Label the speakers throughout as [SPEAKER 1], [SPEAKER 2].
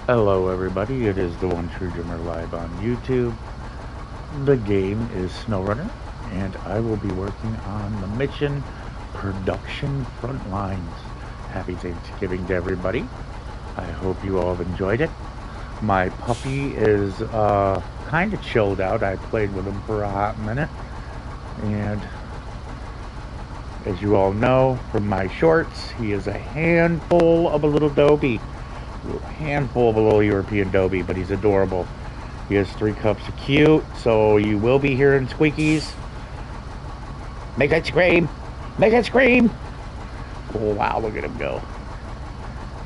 [SPEAKER 1] Hello everybody, it is the One True Dreamer live on YouTube. The game is SnowRunner, and I will be working on the mission Production Frontlines. Happy Thanksgiving to everybody. I hope you all have enjoyed it. My puppy is kind of chilled out. I played with him for a hot minute, and as you all know from my shorts, he is a handful of a little Dobie. Handful of a little European Dobie, but he's adorable. He has 3 cups of cute, so you will be hearing squeakies. Make that scream! Make that scream! Oh wow, look at him go.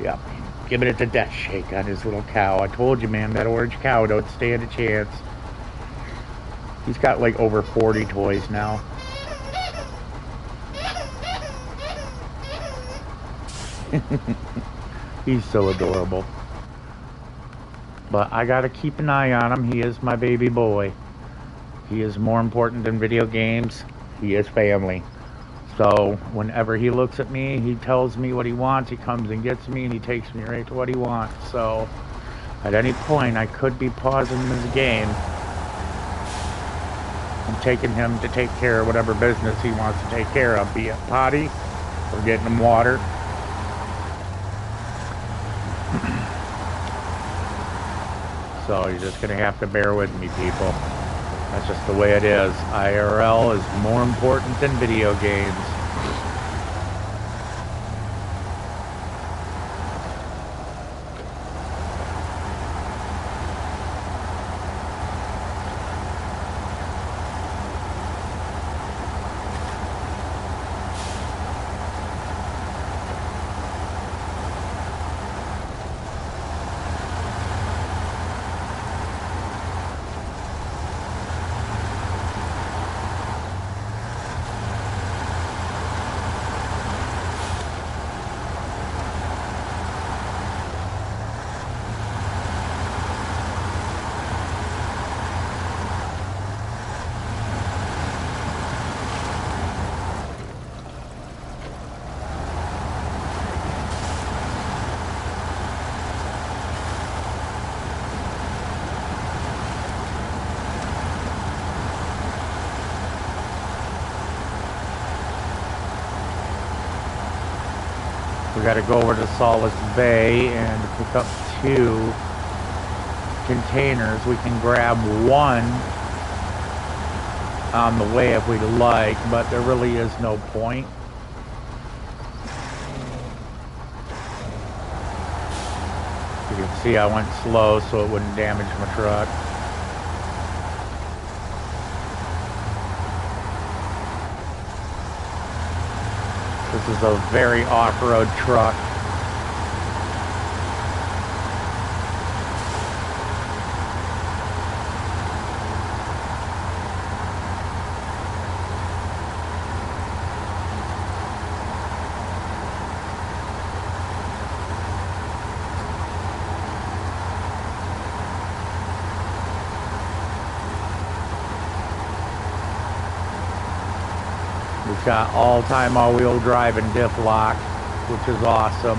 [SPEAKER 1] Yep, giving it the death shake on his little cow. I told you, man, that orange cow don't stand a chance. He's got like over 40 toys now. He's so adorable. But I gotta keep an eye on him. He is my baby boy. He is more important than video games. He is family. So whenever he looks at me, he tells me what he wants. He comes and gets me, and he takes me right to what he wants. So at any point, I could be pausing this game and taking him to take care of whatever business he wants to take care of, be it potty or getting him water. So you're just gonna have to bear with me, people. That's just the way it is. IRL is more important than video games. We got to go over to Solace Bay and pick up 2 containers. We can grab 1 on the way if we'd like, but there really is no point. You can see I went slow so it wouldn't damage my truck. This is a very off-road truck. We've got all-time all-wheel drive and diff lock, which is awesome.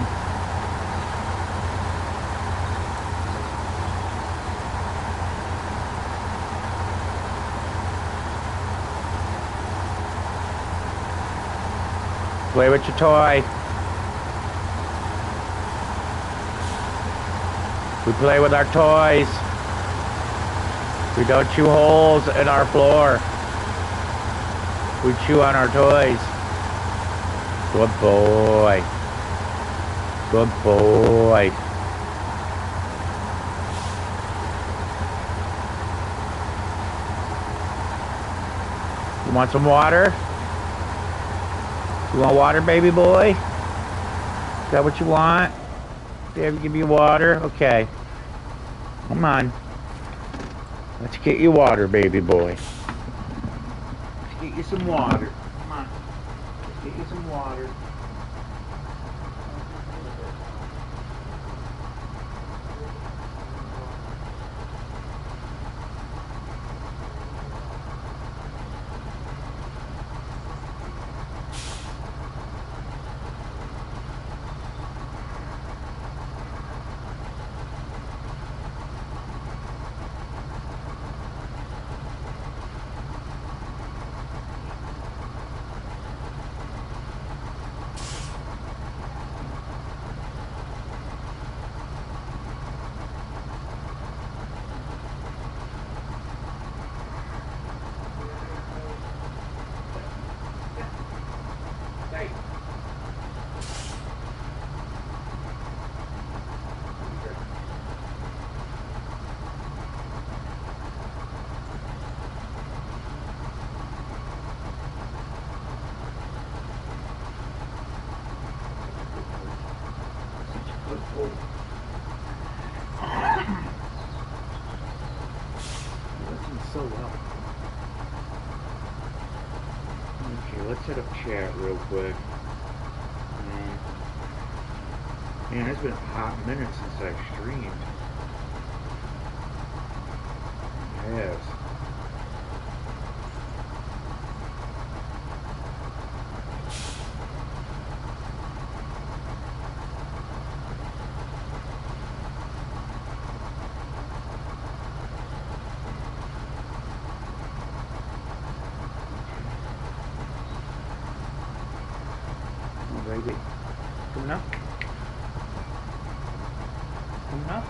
[SPEAKER 1] Play with your toy. We play with our toys. We don't chew holes in our floor. We chew on our toys. Good boy. Good boy. You want some water? You want water, baby boy? Is that what you want? Dad, give you water? Okay. Come on. Let's get you water, baby boy. Get you some water. Come on. Let's get you some water. cold. Listen so well. Okay, let's set up chat real quick. Man, it's been a hot minute since I streamed. It has. Baby, coming up? Coming up?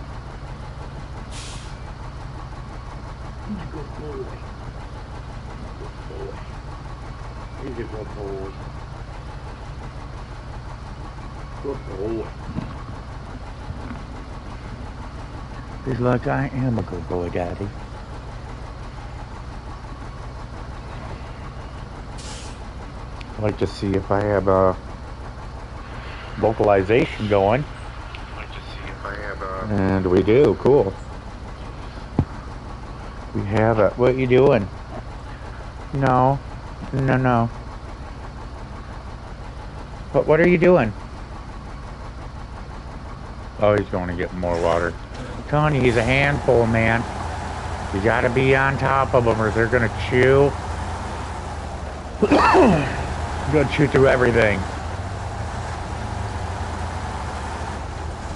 [SPEAKER 1] He's a good boy. Good boy. He's a good boy. Good boy. He's like, I am a good boy, Daddy. I'd like to see if I have a vocalization going. And we do, cool. We have it. What you doing? No. No. But what are you doing? Oh, he's going to get more water. I'm telling you, he's a handful, man. You gotta be on top of them or they're gonna chew. Gonna chew through everything.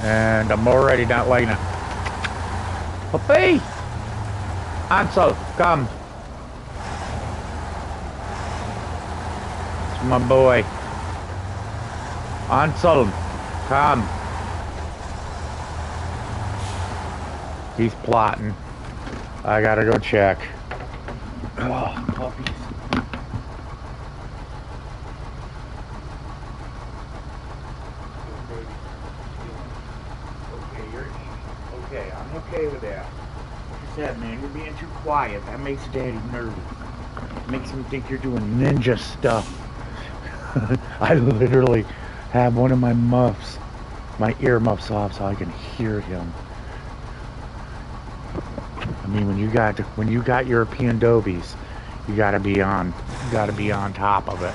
[SPEAKER 1] And I'm already not liking it. Puppy! Ansel, come. It's my boy. Ansel, come. He's plotting. I gotta go check. Oh, puppies. Okay, I'm okay with that. Like I said, man, you're being too quiet. That makes Daddy nervous. It makes him think you're doing ninja stuff. I literally have one of my muffs, my ear muffs off so I can hear him. I mean, when you got European dobies, you gotta be on top of it.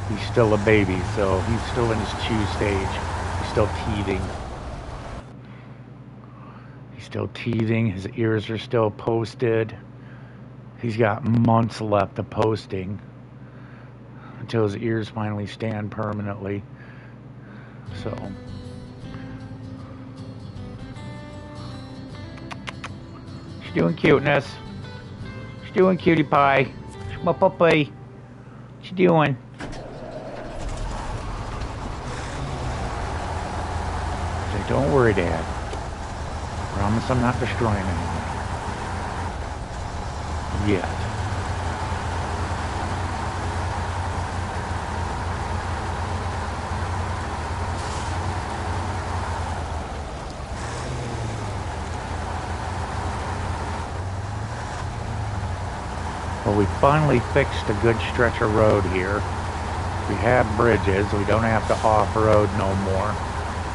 [SPEAKER 1] He's still a baby, so he's still in his chew stage. He's still teething. He's still teething. His ears are still posted. He's got months left of posting until his ears finally stand permanently. So she's doing cuteness. She's doing cutie pie. She's my puppy. What you doing? Say, don't worry, Dad. Promise I'm not destroying anything. Yet. Well, we finally fixed a good stretch of road here. We have bridges. We don't have to off-road no more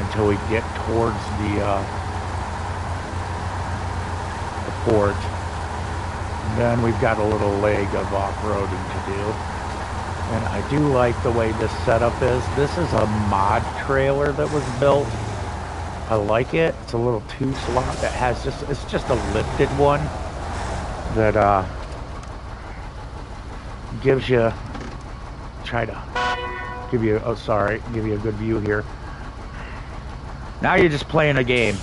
[SPEAKER 1] until we get towards the port. And then we've got a little leg of off-roading to do. And I do like the way this setup is. This is a mod trailer that was built. I like it. It's a little two-slot that has it's just a lifted one that gives you, give you a good view here. Now you're just playing a game.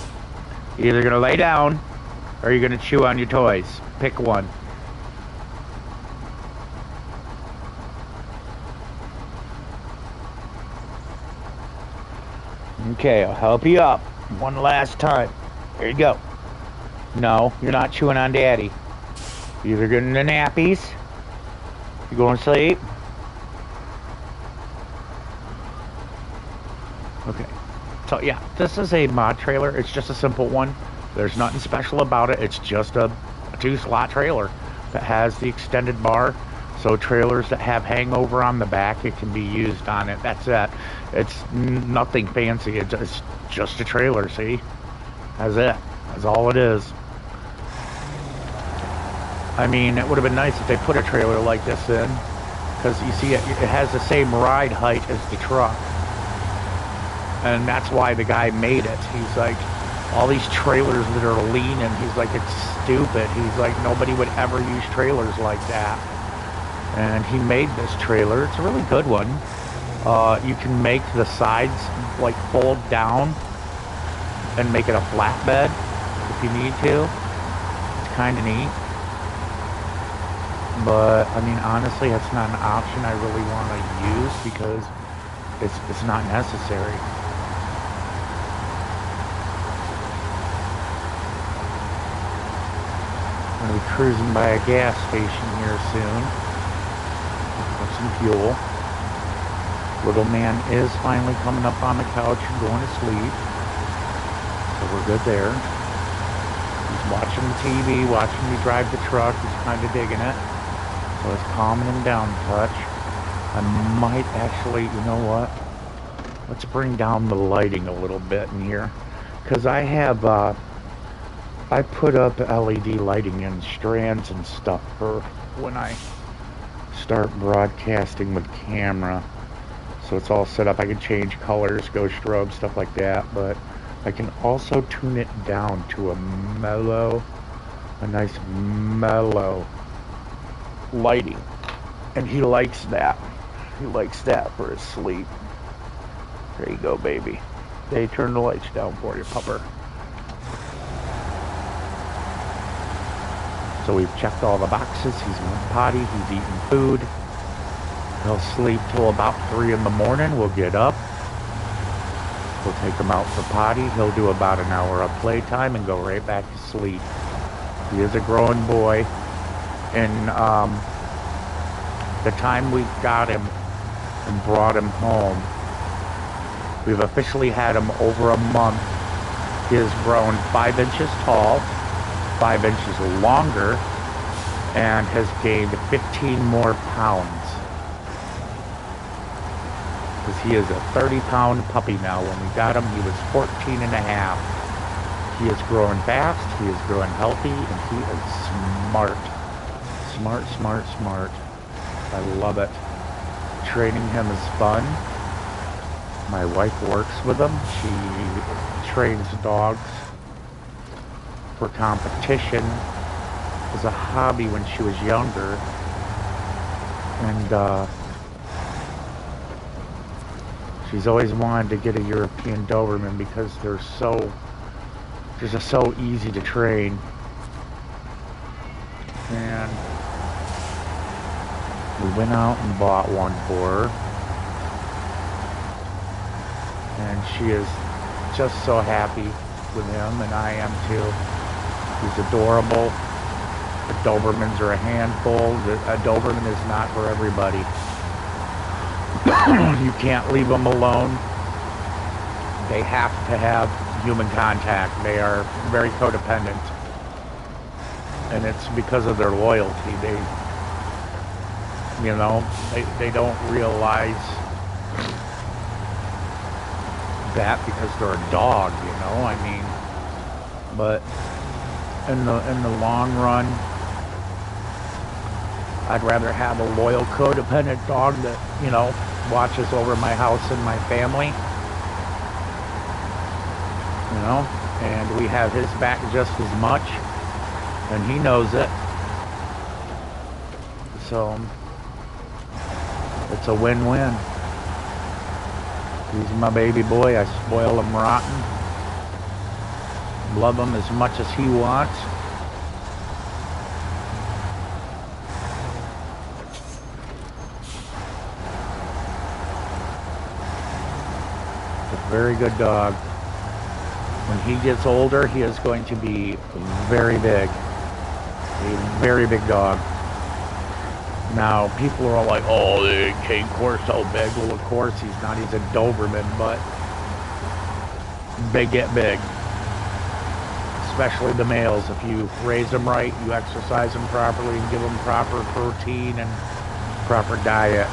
[SPEAKER 1] You're either gonna lay down or you're gonna chew on your toys. Pick one. Okay, I'll help you up one last time. There you go. No, you're not chewing on Daddy. You're either getting the nappies. You going to sleep? Okay. So yeah, this is a mod trailer. It's just a simple one. There's nothing special about it. It's just a two-slot trailer It has the extended bar, so trailers that have hangover on the back, it can be used on it. That's it. It's nothing fancy. It's just a trailer, see? That's it. That's all it is. I mean, it would have been nice if they put a trailer like this in, because you see, it has the same ride height as the truck. And that's why the guy made it. He's like, all these trailers that are leaning, he's like, it's stupid. He's like, nobody would ever use trailers like that. And he made this trailer. It's a really good one. You can make the sides like fold down and make it a flatbed if you need to. It's kind of neat. But I mean, honestly, that's not an option I really want to use because it's not necessary. I'm going to be cruising by a gas station here soon for some fuel. Little man is finally coming up on the couch and going to sleep, so we're good there. He's watching the TV, watching me drive the truck. He's kind of digging it, so it's calming him down a touch. I might actually, you know what? Let's bring down the lighting a little bit in here, because I have I put up LED lighting in strands and stuff for when I start broadcasting with camera. So it's all set up. I can change colors, go strobe, stuff like that. But I can also tune it down to a nice mellow lighting. And he likes that. He likes that for his sleep. There you go, baby. They turn the lights down for you, pupper. So we've checked all the boxes. He's went potty. He's eating food. He'll sleep till about 3 in the morning. We'll get up. We'll take him out for potty. He'll do about an hour of playtime and go right back to sleep. He is a growing boy. And the time we got him and brought him home, we've officially had him over a month. He has grown 5 inches tall, 5 inches longer, and has gained 15 more pounds. Because he is a 30-pound puppy now. When we got him, he was 14 and a half. He is growing fast, he is growing healthy, and he is smart. Smart, smart, smart. I love it. Training him is fun. My wife works with him. She trains dogs for competition as a hobby when she was younger. And she's always wanted to get a European Doberman because they're just so easy to train. And we went out and bought one for her. And she is just so happy with him, and I am too. He's adorable. The Dobermans are a handful. A Doberman is not for everybody. You can't leave them alone. They have to have human contact. They are very codependent. And it's because of their loyalty. They don't realize that because they're a dog, I mean, but in the long run, I'd rather have a loyal codependent dog that, watches over my house and my family, and we have his back just as much, and he knows it. So it's a win-win. He's my baby boy. I spoil him rotten. Love him as much as he wants. A very good dog. When he gets older, he is going to be very big. A very big dog. Now, people are all like, oh, the Cane Corso so big. Well, of course he's not. He's a Doberman, but they get big. especially the males. If you raise them right, you exercise them properly and give them proper protein and proper diet,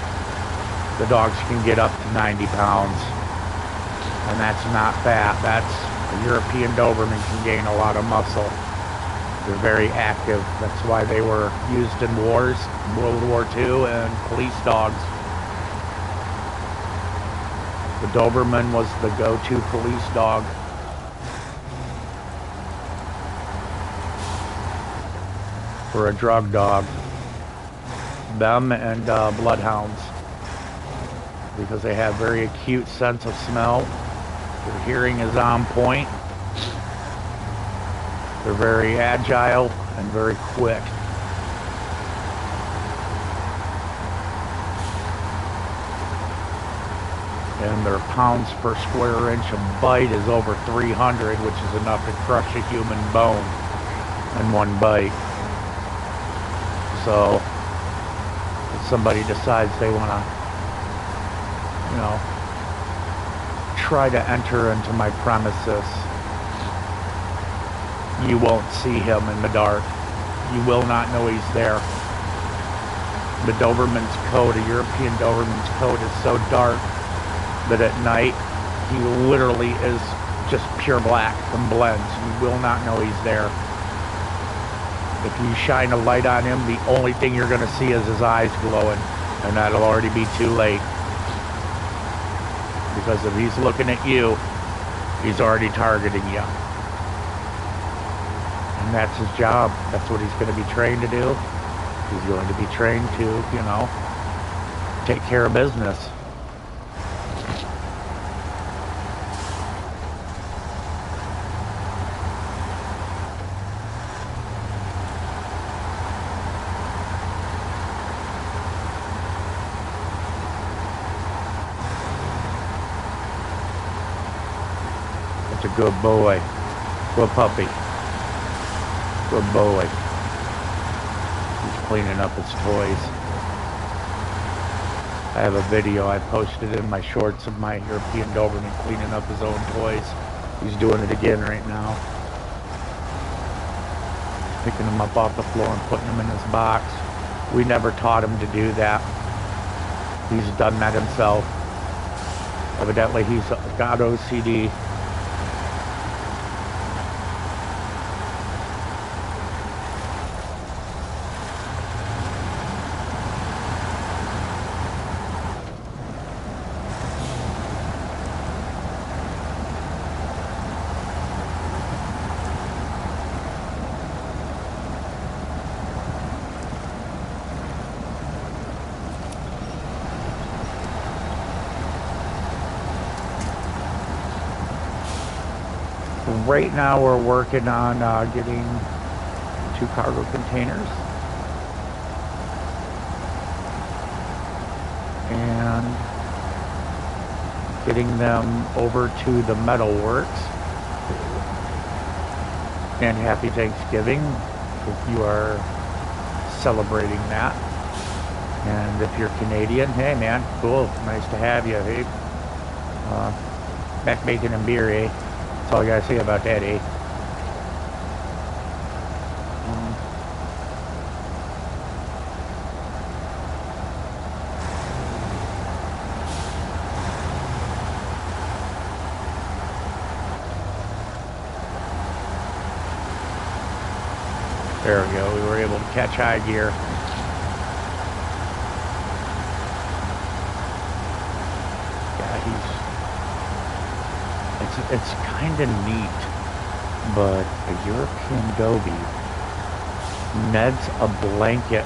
[SPEAKER 1] the dogs can get up to 90 pounds. And that's not fat. That's a European Doberman can gain a lot of muscle. They're very active. That's why they were used in wars, World War II, and police dogs. The Doberman was the go-to police dog. For a drug dog. Them and bloodhounds. Because they have very acute sense of smell. Their hearing is on point. They're very agile and very quick. And their pounds per square inch of bite is over 300, which is enough to crush a human bone in one bite. So, if somebody decides they want to, you know, try to enter into my premises, you won't see him in the dark. You will not know he's there. The Doberman's coat, a European Doberman's coat, is so dark that at night he literally is just pure black and blends. You will not know he's there. If you shine a light on him, the only thing you're going to see is his eyes glowing, and that'll already be too late. Because if he's looking at you, he's already targeting you. And that's his job. That's what he's going to be trained to do. He's going to be trained to, you know, take care of business. That's a good boy. Good puppy. Good boy. He's cleaning up his toys. I have a video I posted in my shorts of my European Doberman cleaning up his own toys. He's doing it again right now. Picking them up off the floor and putting them in his box. We never taught him to do that. He's done that himself. Evidently he's got OCD. Right now we're working on getting 2 cargo containers and getting them over to the metal works. And happy Thanksgiving if you are celebrating that. And if you're Canadian, hey man, cool, nice to have you. Hey, back bacon and beer, eh? That's all I gotta say about that, eh? There we go, we were able to catch high gear. It's kind of neat, but a European Dobie neds a blanket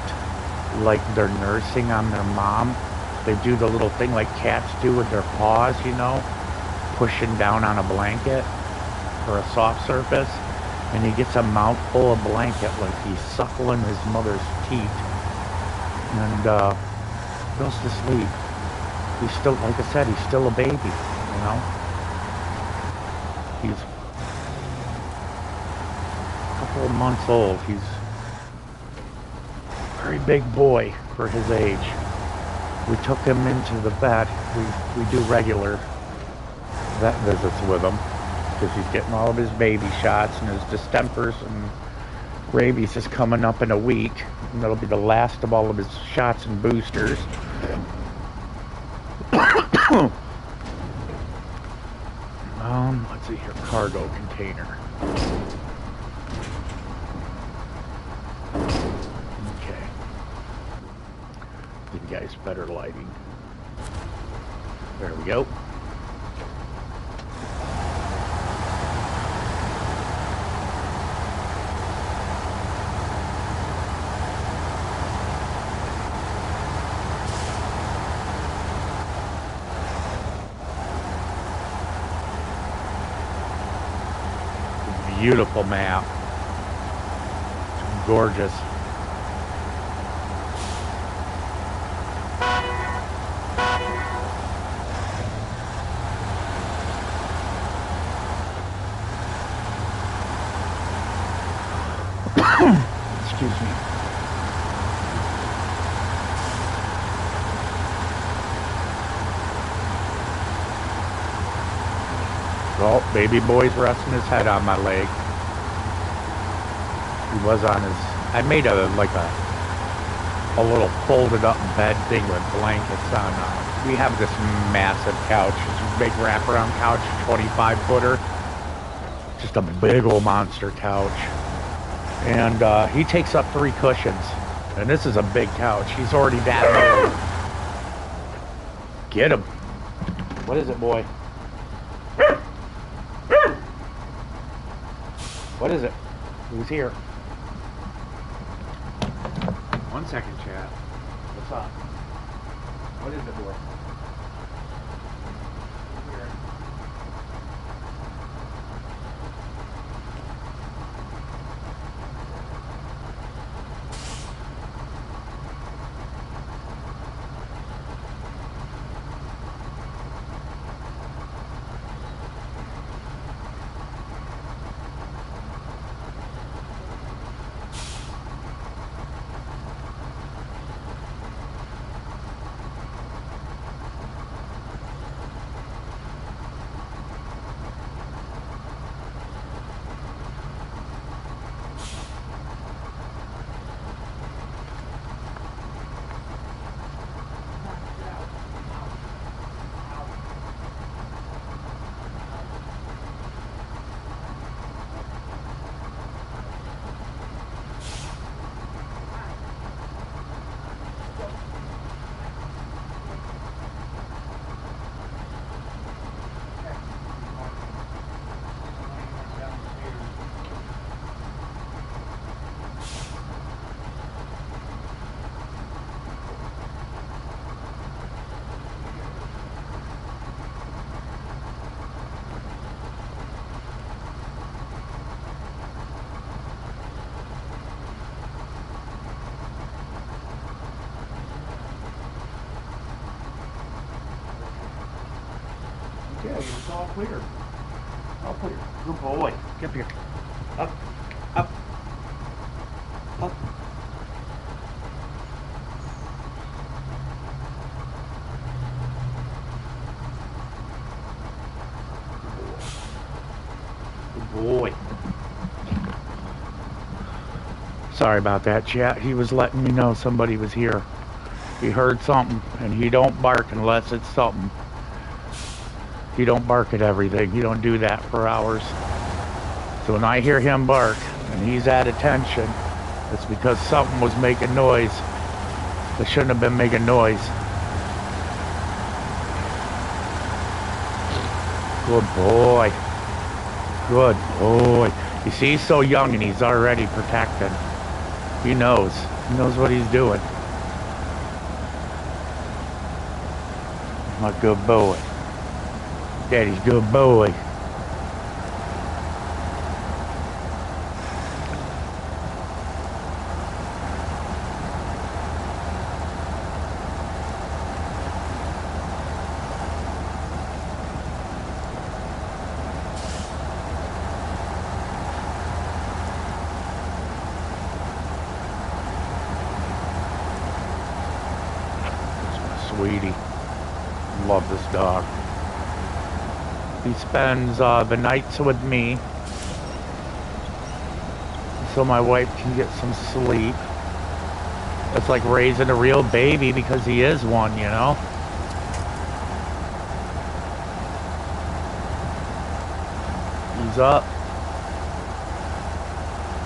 [SPEAKER 1] like they're nursing on their mom. They do the little thing like cats do with their paws, you know, pushing down on a blanket or a soft surface, and he gets a mouthful of blanket like he's suckling his mother's teeth and goes to sleep. He's still, like I said, he's still a baby, you know. He's a couple of months old. He's a very big boy for his age. We took him into the vet. We do regular vet visits with him. because he's getting all of his baby shots, and his distempers and rabies is coming up in a week, and that'll be the last of all of his shots and boosters. Let's see here, cargo container. Okay. Give you guys better lighting. There we go. Beautiful map. Gorgeous. Excuse me. Well, baby boy's resting his head on my leg. He was on his... I made a little folded up bed thing with blankets on. We have this massive couch. It's a big wraparound couch, 25-footer. Just a big old monster couch. And he takes up 3 cushions. And this is a big couch. He's already that old. Get him. What is it, boy? What is it? Who's here? 1 second, chat. What's up? What is it, boy? Yeah, it's all clear. All clear. Good boy. Get up here. Up. Up. Up. Good boy. Sorry about that, chat. He was letting me know somebody was here. He heard something, and he don't bark unless it's something. He don't bark at everything. He don't do that for hours. So when I hear him bark and he's at attention, it's because something was making noise. They shouldn't have been making noise. Good boy. Good boy. You see, he's so young and he's already protected. He knows. He knows what he's doing. My good boy. Daddy's good boy. That's my sweetie. Love this dog. He spends the nights with me so my wife can get some sleep. It's like raising a real baby because he is one, you know? He's up.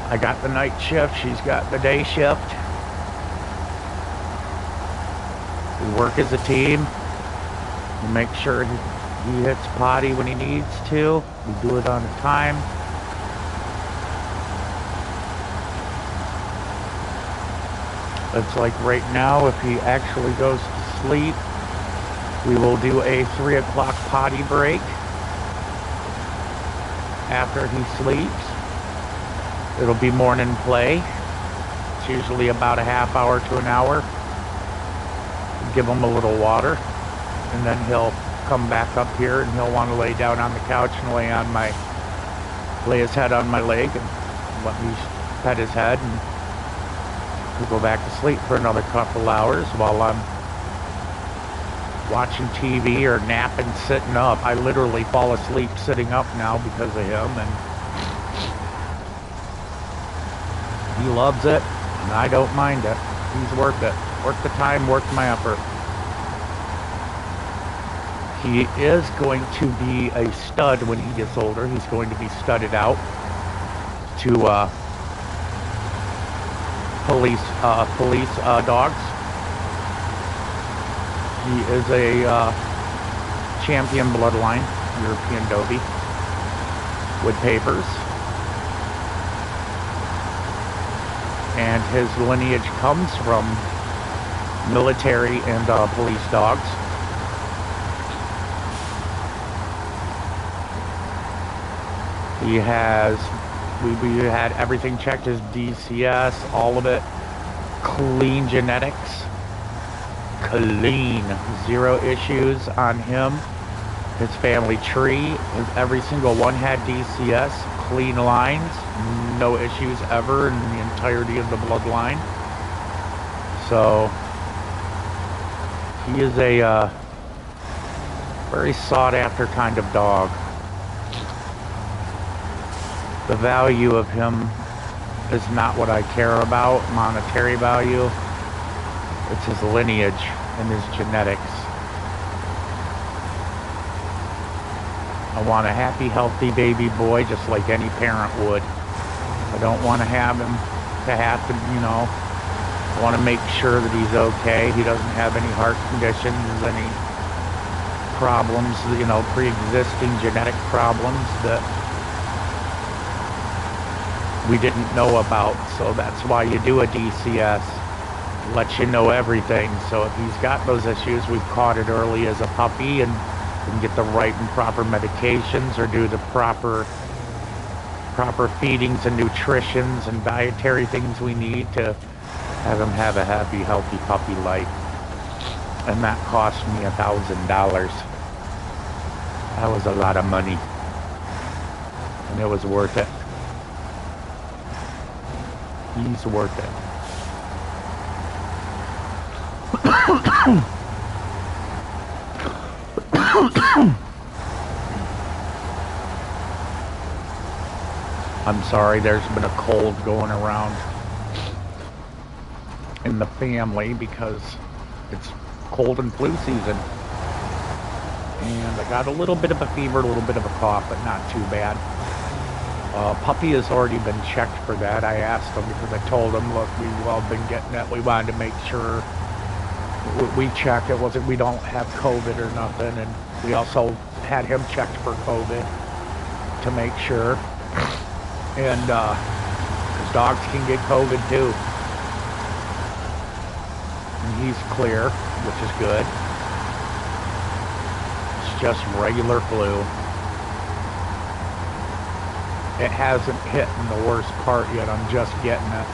[SPEAKER 1] I got the night shift, she's got the day shift. We work as a team. We make sure he hits potty when he needs to. We do it on time. It's like right now, if he actually goes to sleep, we will do a 3 o'clock potty break after he sleeps. It'll be morning play. It's usually about a half hour to an hour. Give him a little water, and then he'll come back up here and he'll want to lay down on the couch and lay his head on my leg and let me pet his head, and he'll go back to sleep for another couple hours while I'm watching TV or napping sitting up. I literally fall asleep sitting up now because of him, and he loves it, and I don't mind it. He's worth it. Worth the time, worth my effort. He is going to be a stud when he gets older. He's going to be studded out to police dogs. He is a champion bloodline, European Dobie, with papers. And his lineage comes from military and police dogs. He has, we had everything checked, his DCS, all of it, clean genetics, clean, 0 issues on him. His family tree, every single one had DCS, clean lines, no issues ever in the entirety of the bloodline. So he is a very sought after kind of dog. The value of him is not what I care about, monetary value. It's his lineage and his genetics. I want a happy, healthy baby boy just like any parent would. I don't want to have him you know, I want to make sure that he's okay. He doesn't have any heart conditions, any problems, you know, pre-existing genetic problems that we didn't know about. So that's why you do a DCS, lets you know everything. So if he's got those issues, we've caught it early as a puppy and can get the right and proper medications or do the proper feedings and nutritions and dietary things we need to have him have a happy, healthy puppy life. And that cost me $1,000. That was a lot of money, and it was worth it. He's worth it. I'm sorry, there's been a cold going around in the family because it's cold and flu season. And I got a little bit of a fever, a little bit of a cough, but not too bad. Puppy has already been checked for that. I asked him because I told him, look, we've all been getting it. We wanted to make sure we checked. It wasn't, we don't have COVID or nothing. And we also had him checked for COVID to make sure. And because dogs can get COVID too. And he's clear, which is good. It's just regular flu. It hasn't hit in the worst part yet. I'm just getting it.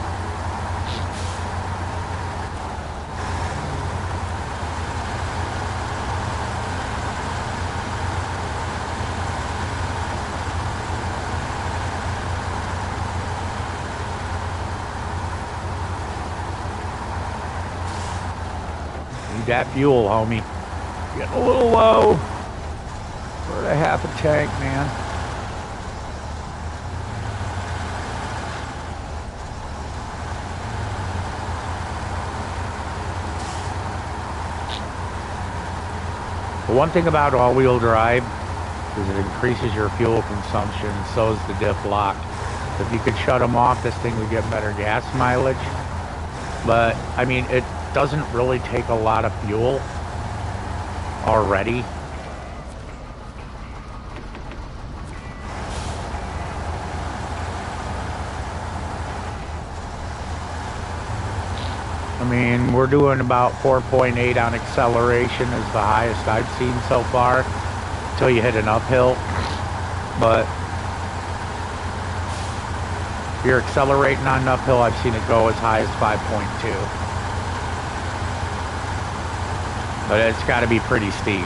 [SPEAKER 1] Need that fuel, homie. Getting a little low. Short a half a tank, man. The one thing about all-wheel drive is it increases your fuel consumption, and so is the diff lock. If you could shut them off, this thing would get better gas mileage. But, I mean, it doesn't really take a lot of fuel already. I mean, we're doing about 4.8 on acceleration is the highest I've seen so far, until you hit an uphill. But if you're accelerating on an uphill, I've seen it go as high as 5.2. But it's got to be pretty steep.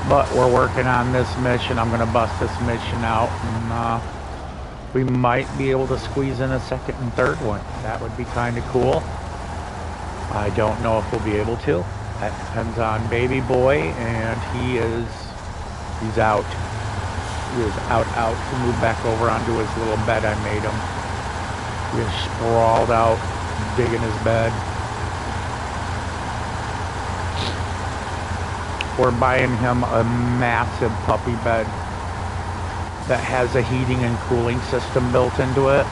[SPEAKER 1] But we're working on this mission. I'm going to bust this mission out, and we might be able to squeeze in a second and third one. That would be kind of cool. I don't know if we'll be able to. That depends on baby boy, and he's out. He is out to move back over onto his little bed I made him. He is sprawled out, digging his bed. We're buying him a massive puppy bed that has a heating and cooling system built into it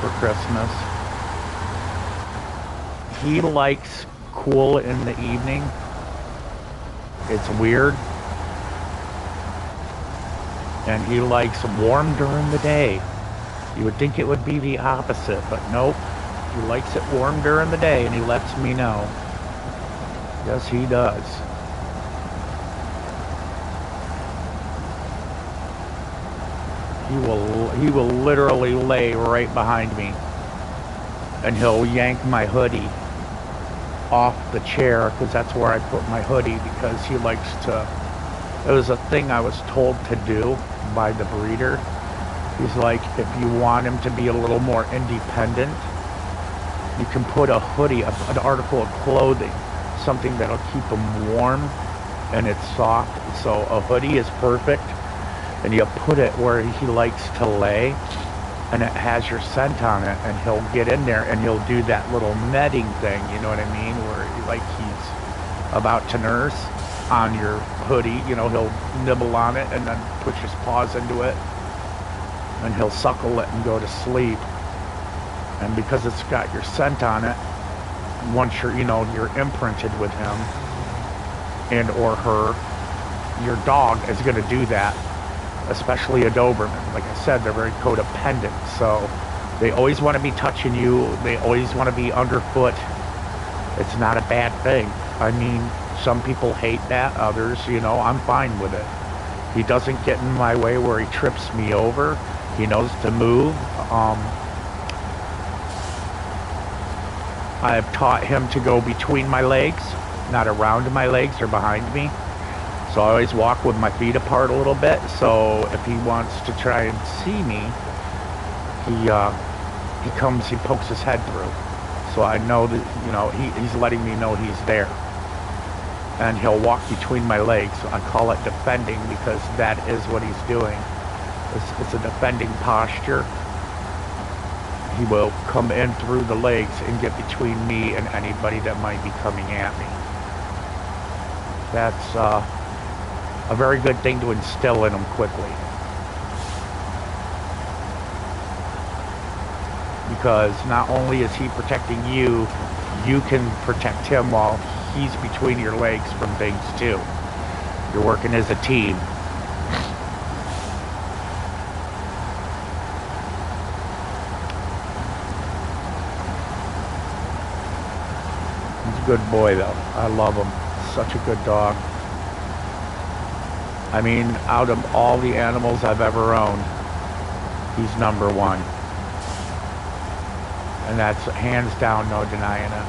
[SPEAKER 1] for Christmas. He likes cool in the evening. It's weird. And he likes warm during the day. You would think it would be the opposite, but nope. He likes it warm during the day, and he lets me know. Yes, he does. He will literally lay right behind me, and he'll yank my hoodie off the chair, because that's where I put my hoodie, because he likes to. It was a thing I was told to do by the breeder. He's like, if you want him to be a little more independent, you can put a hoodie, an article of clothing, something that'll keep him warm and it's soft. So a hoodie is perfect, and you put it where he likes to lay, and it has your scent on it, and he'll get in there and he'll do that little netting thing, you know what I mean, where like he's about to nurse on your hoodie, you know, he'll nibble on it and then push his paws into it, and he'll suckle it and go to sleep. And because it's got your scent on it, once you're imprinted with him and or her, your dog is going to do that, especially a Doberman. Like I said, they're very codependent, so they always want to be touching you, they always want to be underfoot. It's not a bad thing. I mean, some people hate that, others, I'm fine with it. He doesn't get in my way where he trips me over. He knows to move. I've taught him to go between my legs, not around my legs or behind me. So I always walk with my feet apart a little bit, so if he wants to try and see me, he pokes his head through. So I know that, he's letting me know he's there. And he'll walk between my legs. I call it defending, because that is what he's doing. It's a defending posture. He will come in through the legs and get between me and anybody that might be coming at me. That's a very good thing to instill in him quickly. Because not only is he protecting you, you can protect him while he's between your legs from things too. You're working as a team. He's a good boy though. I love him. Such a good dog. I mean, out of all the animals I've ever owned, he's number one. And that's hands down, no denying it.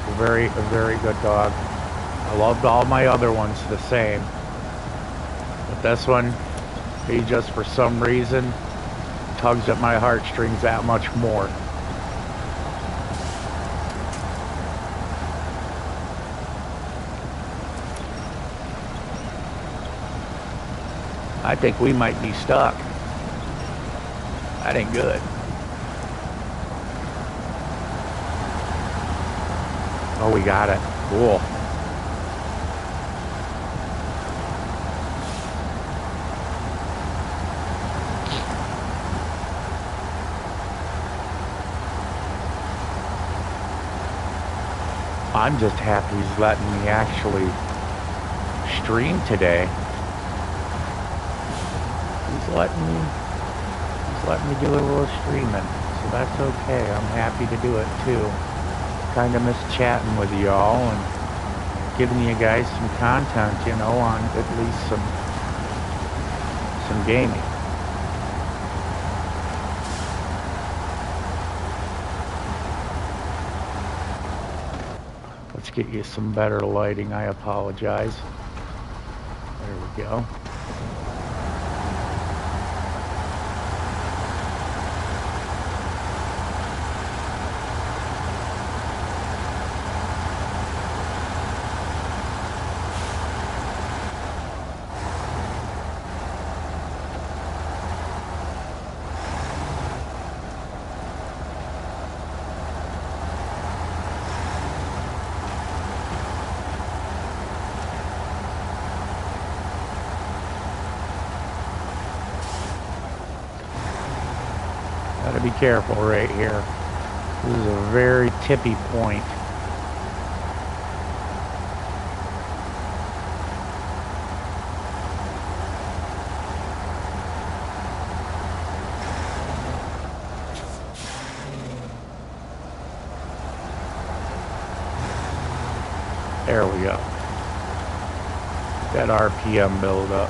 [SPEAKER 1] A very good dog. I loved all my other ones the same. But this one, he just for some reason tugs at my heartstrings that much more. I think we might be stuck. That ain't good. Oh, we got it. Cool. I'm just happy he's letting me actually stream today. He's letting me do a little streaming, so that's okay. I'm happy to do it too. Kind of miss chatting with y'all and giving you guys some content, you know, on at least some gaming. Let's get you some better lighting. I apologize. There we go. Gotta be careful right here. This is a very tippy point. There we go. That RPM build up.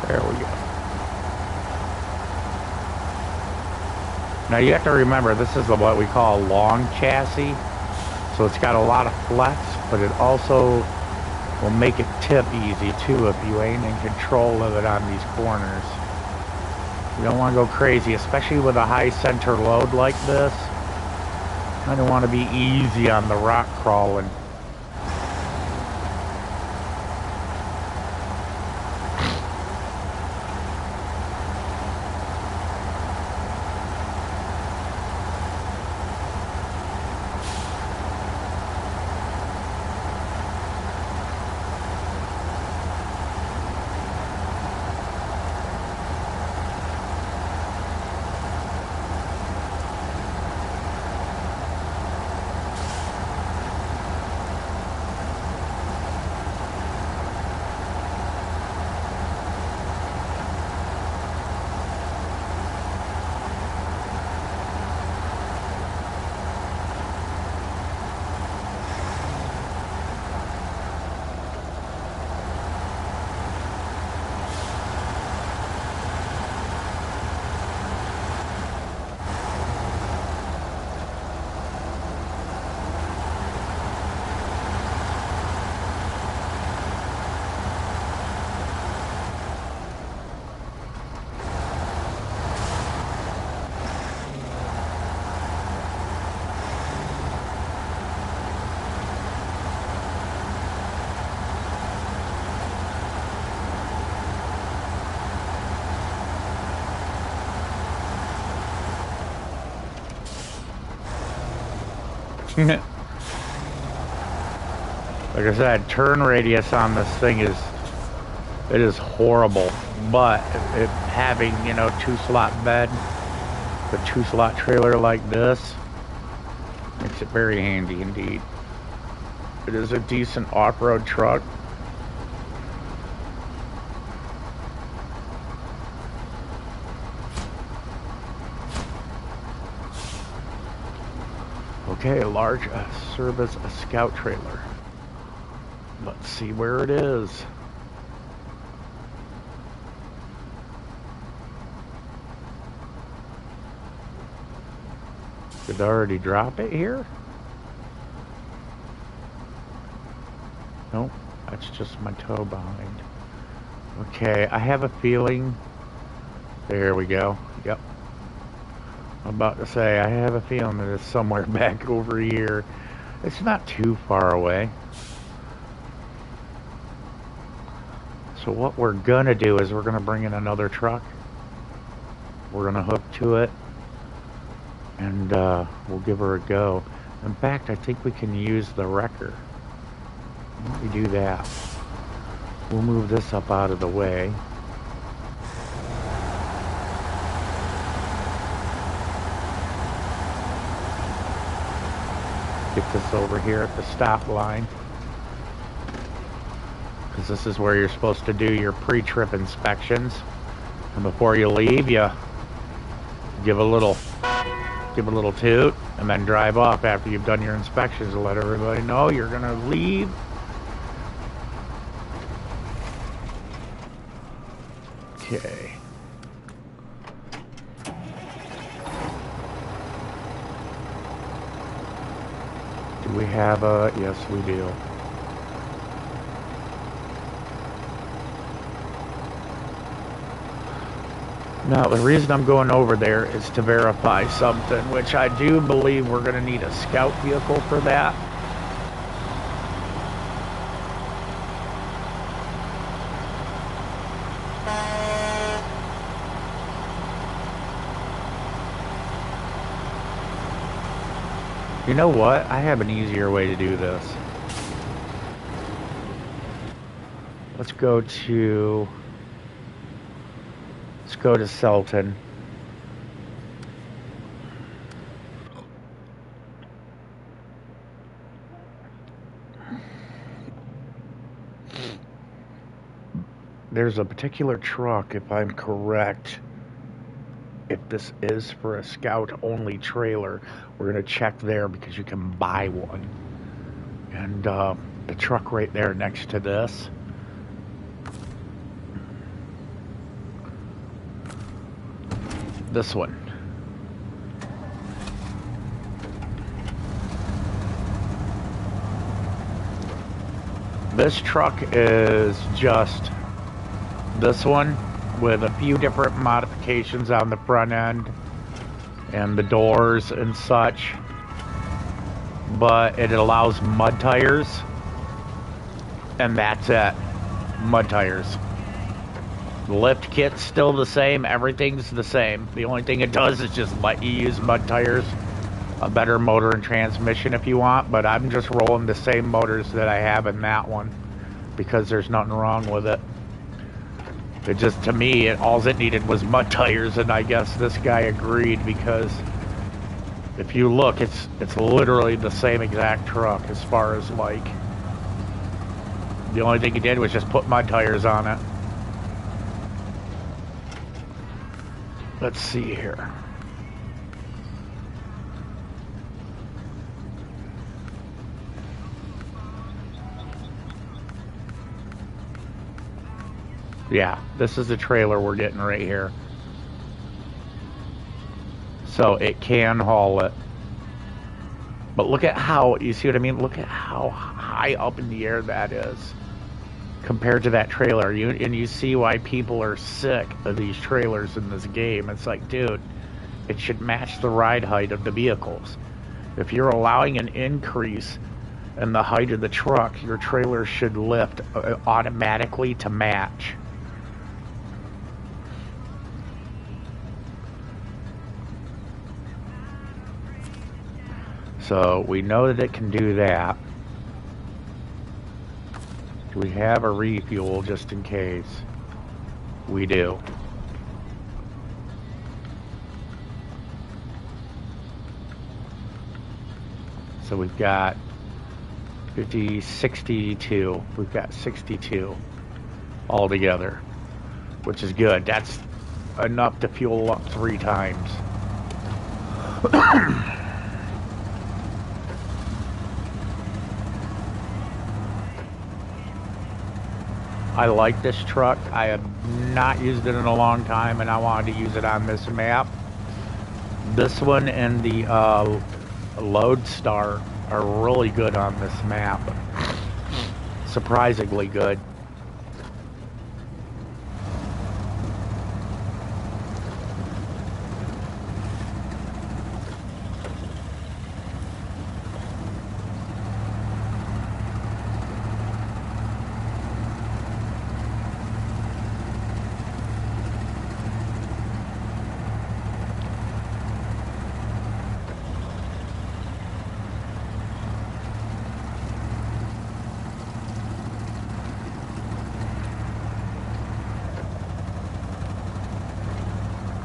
[SPEAKER 1] There we go. Now you have to remember, this is what we call a long chassis, so it's got a lot of flex, but it also will make it tip easy too if you ain't in control of it on these corners. You don't want to go crazy, especially with a high center load like this. Kind of want to be easy on the rock crawling. Like I said, turn radius on this thing is horrible, but it having, you know, 2-slot bed, the 2-slot trailer like this makes it very handy indeed. It is a decent off-road truck. Okay, large service scout trailer. Let's see where it is. Did I already drop it here? Nope, that's just my toe behind. Okay, I have a feeling. There we go. Yep. I'm about to say, I have a feeling that it's somewhere back over here. It's not too far away. So what we're gonna do is we're gonna bring in another truck. We're gonna hook to it, and we'll give her a go. In fact, I think we can use the wrecker. Why don't we do that? We'll move this up out of the way. Get this over here at the stop line, because this is where you're supposed to do your pre-trip inspections. And before you leave, you give a little toot, and then drive off after you've done your inspections to let everybody know you're gonna leave. Okay. Do we have a... Yes, we do. Now, the reason I'm going over there is to verify something, which I do believe we're going to need a scout vehicle for that. You know what? I have an easier way to do this. Let's go to Selton. There's a particular truck, if I'm correct. If this is for a scout-only trailer, we're going to check there because you can buy one. And the truck right there next to this. This one. This truck is just this one, with a few different modifications on the front end and the doors and such, but it allows mud tires, and that's it. Mud tires. The lift kit's still the same, everything's the same. The only thing it does is just let you use mud tires, a better motor and transmission if you want, but I'm just rolling the same motors that I have in that one because there's nothing wrong with it. It just, to me, all it needed was mud tires, and I guess this guy agreed, because if you look, it's literally the same exact truck as far as, like, the only thing he did was just put mud tires on it. Let's see here. Yeah, this is the trailer we're getting right here. So it can haul it. But look at how, you see what I mean? Look at how high up in the air that is compared to that trailer. And you see why people are sick of these trailers in this game. It's like, dude, it should match the ride height of the vehicles. If you're allowing an increase in the height of the truck, your trailer should lift automatically to match. So we know that it can do that. Do we have a refuel just in case? We do. So we've got 62. We've got 62 altogether, which is good. That's enough to fuel up 3 times. I like this truck. I have not used it in a long time, and I wanted to use it on this map. This one and the Lodestar are really good on this map. Surprisingly good.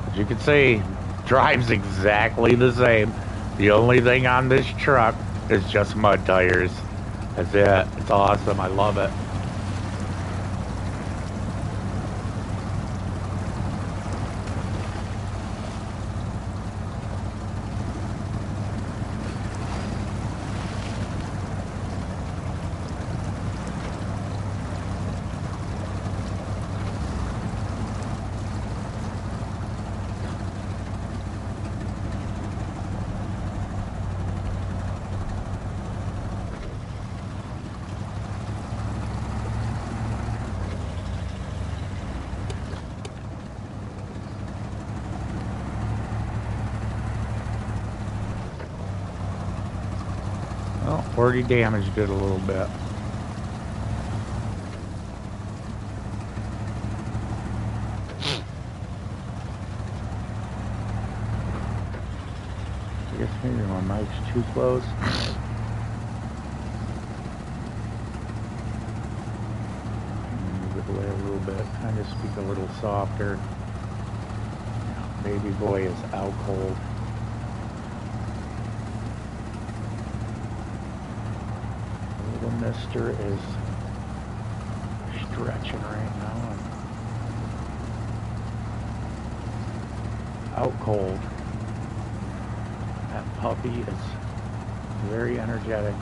[SPEAKER 1] As you can see, drives exactly the same. The only thing on this truck is just mud tires. That's it. It's awesome. I love it. Well, already damaged it a little bit. I guess maybe my mic's too close. Move it away a little bit. Kind of speak a little softer. Baby boy is out cold. Little mister is stretching right now and out cold. That puppy is very energetic.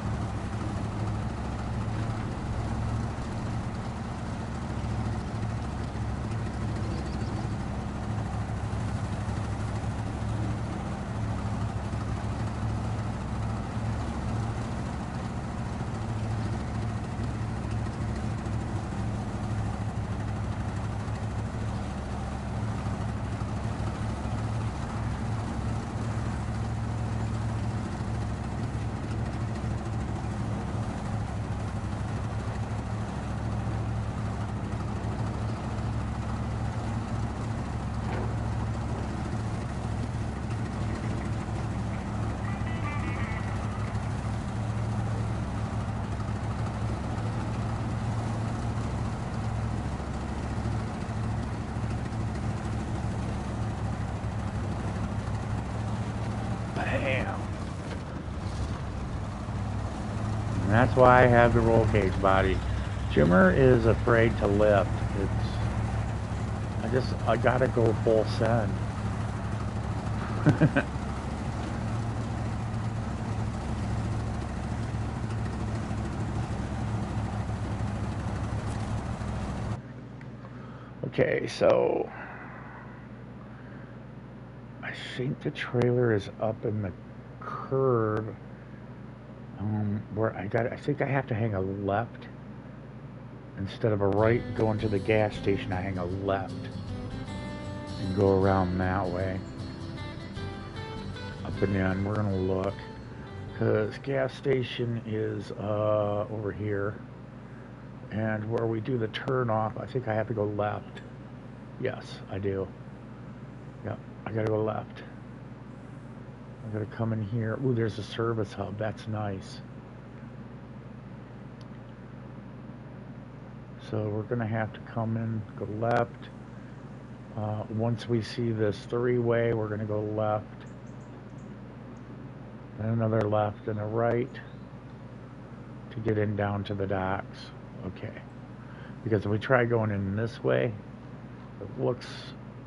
[SPEAKER 1] Bam. And that's why I have the roll cage body. Jimmer is afraid to lift. I gotta go full send. Okay, so I think the trailer is up in the curb. Where I think I have to hang a left instead of a right going to the gas station. I hang a left and go around that way up and in. We're gonna look because gas station is over here, and where we do the turn off, I think I have to go left. Yes, I do. Yep, I gotta go left. I gotta come in here. Ooh, there's a service hub. That's nice. So we're gonna have to come in, go left. Once we see this three-way, we're gonna go left. Then another left and a right to get in down to the docks. Okay. Because if we try going in this way,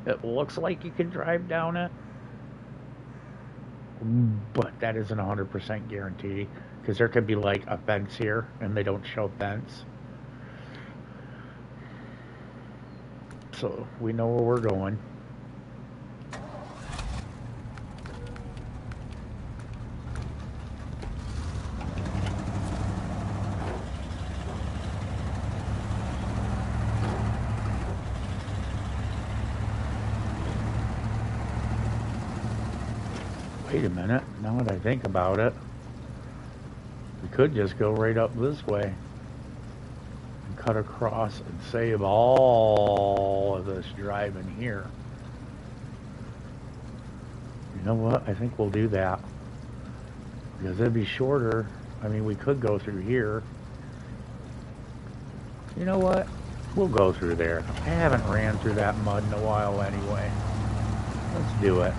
[SPEAKER 1] it looks like you can drive down it. But that isn't 100% guarantee, because there could be like a fence here and they don't show fence. so we know where we're going. Wait a minute, now that I think about it, we could just go right up this way and cut across and save all of this driving here. You know what? I think we'll do that. Because it'd be shorter. I mean, we could go through here. You know what? We'll go through there. I haven't ran through that mud in a while anyway. Let's do it.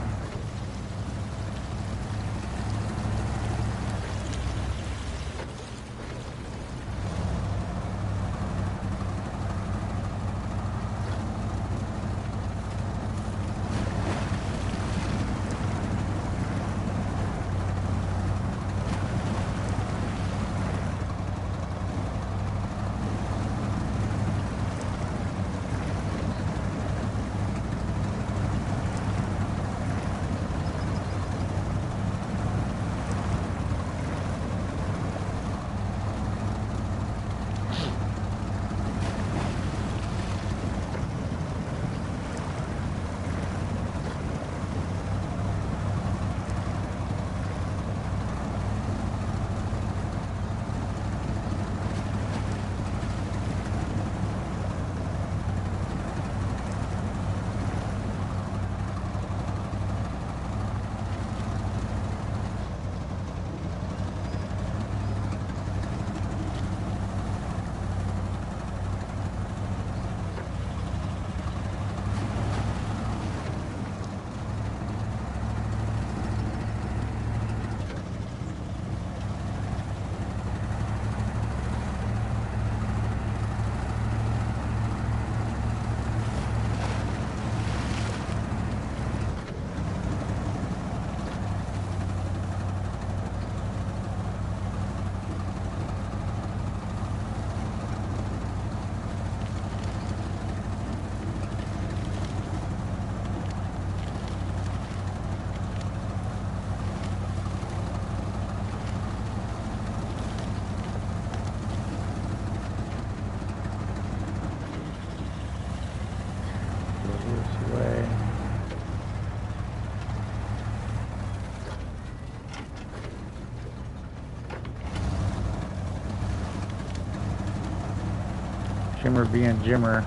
[SPEAKER 1] Jimmer being Jimmer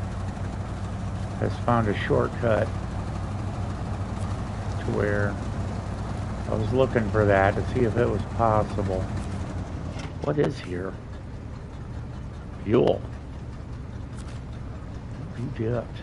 [SPEAKER 1] has found a shortcut to where I was looking for that to see if it was possible. What is here? Fuel. You dipped.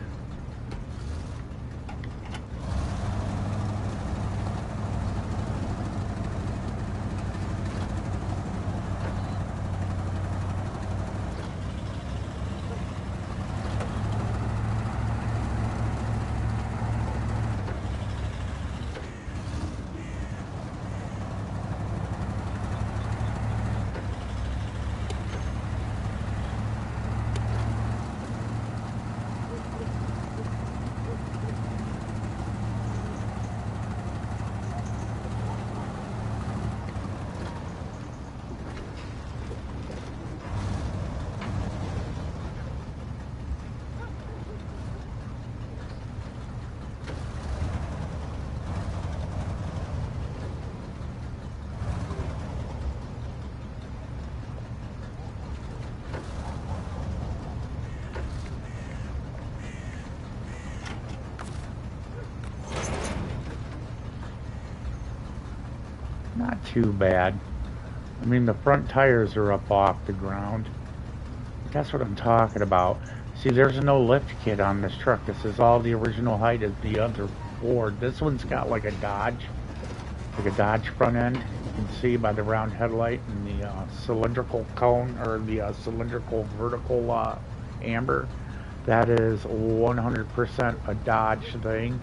[SPEAKER 1] Not too bad. I mean, the front tires are up off the ground. That's what I'm talking about. See, there's no lift kit on this truck. This is all the original height of the other Ford. This one's got like a Dodge front end. You can see by the round headlight and the cylindrical cone, or the cylindrical vertical amber. That is 100% a Dodge thing.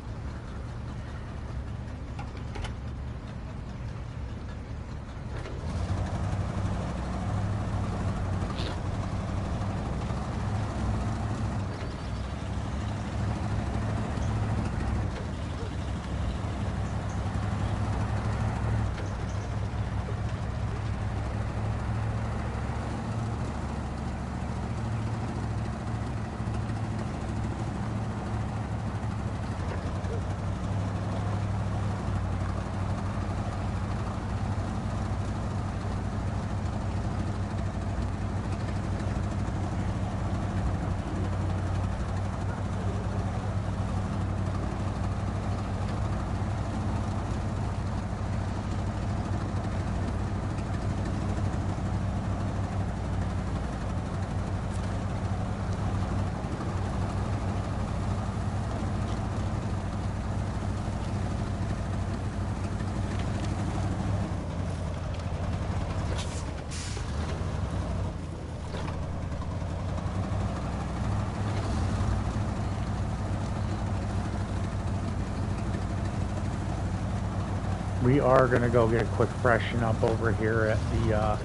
[SPEAKER 1] We are going to go get a quick freshen up over here at the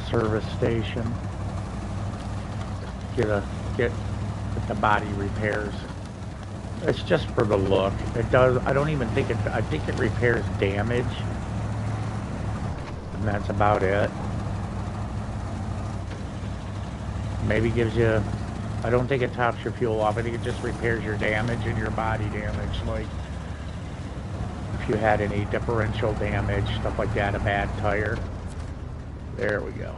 [SPEAKER 1] service station. Get the body repairs. It's just for the look. It does. I don't even think it. I think it repairs damage, and that's about it. Maybe gives you. I don't think it tops your fuel off. I think it just repairs your damage and your body damage, like if you had any differential damage, stuff like that, a bad tire. There we go.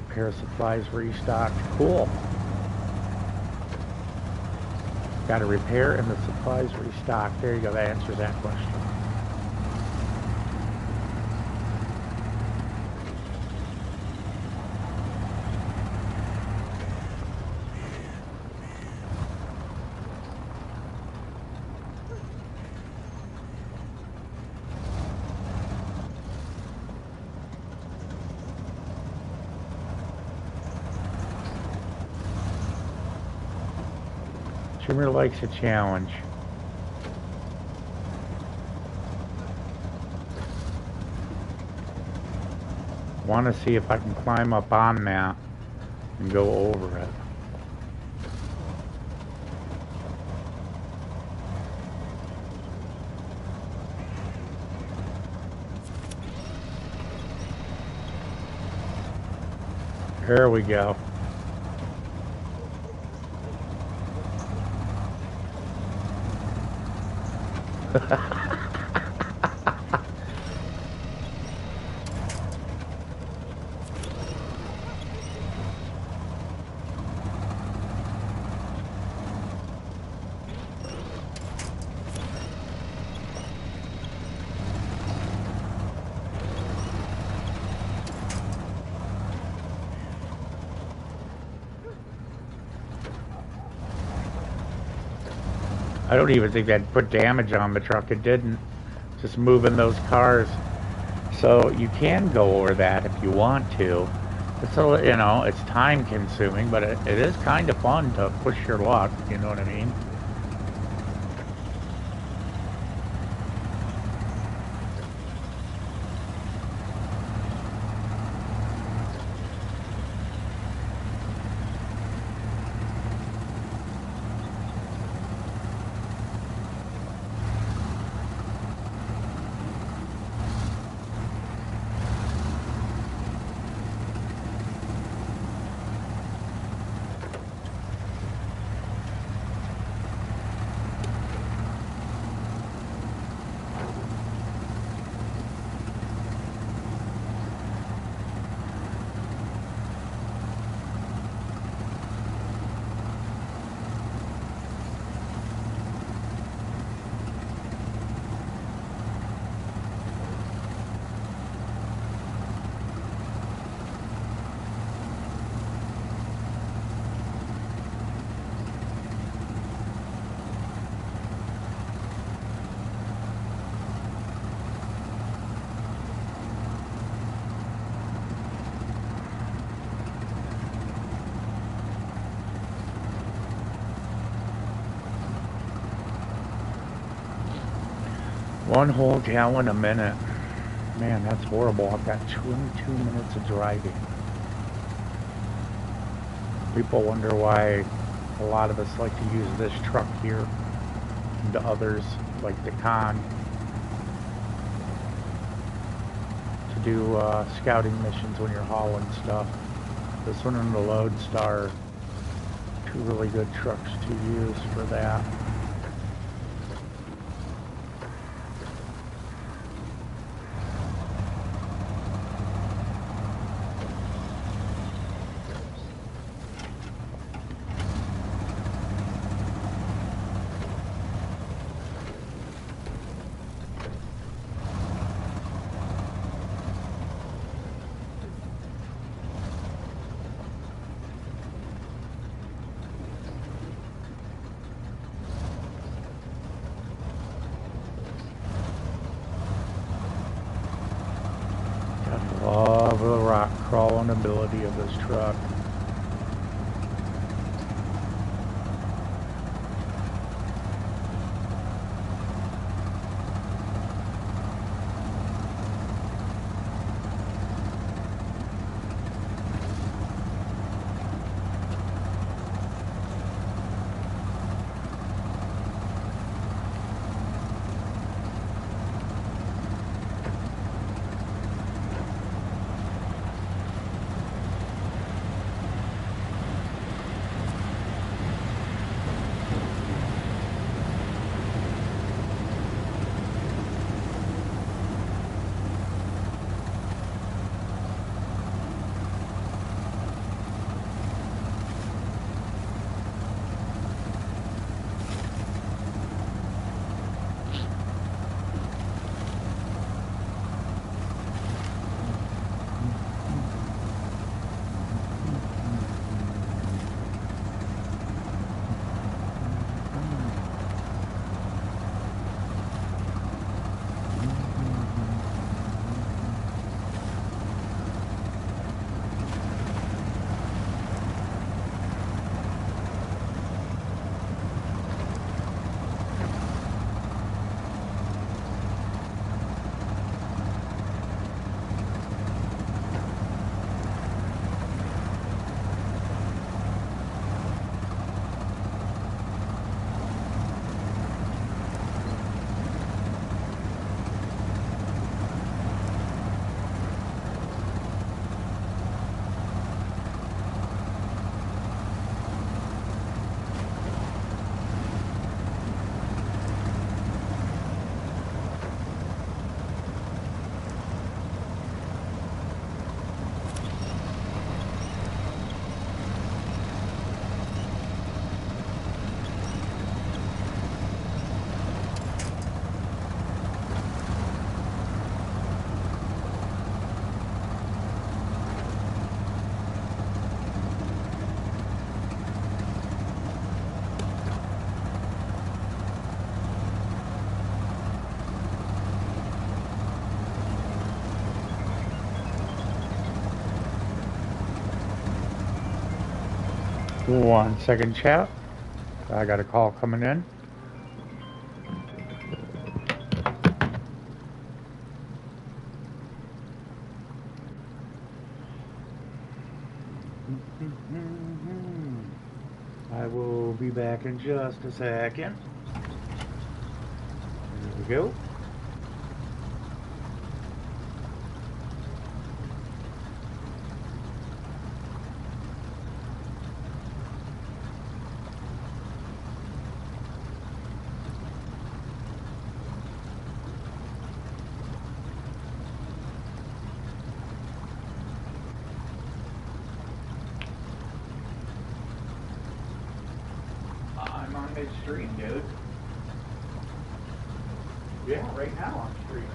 [SPEAKER 1] Repair supplies restocked. Cool. Got a repair and the supplies restocked. There you go. That answers that question. Jimmer likes a challenge. Want to see if I can climb up on that and go over it. There we go. I don't even think that put damage on the truck. It didn't. Just moving those cars. So you can go over that if you want to. It's a, you know, it's time consuming, but it is kind of fun to push your luck. You know what I mean? One whole gallon a minute. Man, that's horrible. I've got 22 minutes of driving. People wonder why a lot of us like to use this truck here and others like the Con to do scouting missions when you're hauling stuff. This one and the Lodestar, two really good trucks to use for that. crawling ability of this truck. One second, chat. I got a call coming in. I will be back in just a second. There we go. I'm on midstream, dude. Yeah, right now I'm streaming.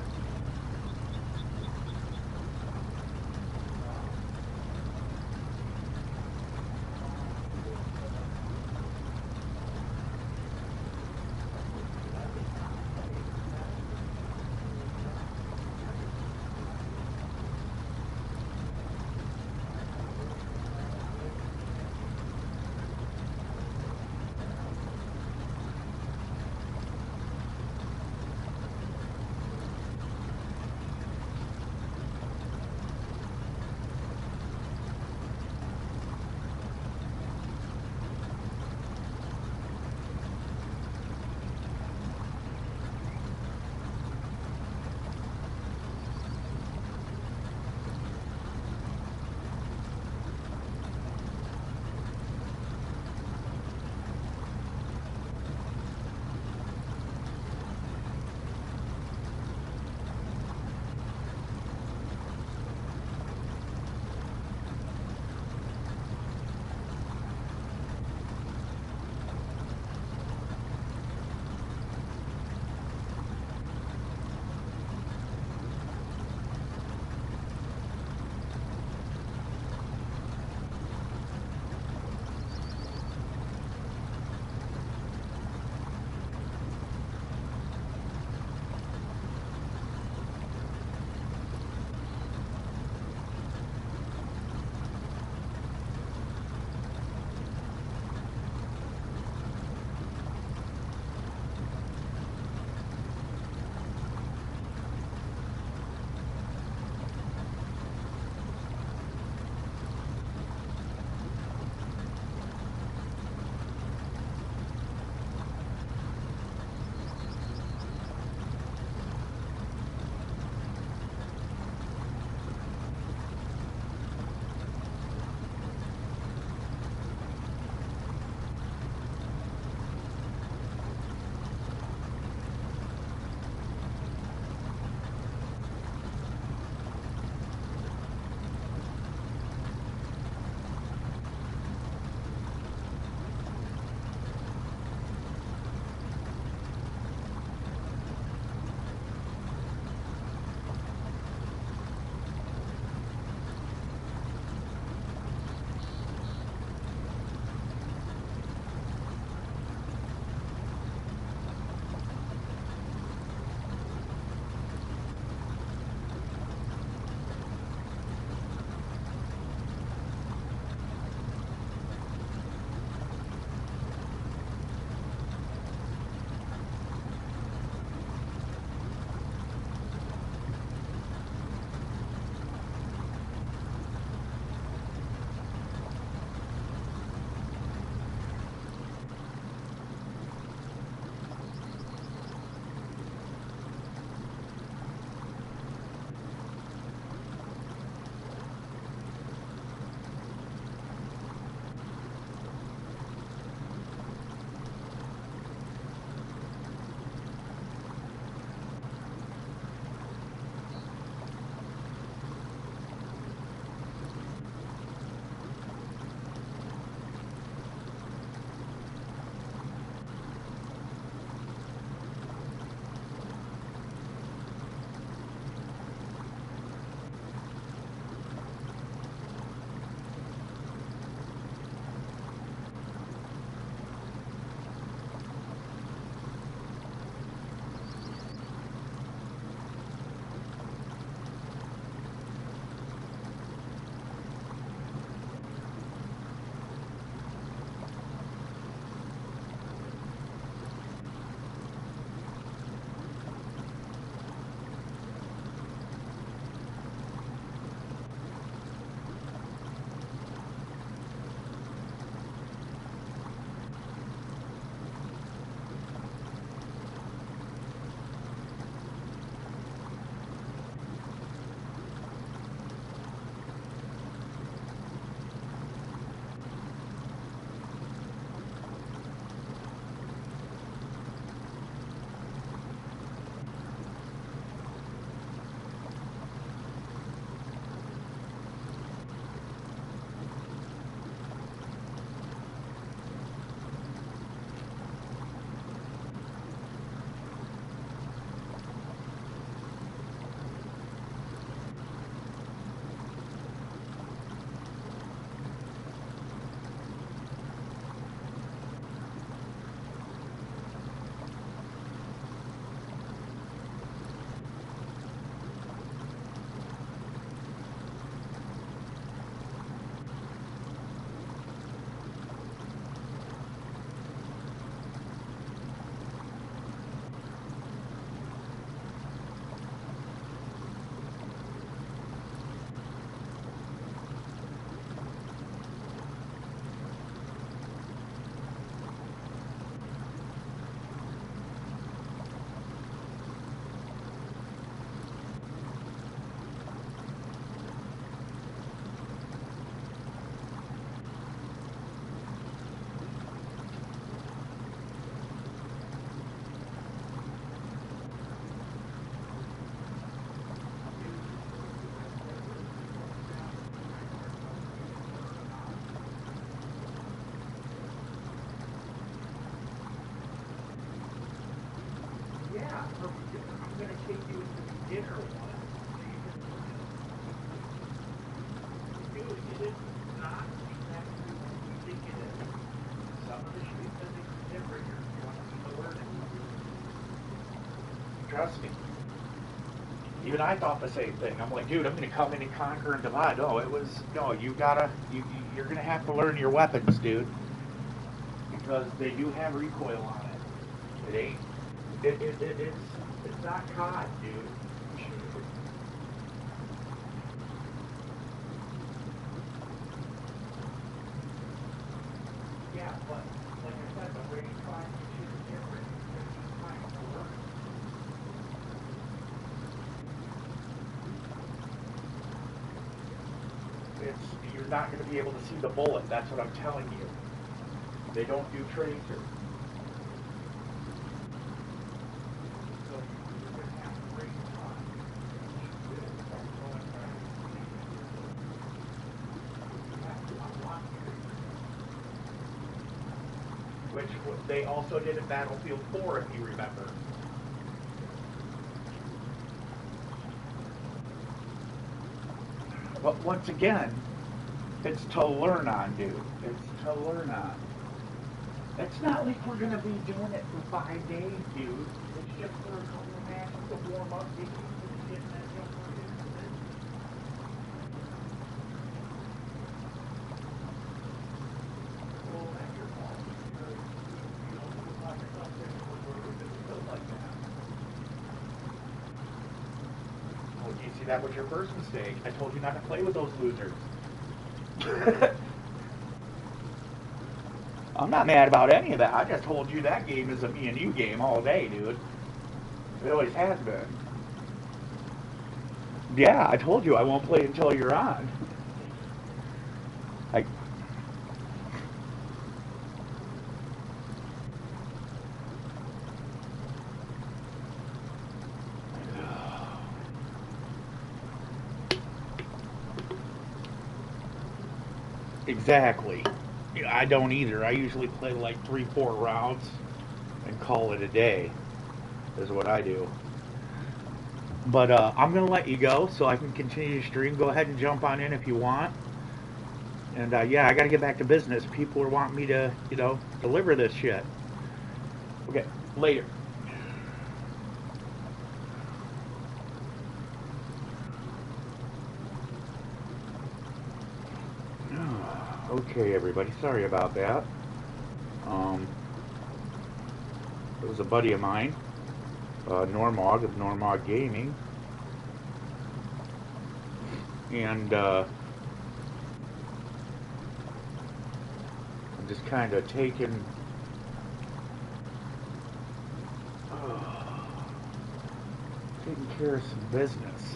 [SPEAKER 1] for beginner. I'm going to take you into beginner one. Dude, it is not exactly what you think it is. Some of the street physics is different. You're going to need to learn it. Trust me. Even I thought the same thing. I'm like, dude, I'm going to come in and conquer and divide. No, you're going to have to learn your weapons, dude. Because they do have recoil on it. It ain't, it's not COD, dude. Yeah, but like I said, the range find shit is different. It's time to learn. You're not going to be able to see the bullet. That's what I'm telling you. They don't do tracers. So you're going to have to break time. Which they also did in Battlefield 4, if you remember. But once again, it's to learn on, dude. It's to learn on. It's not like we're going to be doing it for 5 days, dude. It's just for a couple of matches to warm up, get used to the shit, and then jump right into it. Well, that's your fault. You don't put yourself in a like that. Oh, you see, that was your first mistake. I told you not to play with those losers. I'm not mad about any of that. I just told you that game is a me and you game all day, dude. It always has been. Yeah, I told you I won't play until you're on. Exactly. I don't either. I usually play like 3-4 rounds and call it a day, is what I do. But I'm going to let you go so I can continue to stream. Go ahead and jump on in if you want. And yeah, I got to get back to business. People are wanting me to, deliver this shit. Okay, later. Okay, everybody. Sorry about that. It was a buddy of mine, Normog of Normog Gaming, and I'm just kind of taking care of some business.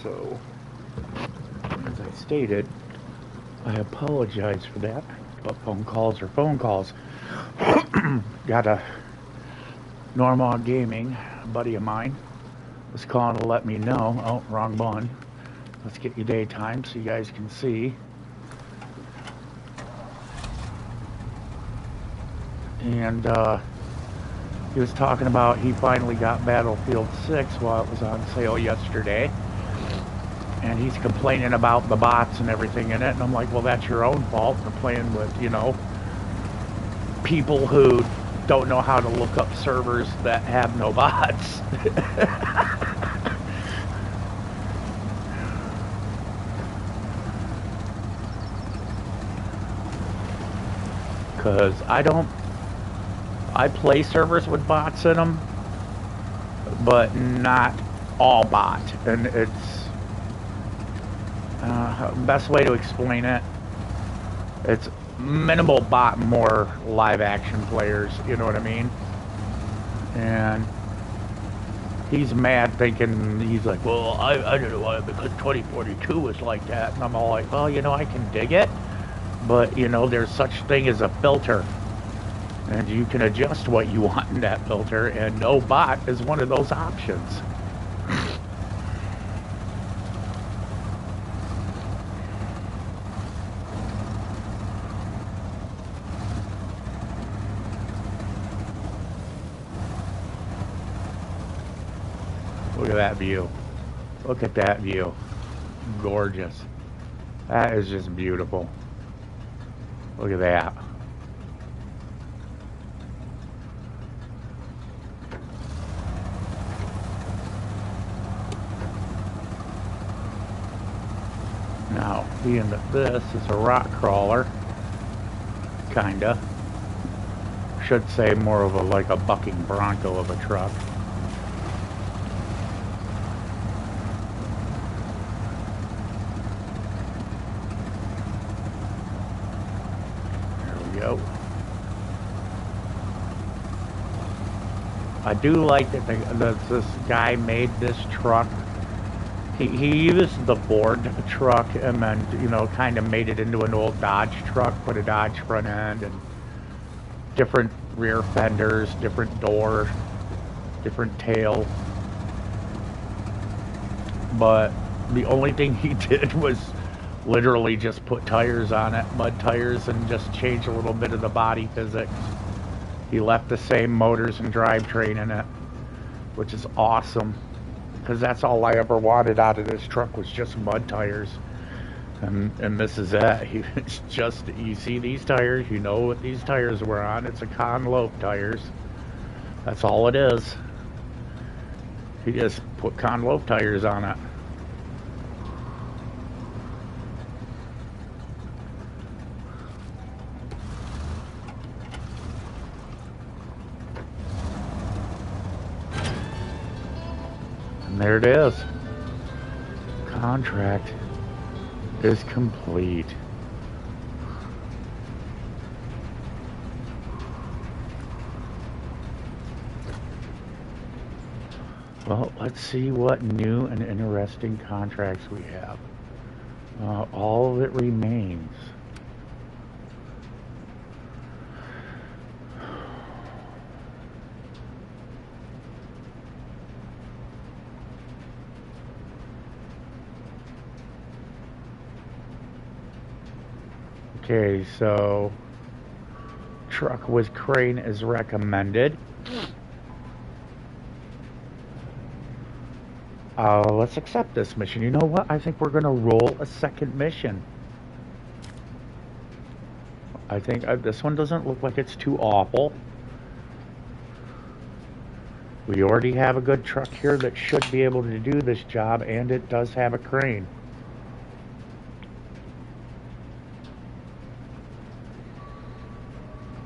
[SPEAKER 1] So, as I stated, I apologize for that. But phone calls are phone calls. Got a Normog Gaming, a buddy of mine, was calling to let me know. Oh, wrong one. Let's get you daytime so you guys can see. And he was talking about he finally got Battlefield 6 while it was on sale yesterday. And he's complaining about the bots and everything in it. And I'm like, well, that's your own fault for playing with, people who don't know how to look up servers that have no bots. Because I play servers with bots in them, but not all bot. And it's best way to explain it, it's minimal bot, more live action players, you know what I mean? And he's mad thinking, he's like, well, I didn't want it because 2042 was like that. And I'm all like, well, I can dig it, but there's such thing as a filter, and you can adjust what you want in that filter, and no bot is one of those options. at that view. Look at that view. Gorgeous. That is just beautiful. Look at that. Now, being that this is a rock crawler, kinda. Should say more of a like a bucking bronco of a truck. There we go. I do like that this guy made this truck. He used the Ford truck and then, you know, kind of made it into an old Dodge truck, put a Dodge front end and different rear fenders, different door, different tail. But the only thing he did was literally just put tires on it, mud tires, and just change a little bit of the body physics. He left the same motors and drivetrain in it, which is awesome. Because that's all I ever wanted out of this truck was just mud tires. And this is it. It's just, you see these tires, you know what these tires were on. It's a Conlope tires. That's all it is. He just put Conlope tires on it. And there it is. Contract is complete. Well, let's see what new and interesting contracts we have. All that remains. Okay, so truck with crane is recommended. Let's accept this mission. You know what? I think we're going to roll a second mission. I think this one doesn't look like it's too awful. We already have a good truck here that should be able to do this job, and it does have a crane.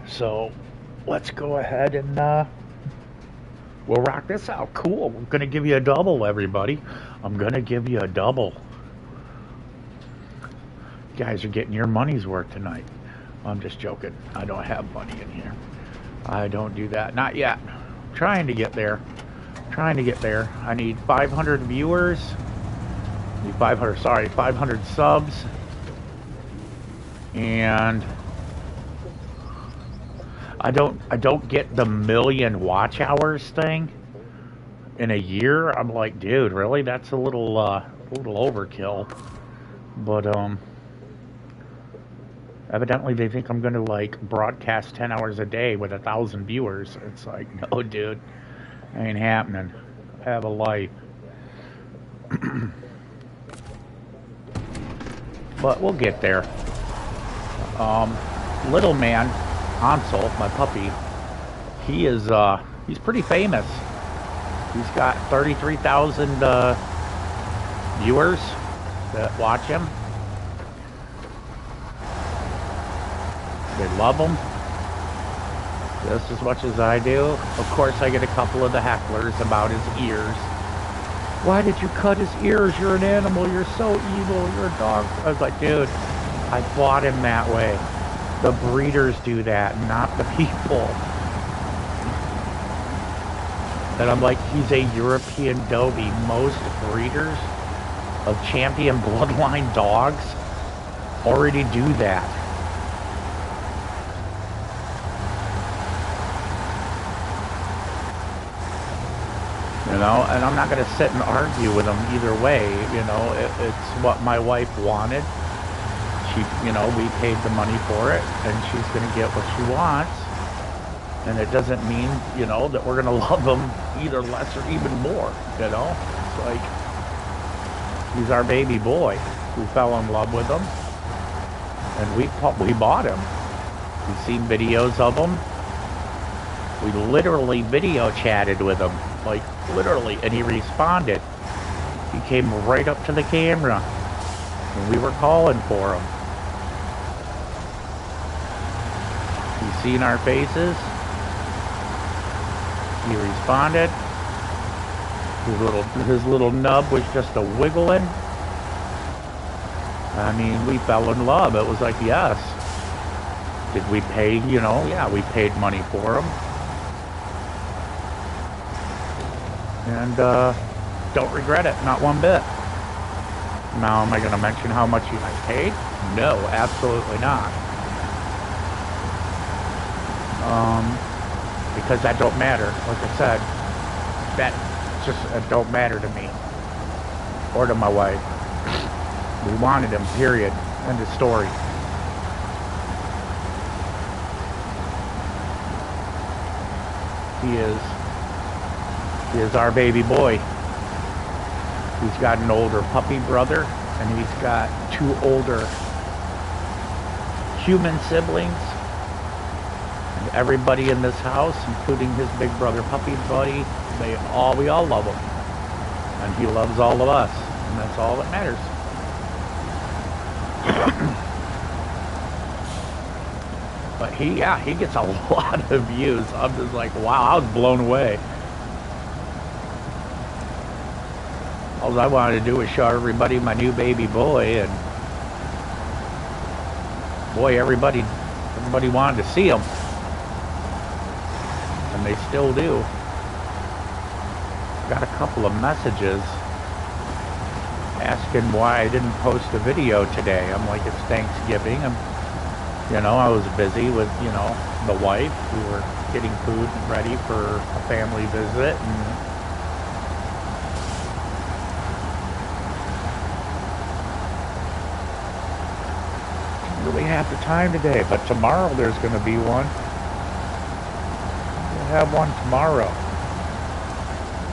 [SPEAKER 1] So let's go ahead and we'll rock this out. Cool. We're going to give you a double, everybody. I'm going to give you a double. You guys are getting your money's worth tonight. I'm just joking. I don't have money in here. I don't do that. Not yet. I'm trying to get there. Trying to get there. I need 500 viewers. I need 500 subs. And I don't get the million watch hours thing in a year. I'm like, dude, really? That's a little overkill. But evidently they think I'm gonna like broadcast 10 hours a day with 1,000 viewers. It's like, no, dude, ain't happening. I have a life. But we'll get there. Little man, Hansel, my puppy, he is he's pretty famous. He's got 33,000 viewers that watch him. They love him just as much as I do. Of course, I get a couple of the hecklers about his ears. Why did you cut his ears? You're an animal. You're so evil. You're a dog. I was like, dude, I bought him that way. The breeders do that, not the people. And I'm like, he's a European Dobie. Most breeders of champion bloodline dogs already do that. You know, and I'm not going to sit and argue with him either way. You know, it's what my wife wanted. She, you know, we paid the money for it, and she's going to get what she wants. And it doesn't mean, you know, that we're going to love them either less or even more, you know. like, he's our baby boy. We fell in love with him, and we bought him. We've seen videos of him. We literally video chatted with him, like literally, and he responded. He came right up to the camera when we were calling for him. You seen our faces? He responded. His little nub was just a wiggling. I mean, we fell in love. It was like, yes. Did we pay, you know? Yeah, we paid money for him. And don't regret it, not one bit. Now, am I going to mention how much you guys paid? No, absolutely not. Because that don't matter. Like I said, that just don't matter to me or to my wife. We wanted him, period. End of story. He is our baby boy. He's got an older puppy brother, and he's got 2 older human siblings. And everybody in this house, including his big brother puppy buddy, we all love him. And he loves all of us, and that's all that matters. But he gets a lot of views. I'm just like, wow, I was blown away. All I wanted to do was show everybody my new baby boy, and boy, everybody wanted to see him. And they still do. Got a couple of messages asking why I didn't post a video today. I'm like, it's Thanksgiving. I was busy with, the wife. We were getting food ready for a family visit, and didn't really have the time today. But tomorrow there's going to be one. We'll have one tomorrow.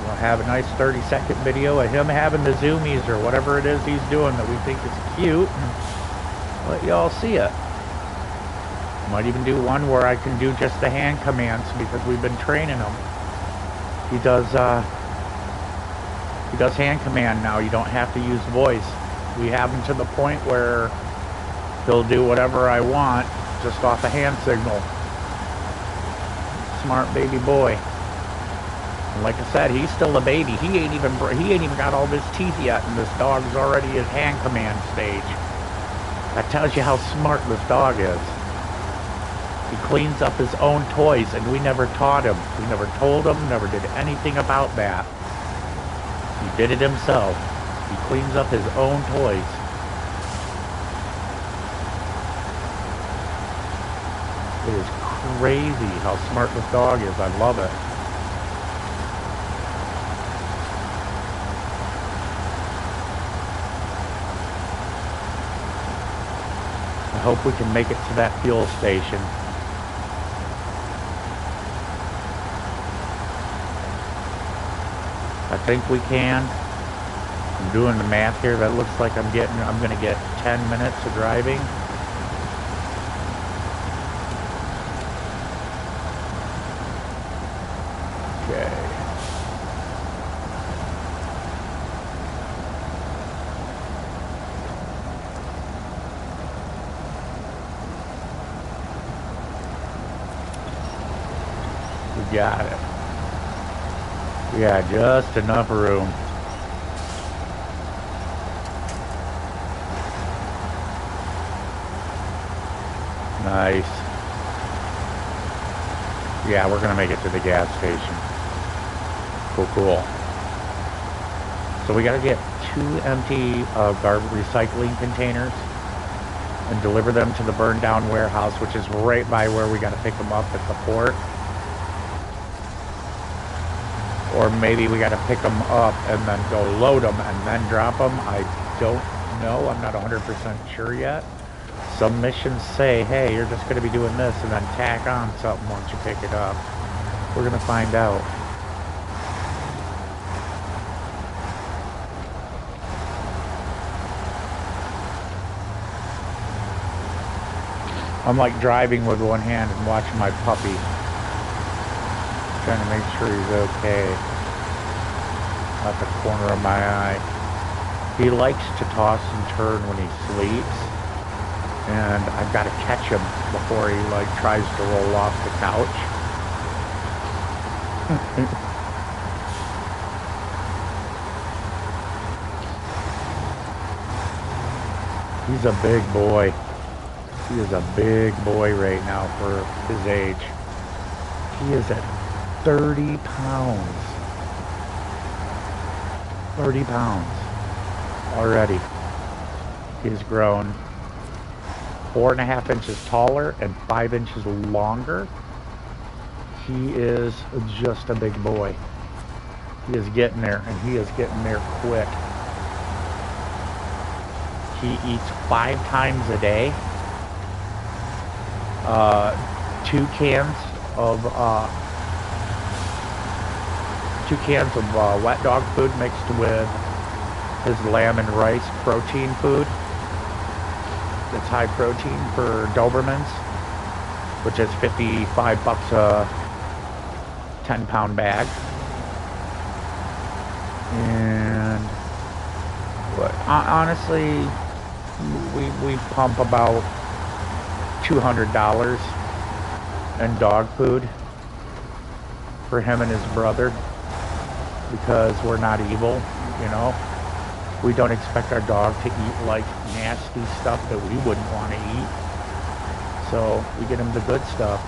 [SPEAKER 1] We'll have a nice 30-second video of him having the zoomies or whatever it is he's doing that we think is cute. Let y'all see it. Might even do one where I can do just the hand commands because we've been training him. He does hand command now. You don't have to use voice. We have him to the point where he'll do whatever I want just off a hand signal. Smart baby boy. And like I said, he's still a baby. He ain't even got all of his teeth yet, and this dog's already at hand command stage. That tells you how smart this dog is. He cleans up his own toys, and we never taught him. We never told him, never did anything about that. He did it himself. He cleans up his own toys. It is crazy how smart this dog is. I love it. I hope we can make it to that fuel station. I think we can. I'm doing the math here. That looks like I'm going to get 10 minutes of driving. Okay. We got it. We got just enough room. Nice. Yeah, we're gonna make it to the gas station. Cool. So we gotta get 2 empty garbage recycling containers and deliver them to the burned down warehouse, which is right by where we gotta pick them up at the port. Or maybe we got to pick them up and then go load them and then drop them. I don't know. I'm not 100% sure yet. Some missions say, hey, you're just going to be doing this and then tack on something once you pick it up. We're going to find out. I'm like driving with one hand and watching my puppy. Trying to make sure he's okay. Out the corner of my eye. He likes to toss and turn when he sleeps. And I've got to catch him before he like tries to roll off the couch. He's a big boy. He is a big boy right now for his age. He is at 30 pounds. 30 pounds already. He's grown 4.5 inches taller and 5 inches longer. He is just a big boy. He is getting there, and he is getting there quick. He eats 5 times a day. 2 cans of wet dog food mixed with his lamb and rice protein food. It's high protein for Dobermans, which is $55 a 10-pound bag. And honestly, we pump about $200 in dog food for him and his brother, because we're not evil, you know. We don't expect our dog to eat like nasty stuff that we wouldn't want to eat. So we get him the good stuff.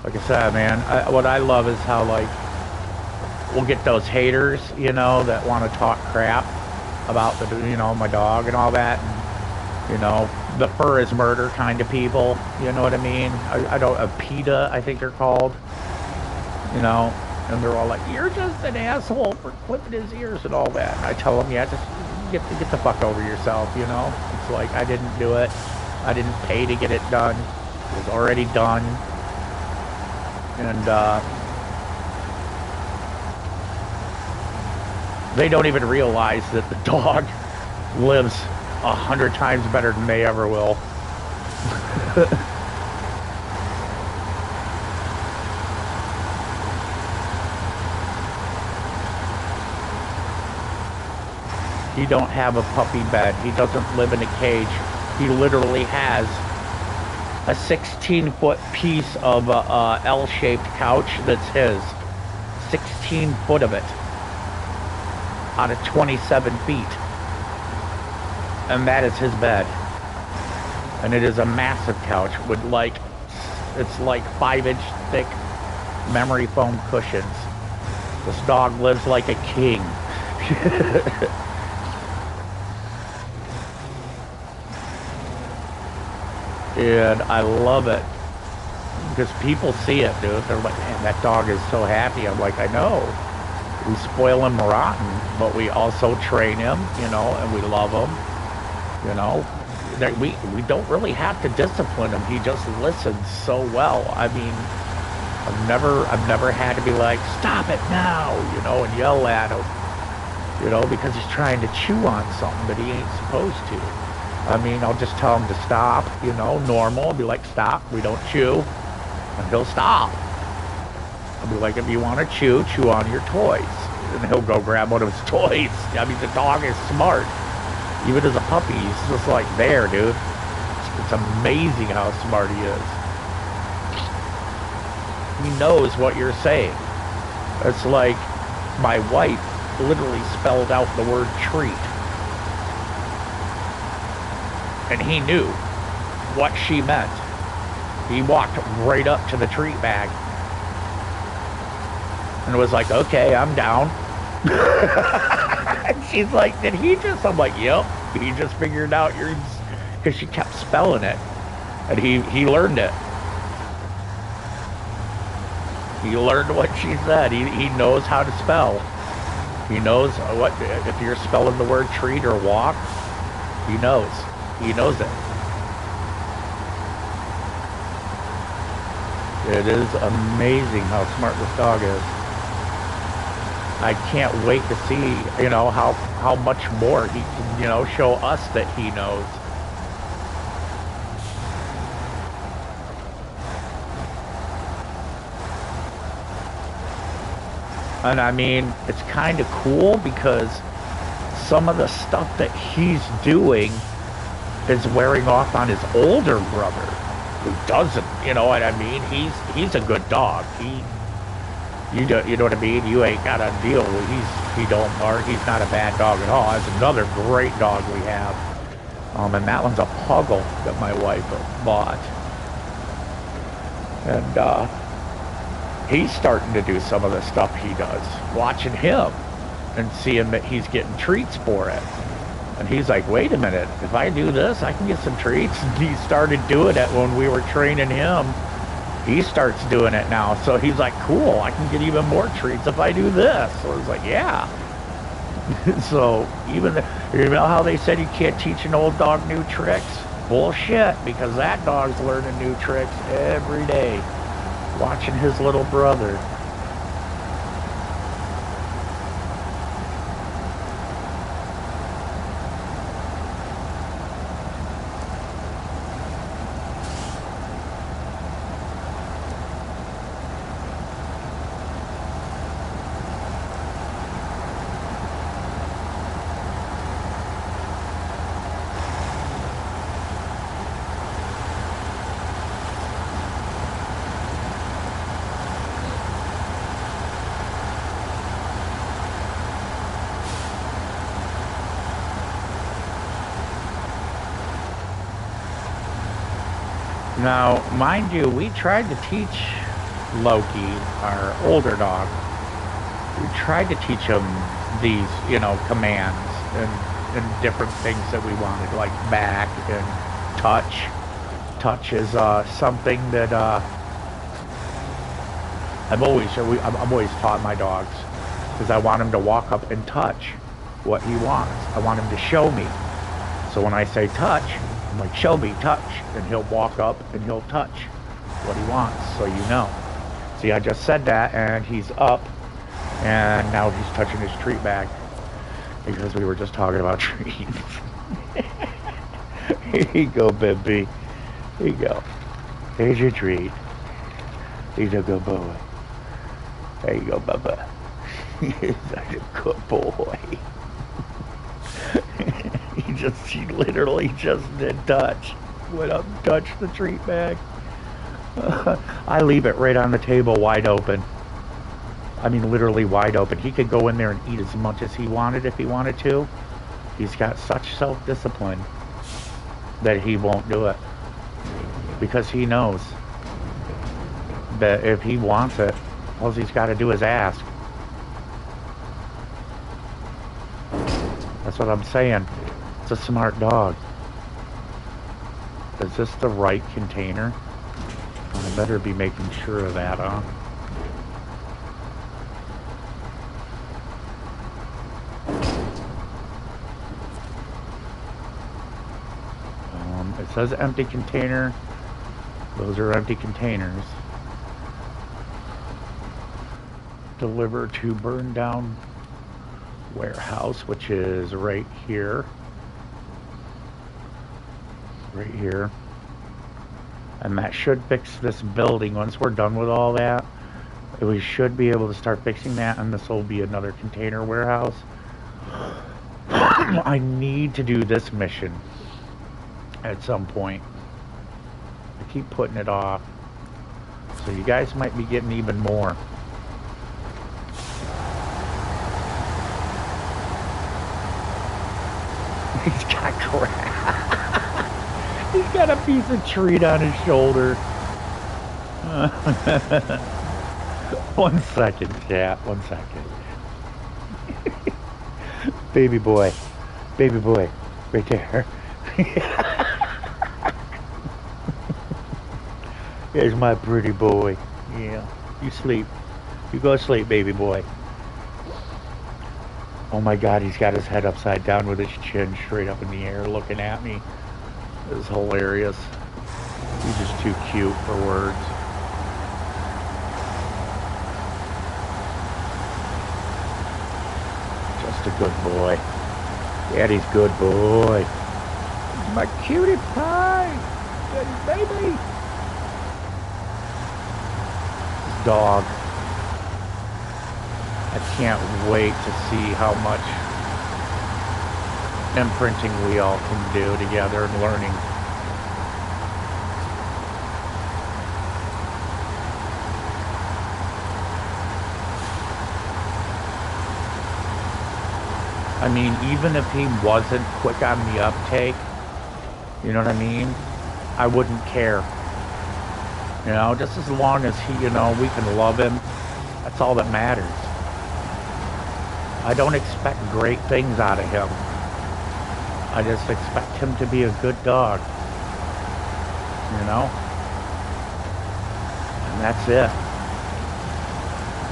[SPEAKER 1] Like I said, man, what I love is how, like, we'll get those haters, you know, that want to talk crap about the, you know, my dog and all that, and, you know, the fur is murder kind of people, you know what I mean? I don't, PETA, I think they're called, you know, and they're all like, you're just an asshole for clipping his ears and all that. And I tell them, yeah, just get the fuck over yourself, you know? It's like, I didn't do it. I didn't pay to get it done. It was already done. And, they don't even realize that the dog lives 100 times better than they ever will. He don't have a puppy bed. He doesn't live in a cage. He literally has a 16-foot piece of a L-shaped couch that's his. 16 foot of it. Out of 27 feet. And that is his bed. And it is a massive couch with, like, it's like 5-inch thick memory foam cushions. This dog lives like a king. And I love it. Because people see it, dude. They're like, man, that dog is so happy. I'm like, I know. We spoil him rotten, but we also train him, you know, and we love him, you know. We don't really have to discipline him. He just listens so well. I mean, I've never had to be like, stop it now, you know, and yell at him, you know, because he's trying to chew on something that he ain't supposed to. I mean, I'll just tell him to stop, you know, normal. I'll be like, stop, we don't chew, and he'll stop. I'll be like, if you want to chew on your toys. And he'll go grab one of his toys. I mean, the dog is smart. Even as a puppy, he's just like there, dude. It's amazing how smart he is. He knows what you're saying. It's like my wife literally spelled out the word treat. And he knew what she meant. He walked right up to the treat bag. And was like, okay, I'm down. And she's like, did he just? I'm like, yep. He just figured out yours, because she kept spelling it. And he learned it. He learned what she said. He knows how to spell. He knows what, if you're spelling the word treat or walk, he knows. He knows it. It is amazing how smart this dog is. I can't wait to see, how much more he can, show us that he knows. And I mean, it's kind of cool because some of the stuff that he's doing is wearing off on his older brother, who doesn't. You know what I mean? He's a good dog. You know what I mean? You ain't got to deal with he's not a bad dog at all. That's another great dog we have. And that one's a Puggle that my wife bought. And he's starting to do some of the stuff he does. Watching him and seeing that he's getting treats for it. And he's like, wait a minute, if I do this, I can get some treats. And he started doing it when we were training him. He starts doing it now. So he's like, cool, I can get even more treats if I do this. So I was like, yeah. So you know how they said you can't teach an old dog new tricks? Bullshit, because that dog's learning new tricks every day. Watching his little brother. Now, mind you, we tried to teach Loki, our older dog, we tried to teach him these, commands and different things that we wanted, like back and touch. Touch is something that I'm always taught my dogs, because I want him to walk up and touch what he wants. I want him to show me. So when I say touch, I'm like, show me, touch. And he'll walk up and he'll touch what he wants, so you know. See, I just said that, and he's up, and now he's touching his treat bag, because we were just talking about treats. Here you go, baby. Here you go. Here's your treat. He's a good boy. There you go, Bubba. He's such a good boy. He literally just did touch. Went up and touched the treat bag. I leave it right on the table wide open. I mean, literally wide open. He could go in there and eat as much as he wanted if he wanted to. He's got such self-discipline that he won't do it. Because he knows that if he wants it, all he's got to do is ask. That's what I'm saying. It's a smart dog. Is this the right container? I better be making sure of that, huh? It says empty container. Those are empty containers. Deliver to burn down warehouse, which is right here. Right here. And that should fix this building. Once we're done with all that, we should be able to start fixing that, and this will be another container warehouse. I need to do this mission at some point. I keep putting it off, so you guys might be getting even more. He's got crap. He's got a piece of treat on his shoulder. 1 second, chat. 1 second. Baby boy. Baby boy. Right there. There's my pretty boy. Yeah. You sleep. You go sleep, baby boy. Oh my God, he's got his head upside down with his chin straight up in the air looking at me. This is hilarious. He's just too cute for words. good boy. Daddy's good boy. He's my cutie pie. Daddy's baby. This dog. I can't wait to see how much imprinting we all can do together and learning. I mean, even if he wasn't quick on the uptake, you know what I mean? I wouldn't care. You know, just as long as he, you know, we can love him, that's all that matters. I don't expect great things out of him. I just expect him to be a good dog. You know? And that's it.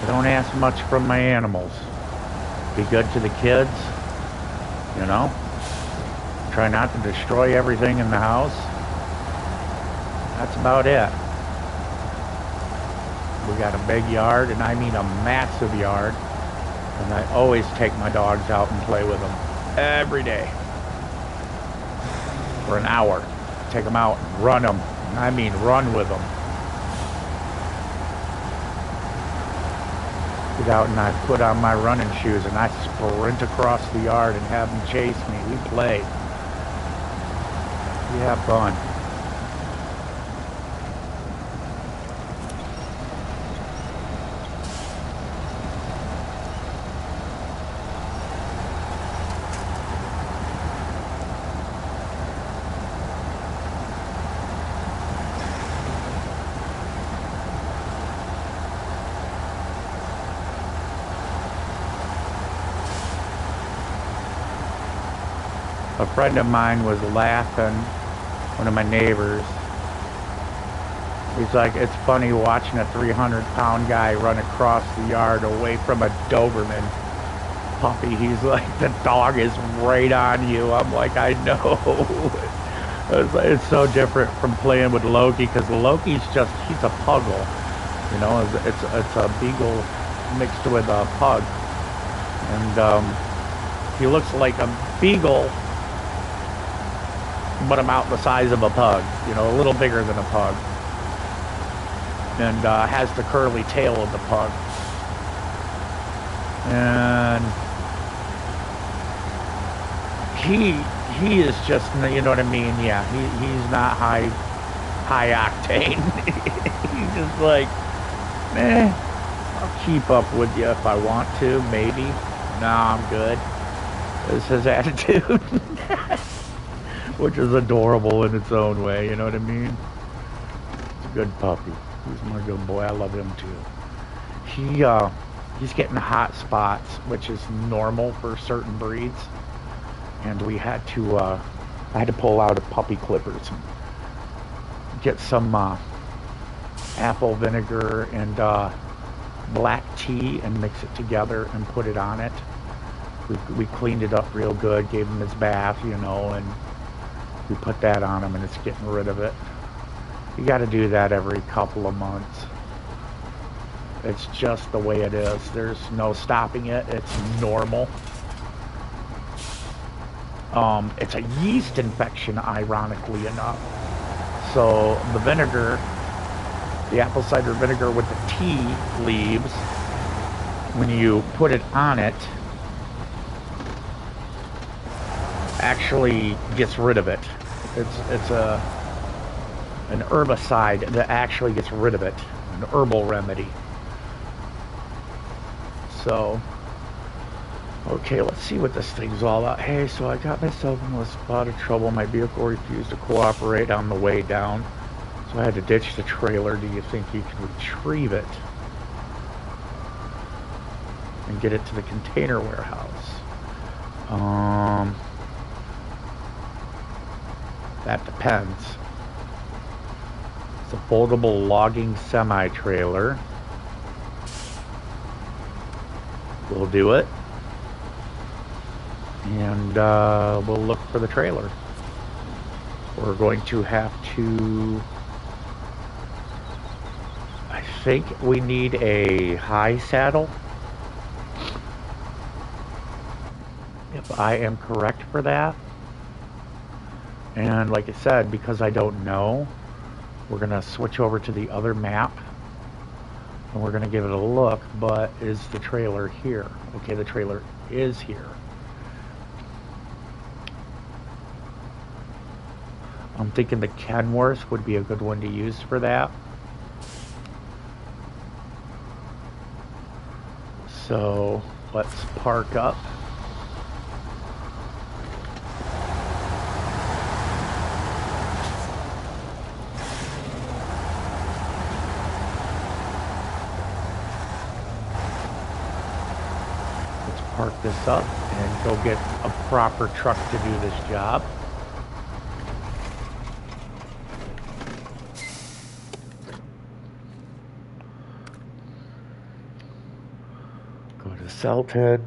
[SPEAKER 1] I don't ask much from my animals. Be good to the kids. You know? Try not to destroy everything in the house. That's about it. We got a big yard, and I mean a massive yard. And I always take my dogs out and play with them. Every day. For an hour. Take them out and run them. I mean run with them. Get out and I put on my running shoes and I sprint across the yard and have them chase me. We play. We have fun. A friend of mine was laughing, one of my neighbors. He's like, it's funny watching a 300-pound guy run across the yard away from a Doberman puppy. He's like, the dog is right on you. I'm like, I know. It's so different from playing with Loki, because Loki's just, he's a puggle. You know, it's a beagle mixed with a pug. And he looks like a beagle, but about the size of a pug, you know, a little bigger than a pug, and has the curly tail of the pug. And he is just, you know what I mean? Yeah, he's not high octane. He's just like, I'll keep up with you if I want to, maybe. Nah, I'm good. Is his attitude. Which is adorable in its own way, you know what I mean? It's a good puppy. He's my good boy. I love him too. He's getting hot spots, which is normal for certain breeds. And we had to, I had to pull out a puppy clippers and get some apple vinegar and black tea and mix it together and put it on it. We cleaned it up real good, gave him his bath, you know, and we put that on him and it's getting rid of it. You got to do that every couple of months. It's just the way it is. There's no stopping it. It's normal. It's a yeast infection, ironically enough. So the vinegar, the apple cider vinegar with the tea leaves, when you put it on it, actually gets rid of it. It's an herbicide that actually gets rid of it, an herbal remedy. So, okay, let's see what this thing's all about. Hey, so I got myself in a spot of trouble. My vehicle refused to cooperate on the way down, so I had to ditch the trailer. Do you think you can retrieve it and get it to the container warehouse? That depends. It's a foldable logging semi-trailer. We'll do it. And we'll look for the trailer. We're going to have to... I think we need a high saddle. if I am correct for that. And like I said, because I don't know, we're going to switch over to the other map. And we're going to give it a look, but is the trailer here? Okay, the trailer is here. I'm thinking the Kenworth would be a good one to use for that. So let's park up. Let's park this up and go get a proper truck to do this job. Go to Selton.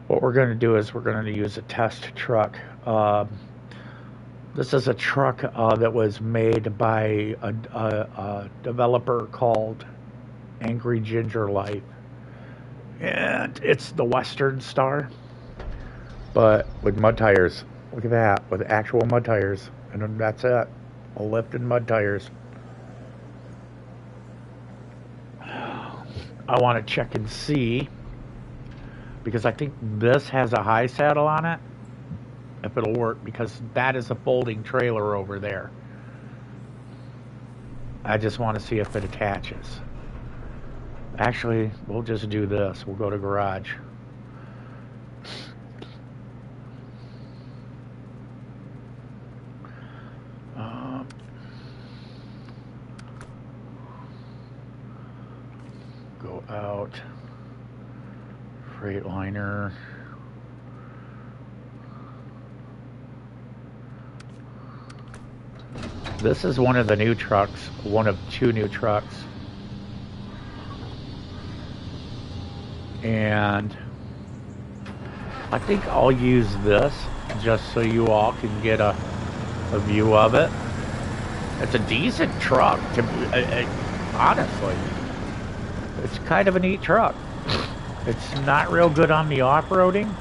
[SPEAKER 1] What we're going to do is we're going to use a test truck. This is a truck that was made by a developer called Angry Ginger Life, and it's the Western Star, but with mud tires. Look at that, with actual mud tires, and that's it. A lift and mud tires. I want to check and see, because I think this has a high saddle on it, if it'll work, because that is a folding trailer over there. I just want to see if it attaches. Actually, we'll just do this. We'll go to garage. Go out. Freightliner. This is one of the new trucks, one of two new trucks. And I think I'll use this just so you all can get a view of it. It's a decent truck, honestly. It's kind of a neat truck. It's not real good on the off-roading,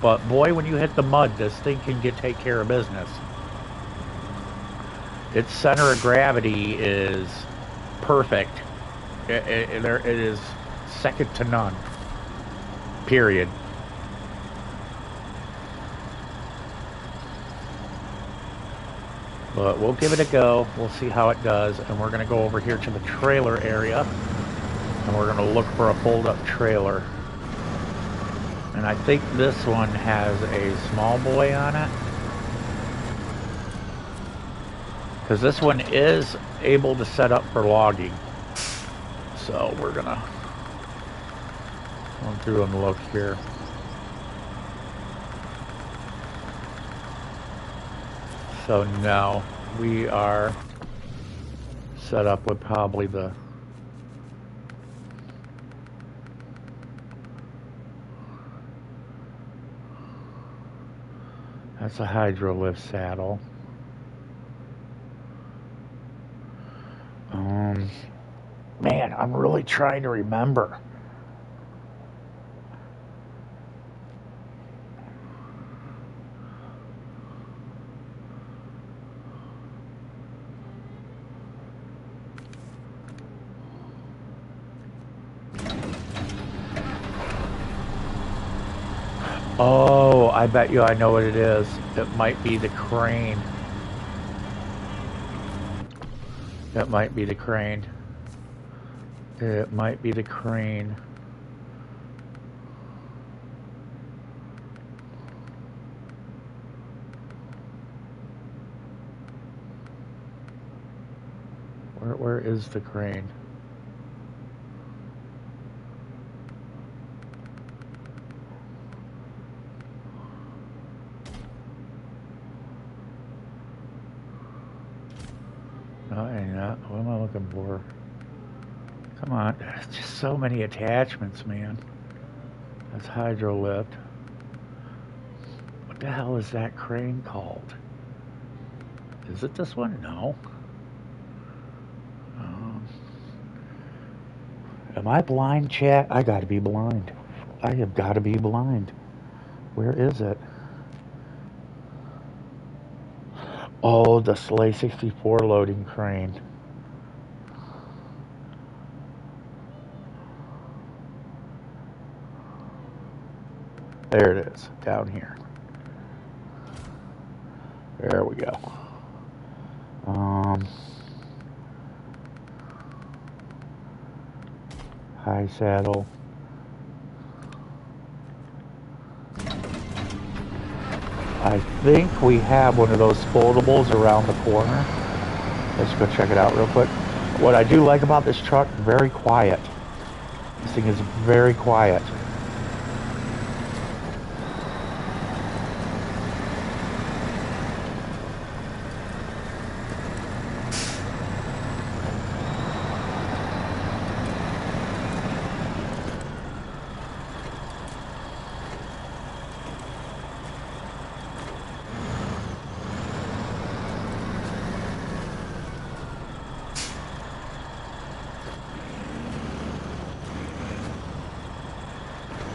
[SPEAKER 1] but boy, when you hit the mud, this thing can take care of business. Its center of gravity is perfect. It is second to none. Period. But we'll give it a go. We'll see how it does. And we're going to go over here to the trailer area. And we're going to look for a fold-up trailer. And I think this one has a small boy on it. Because this one is able to set up for logging. So we're going to go through and look here. So no, we are set up with probably that's a hydro lift saddle. Man, I'm really trying to remember. Oh, I bet you I know what it is. It might be the crane. That might be the crane. It might be the crane. Where is the crane? No, ain't that. What am I looking for? Come on, just so many attachments, man. That's hydro lift. What the hell is that crane called? Is it this one? No. Am I blind, chat? I gotta be blind. I have gotta be blind. Where is it? Oh, the Sleigh 64 loading crane. There it is, down here. There we go. High saddle. I think we have one of those foldables around the corner. Let's go check it out real quick. What I do like about this truck, very quiet. This thing is very quiet.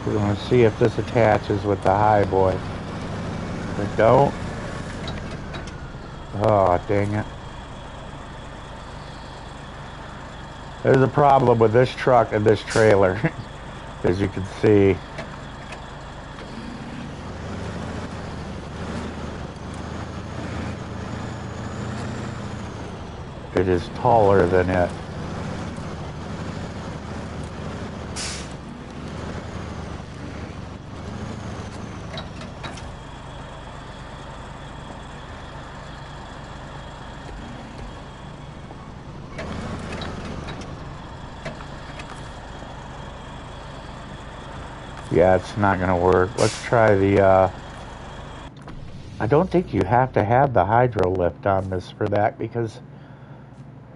[SPEAKER 1] We're going to see if this attaches with the high boy. If it don't, oh dang it. There's a problem with this truck and this trailer, as you can see. It is taller than it. Yeah, it's not gonna work. Let's try the, I don't think you have to have the hydro lift on this for that, because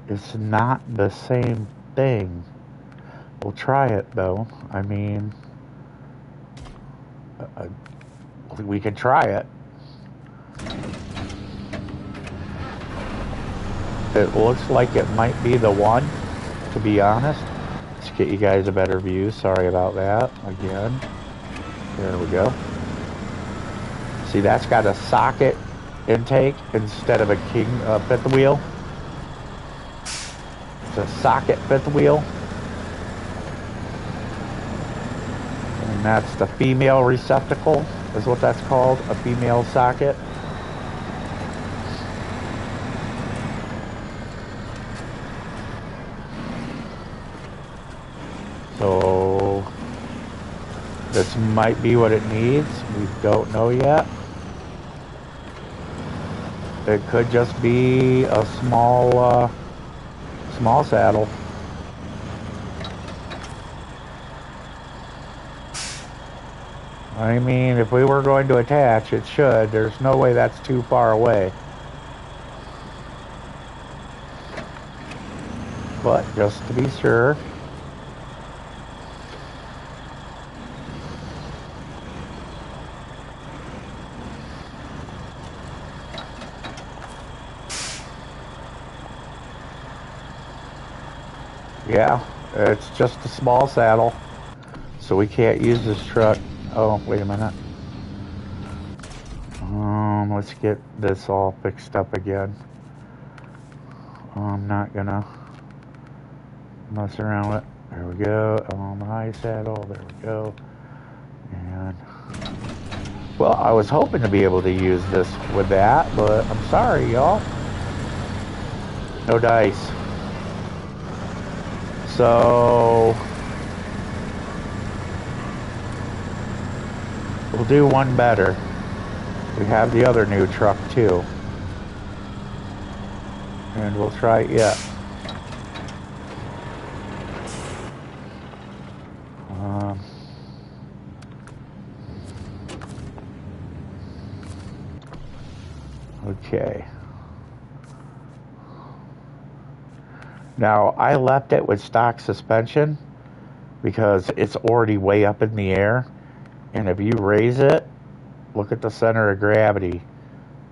[SPEAKER 1] it's not the same thing. We'll try it though. I mean, we can try it. It looks like it might be the one, to be honest. Let's get you guys a better view. Sorry about that again. There we go. See, that's got a socket intake instead of a fifth wheel. It's a socket fifth wheel. And that's the female receptacle, is what that's called, a female socket. So this might be what it needs. We don't know yet. It could just be a small saddle. I mean, if we were going to attach, it should. There's no way that's too far away. But just to be sure. Yeah, it's just a small saddle, so we can't use this truck. Oh, wait a minute. Let's get this all fixed up again. I'm not gonna mess around with it. There we go. On the high saddle. There we go. And well, I was hoping to be able to use this with that, but I'm sorry, y'all. No dice. So we'll do one better. We have the other new truck too. And we'll try it yet. Okay. Now, I left it with stock suspension because it's already way up in the air. And if you raise it, look at the center of gravity.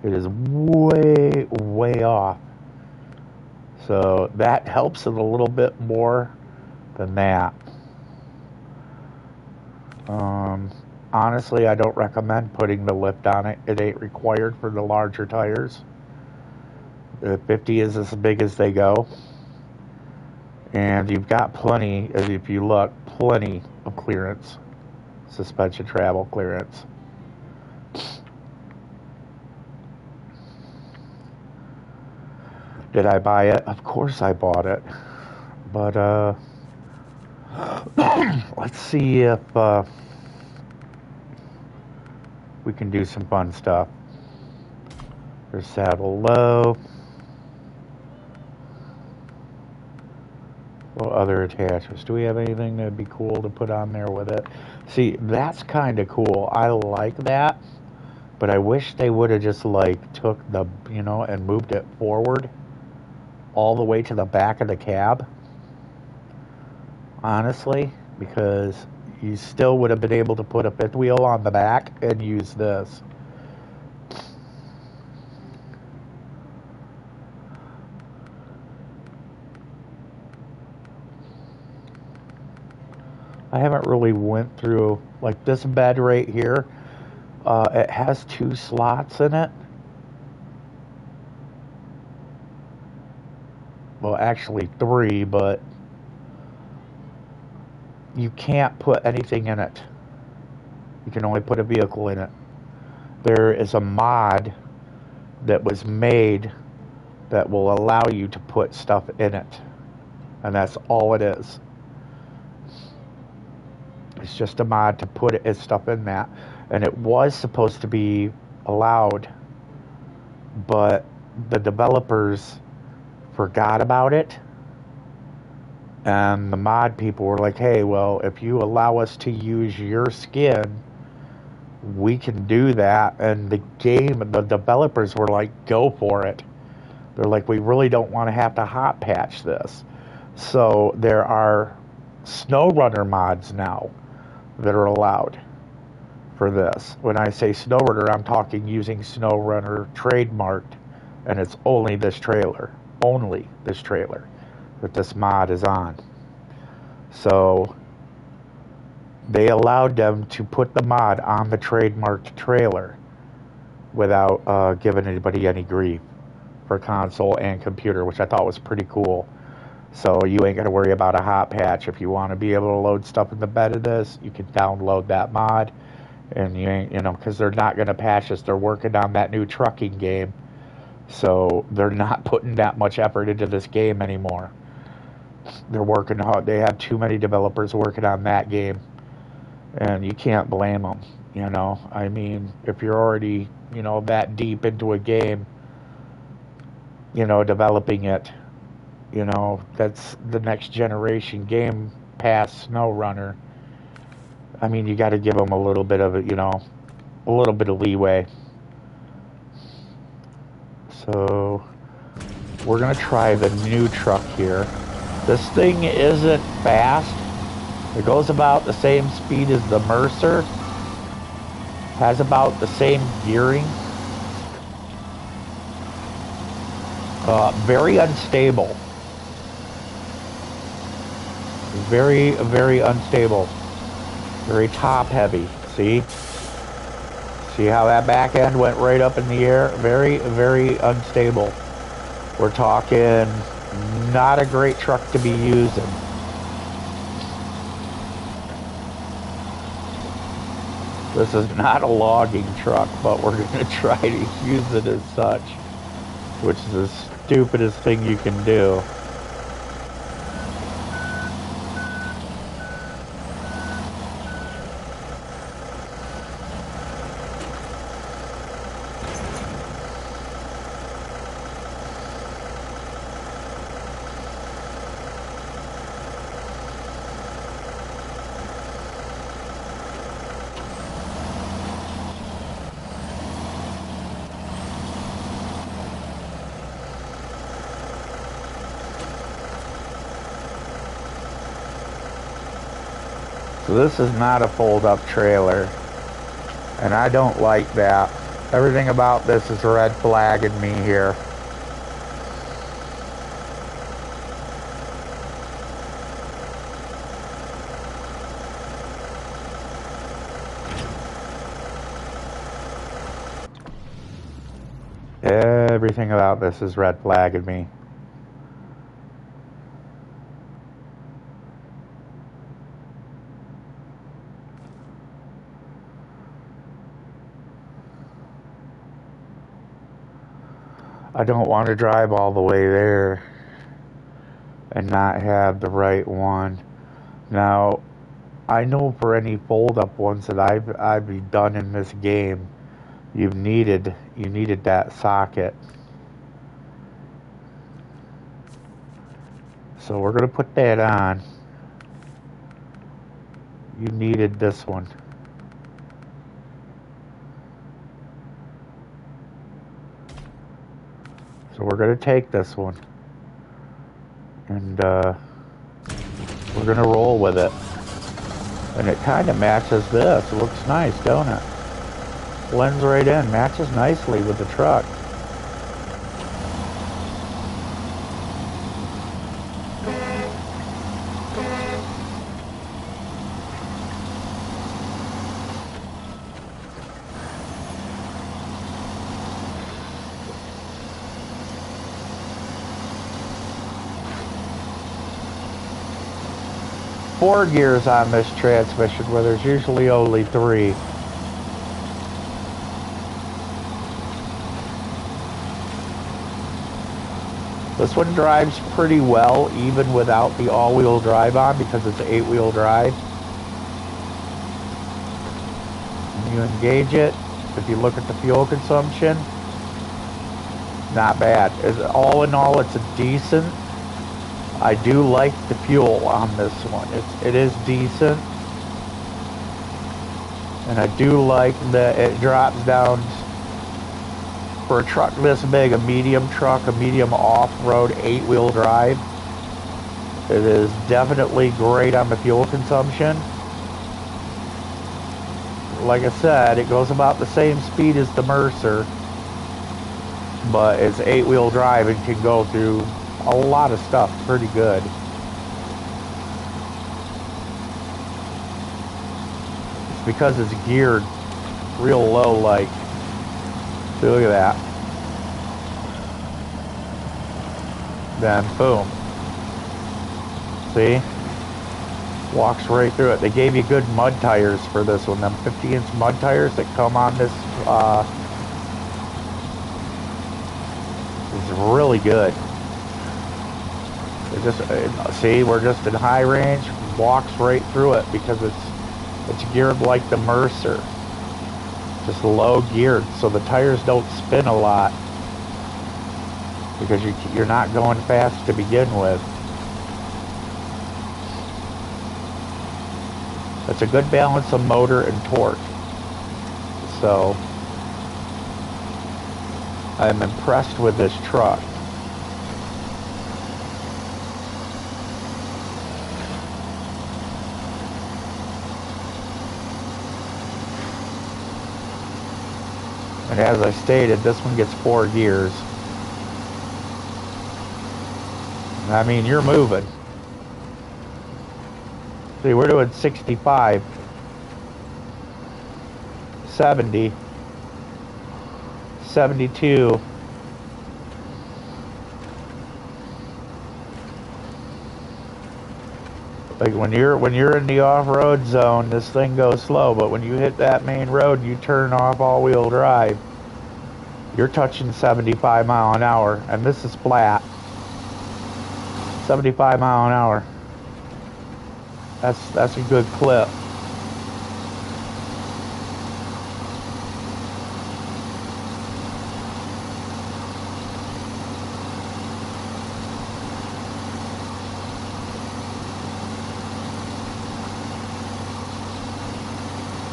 [SPEAKER 1] It is way, way off. So that helps it a little bit more than that. Honestly, I don't recommend putting the lift on it. It ain't required for the larger tires. The 50 is as big as they go. And you've got plenty, if you look, plenty of clearance. Suspension travel clearance. Did I buy it? Of course I bought it. But, let's see if we can do some fun stuff. There's saddle low. What other attachments? Do we have anything that'd be cool to put on there with it? See, that's kind of cool. I like that. But I wish they would have just like took the, and moved it forward all the way to the back of the cab. Honestly, because you still would have been able to put a fifth wheel on the back and use this. I haven't really went through, like this bed right here, it has 2 slots in it. Well, actually 3, but you can't put anything in it. You can only put a vehicle in it. There is a mod that was made that will allow you to put stuff in it. And that's all it is. It's just a mod to put stuff in that. And it was supposed to be allowed, but the developers forgot about it. And the mod people were like, hey, well, if you allow us to use your skin, we can do that. And the developers were like, go for it. They're like, we really don't want to have to hot patch this. So there are SnowRunner mods now that are allowed for this. When I say SnowRunner, I'm talking using SnowRunner trademarked, and it's only this trailer that this mod is on. So they allowed them to put the mod on the trademarked trailer without giving anybody any grief for console and computer, which I thought was pretty cool. So you ain't got to worry about a hot patch. If you want to be able to load stuff in the bed of this, you can download that mod. And you ain't, because they're not going to patch this. They're working on that new trucking game. So they're not putting that much effort into this game anymore. They're working hard. They have too many developers working on that game. And you can't blame them, I mean, if you're already, that deep into a game, developing it, that's the next generation game past SnowRunner. I mean, you got to give them a little bit of a little bit of leeway. So we're going to try the new truck here. This thing isn't fast. It goes about the same speed as the Mercer. Has about the same gearing. Very unstable. Very, very unstable. Very top heavy. See how that back end went right up in the air? Very, very unstable. We're talking not a great truck to be using. This is not a logging truck, but we're going to try to use it as such, which is the stupidest thing you can do. So this is not a fold-up trailer. And I don't like that. Everything about this is red flagging me here. Everything about this is red flagging me. I don't want to drive all the way there and not have the right one. Now, I know for any fold-up ones that I've done in this game, you needed that socket. So we're gonna put that on. You needed this one. So we're gonna take this one and we're gonna roll with it. And it kind of matches this. It looks nice, don't it? Blends right in, matches nicely with the truck. Four gears on this transmission where there's usually only three. This one drives pretty well even without the all-wheel drive on because it's 8-wheel drive. When you engage it, if you look at the fuel consumption, not bad. All in all, it's a decent. I do like the fuel on this one. It is decent. And I do like that it drops down for a truck this big, a medium truck, a medium off-road 8-wheel drive. It is definitely great on the fuel consumption. Like I said, it goes about the same speed as the Mercer, but it's 8-wheel drive and can go through a lot of stuff pretty good. It's because it's geared real low, like. See, look at that. Then boom. See? Walks right through it. They gave you good mud tires for this one. Them 50-inch mud tires that come on this is really good. Just see, we're just in high range, walks right through it because it's geared like the Mercer, just low geared, so the tires don't spin a lot because you're not going fast to begin with. It's a good balance of motor and torque, so I'm impressed with this truck. And as I stated, this one gets 4 gears. I mean, you're moving. See, we're doing 65, 70, 72. Like when you're in the off-road zone, this thing goes slow, but when you hit that main road and you turn off all-wheel drive, you're touching 75 mile an hour, and this is flat. 75 mile an hour. That's a good clip.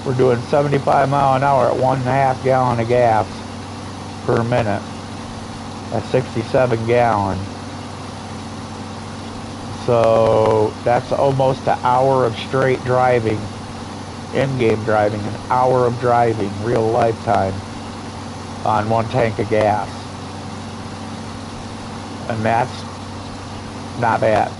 [SPEAKER 1] We're doing 75 mile an hour at 1.5 gallon of gas per minute. That's 67 gallons. So that's almost an hour of straight driving in-game driving, an hour of driving, real lifetime, on one tank of gas. And that's not bad.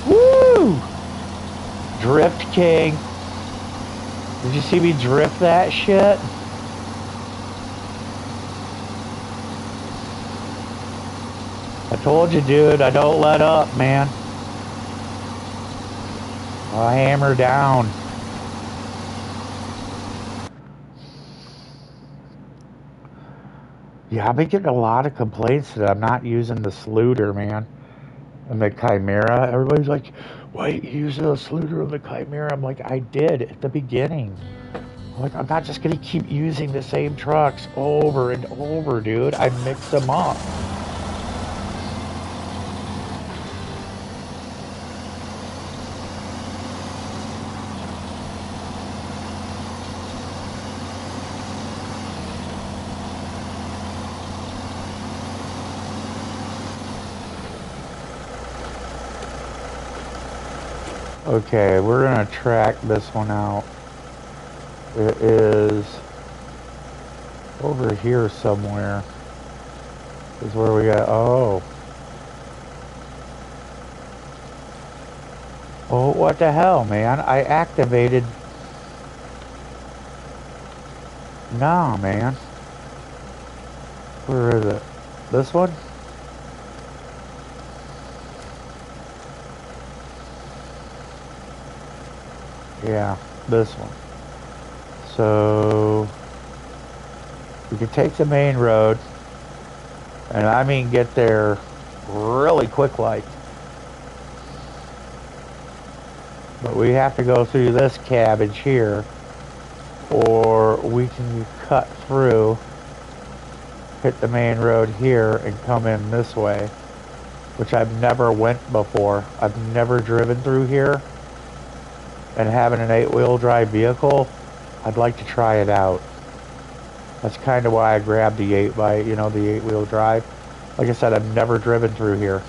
[SPEAKER 1] Woo! Drift King. Did you see me drift that shit? I told you, dude, I don't let up, man. I'll hammer down. Yeah, I've been getting a lot of complaints that I'm not using the Sluter, man. And the Chimera. Everybody's like, why you use the Sluter and the Chimera? I'm like, I did at the beginning. I'm like, I'm not just gonna keep using the same trucks over and over, dude. I mix them up. Okay, we're gonna track this one out. It is over here somewhere. Is where we got. Oh, what the hell, man? I activated. Nah, man. Where is it? This one? Yeah, this one. So we can take the main road, and I mean get there really quick like. But we have to go through this cabbage here, or we can cut through, hit the main road here, and come in this way, which I've never went before. I've never driven through here. And having an 8-wheel drive vehicle, I'd like to try it out. That's kind of why I grabbed the 8-wheel drive. Like I said, I've never driven through here.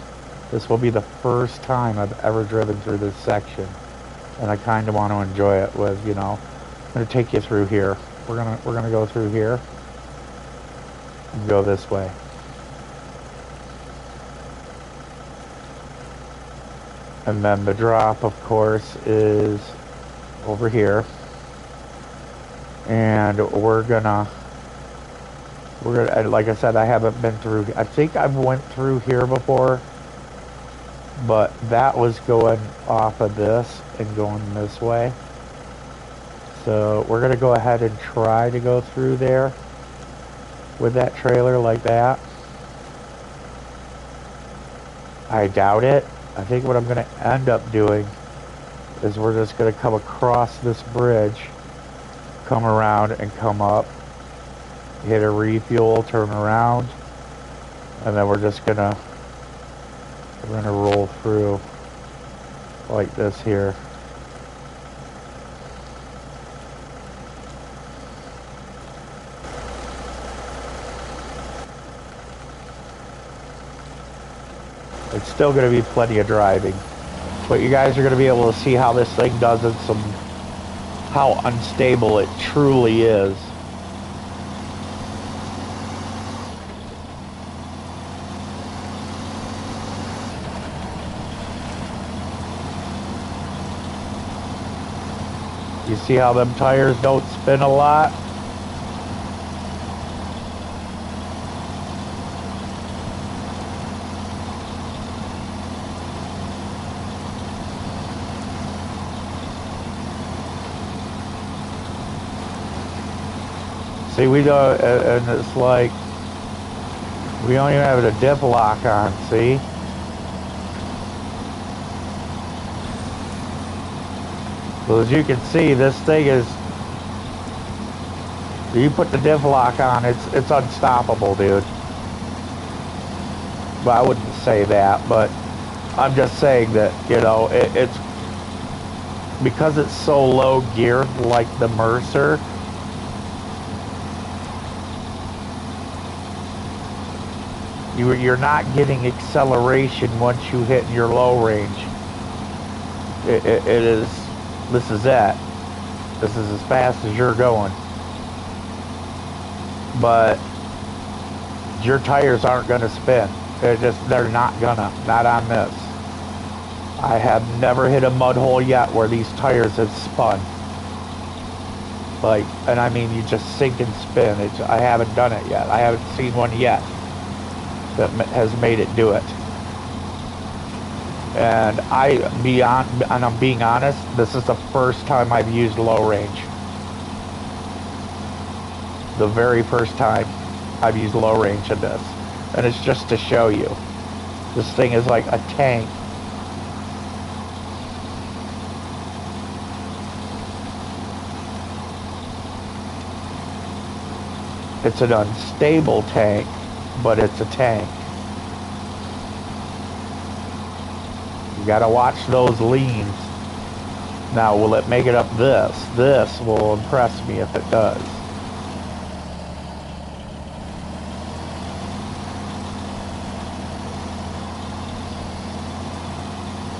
[SPEAKER 1] This will be the first time I've ever driven through this section. And I kind of want to enjoy it with, I'm going to take you through here. We're gonna go through here and go this way. And then the drop, of course, is over here. And we're gonna, like I said, I haven't been through, I think I went through here before, but that was going off of this and going this way. So we're gonna go ahead and try to go through there with that trailer like that. I doubt it. I think what I'm going to end up doing is we're just going to come across this bridge, come around and come up, hit a refuel, turn around, and then we're going to roll through like this here. It's still going to be plenty of driving, but you guys are going to be able to see how this thing does and how unstable it truly is. You see how them tires don't spin a lot? See, we don't, and it's like, we don't even have a diff lock on, see? So as you can see, this thing is, you put the diff lock on, it's unstoppable, dude. But I wouldn't say that, but I'm just saying that, it's, because it's so low geared like the Mercer, You're not getting acceleration once you hit your low range. It is, this is it. This is as fast as you're going. But your tires aren't gonna spin. They're not gonna, not on this. I have never hit a mud hole yet where these tires have spun. Like, and I mean, you just sink and spin. I haven't done it yet. I haven't seen one yet that has made it do it. And I'm being honest, this is the first time I've used low range. The very first time I've used low range in this. And it's just to show you. This thing is like a tank. It's an unstable tank, but it's a tank. You gotta watch those leans. Now, will it make it up this? This will impress me if it does.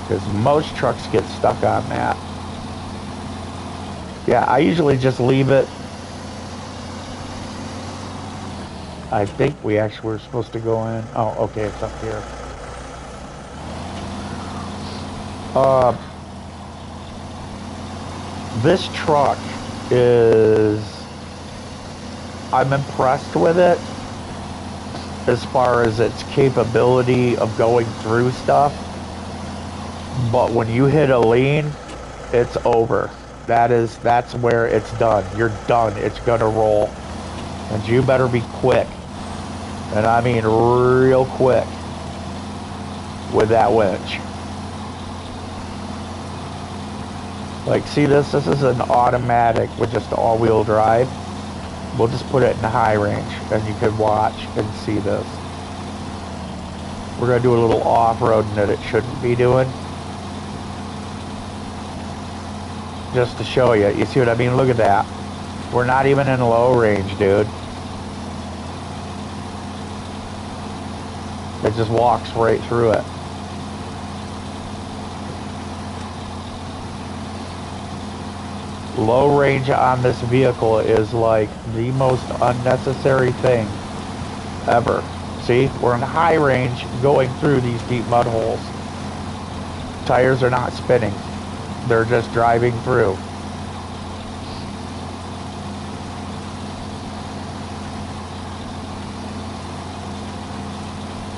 [SPEAKER 1] Because most trucks get stuck on that. Yeah, I usually just leave it. I think we actually were supposed to go in. Oh, okay, it's up here. This truck is, I'm impressed with it as far as its capability of going through stuff. But when you hit a lean, it's over. That's where it's done. You're done. It's gonna roll. And you better be quick. And I mean real quick with that winch. Like, see this? This is an automatic with just all-wheel drive. We'll just put it in high range, and you can watch and see this. We're gonna do a little off-roading that it shouldn't be doing. Just to show you. You see what I mean? Look at that. We're not even in low range, dude. It just walks right through it. Low range on this vehicle is like the most unnecessary thing ever. See, we're in high range going through these deep mud holes. Tires are not spinning. They're just driving through.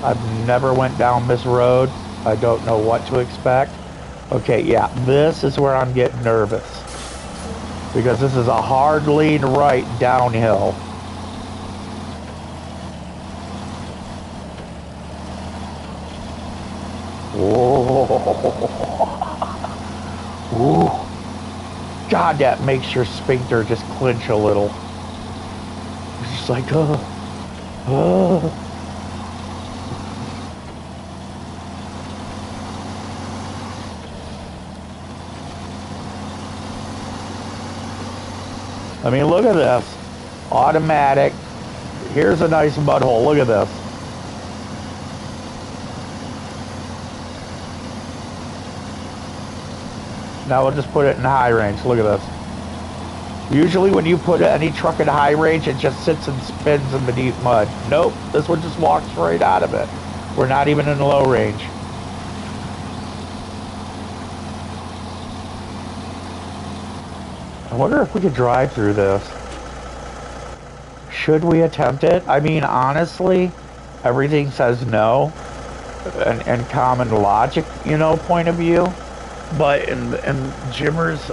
[SPEAKER 1] I've never went down this road. I don't know what to expect. Okay, yeah, this is where I'm getting nervous. Because this is a hard lean right downhill. Whoa. Ooh. God, that makes your sphincter just clench a little. It's just like, I mean, look at this. Automatic. Here's a nice mud hole. Look at this. Now we'll just put it in high range. Look at this. Usually when you put any truck in high range, it just sits and spins in the deep mud. Nope, this one just walks right out of it. We're not even in low range. I wonder if we could drive through this. Should we attempt it? I mean, honestly, everything says no. And common logic, you know, point of view. But in Jimmer's,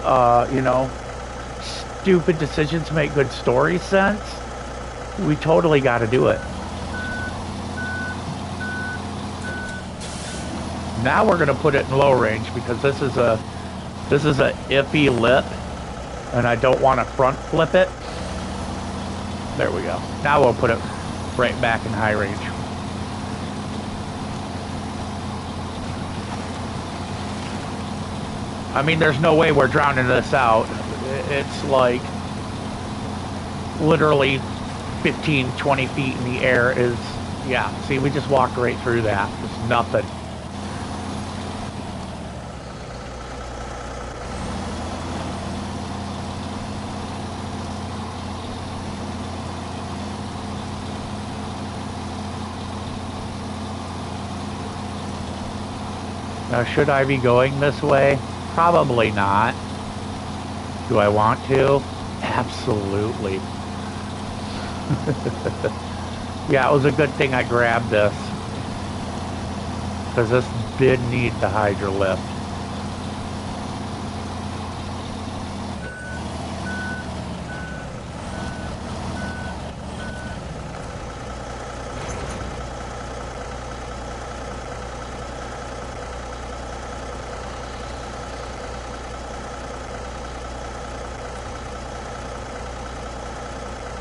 [SPEAKER 1] you know, stupid decisions make good story sense, we totally got to do it. Now we're going to put it in low range because this is a iffy lip, and I don't want to front flip it. There we go. Now we'll put it right back in high range. I mean, there's no way we're drowning this out. It's like literally 15, 20 feet in the air is Yeah, see, we just walked right through that. It's nothing. Now, should I be going this way? Probably not. Do I want to? Absolutely. Yeah, it was a good thing I grabbed this. Because this did need the hydro lift.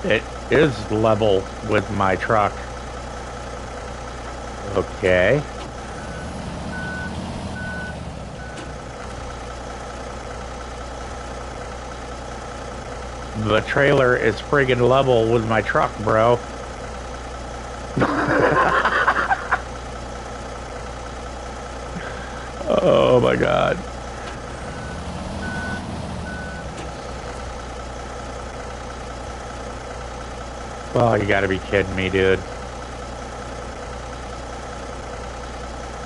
[SPEAKER 1] It is level with my truck. Okay. The trailer is friggin' level with my truck, bro. Oh my god. Oh, you gotta be kidding me, dude.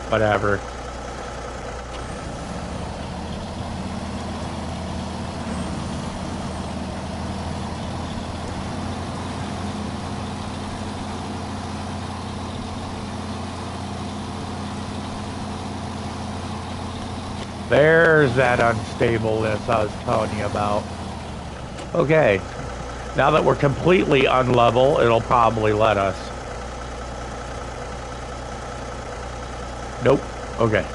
[SPEAKER 1] Whatever. There's that unstableness I was telling you about. Okay. Now that we're completely unlevel, it'll probably let us. Nope. Okay.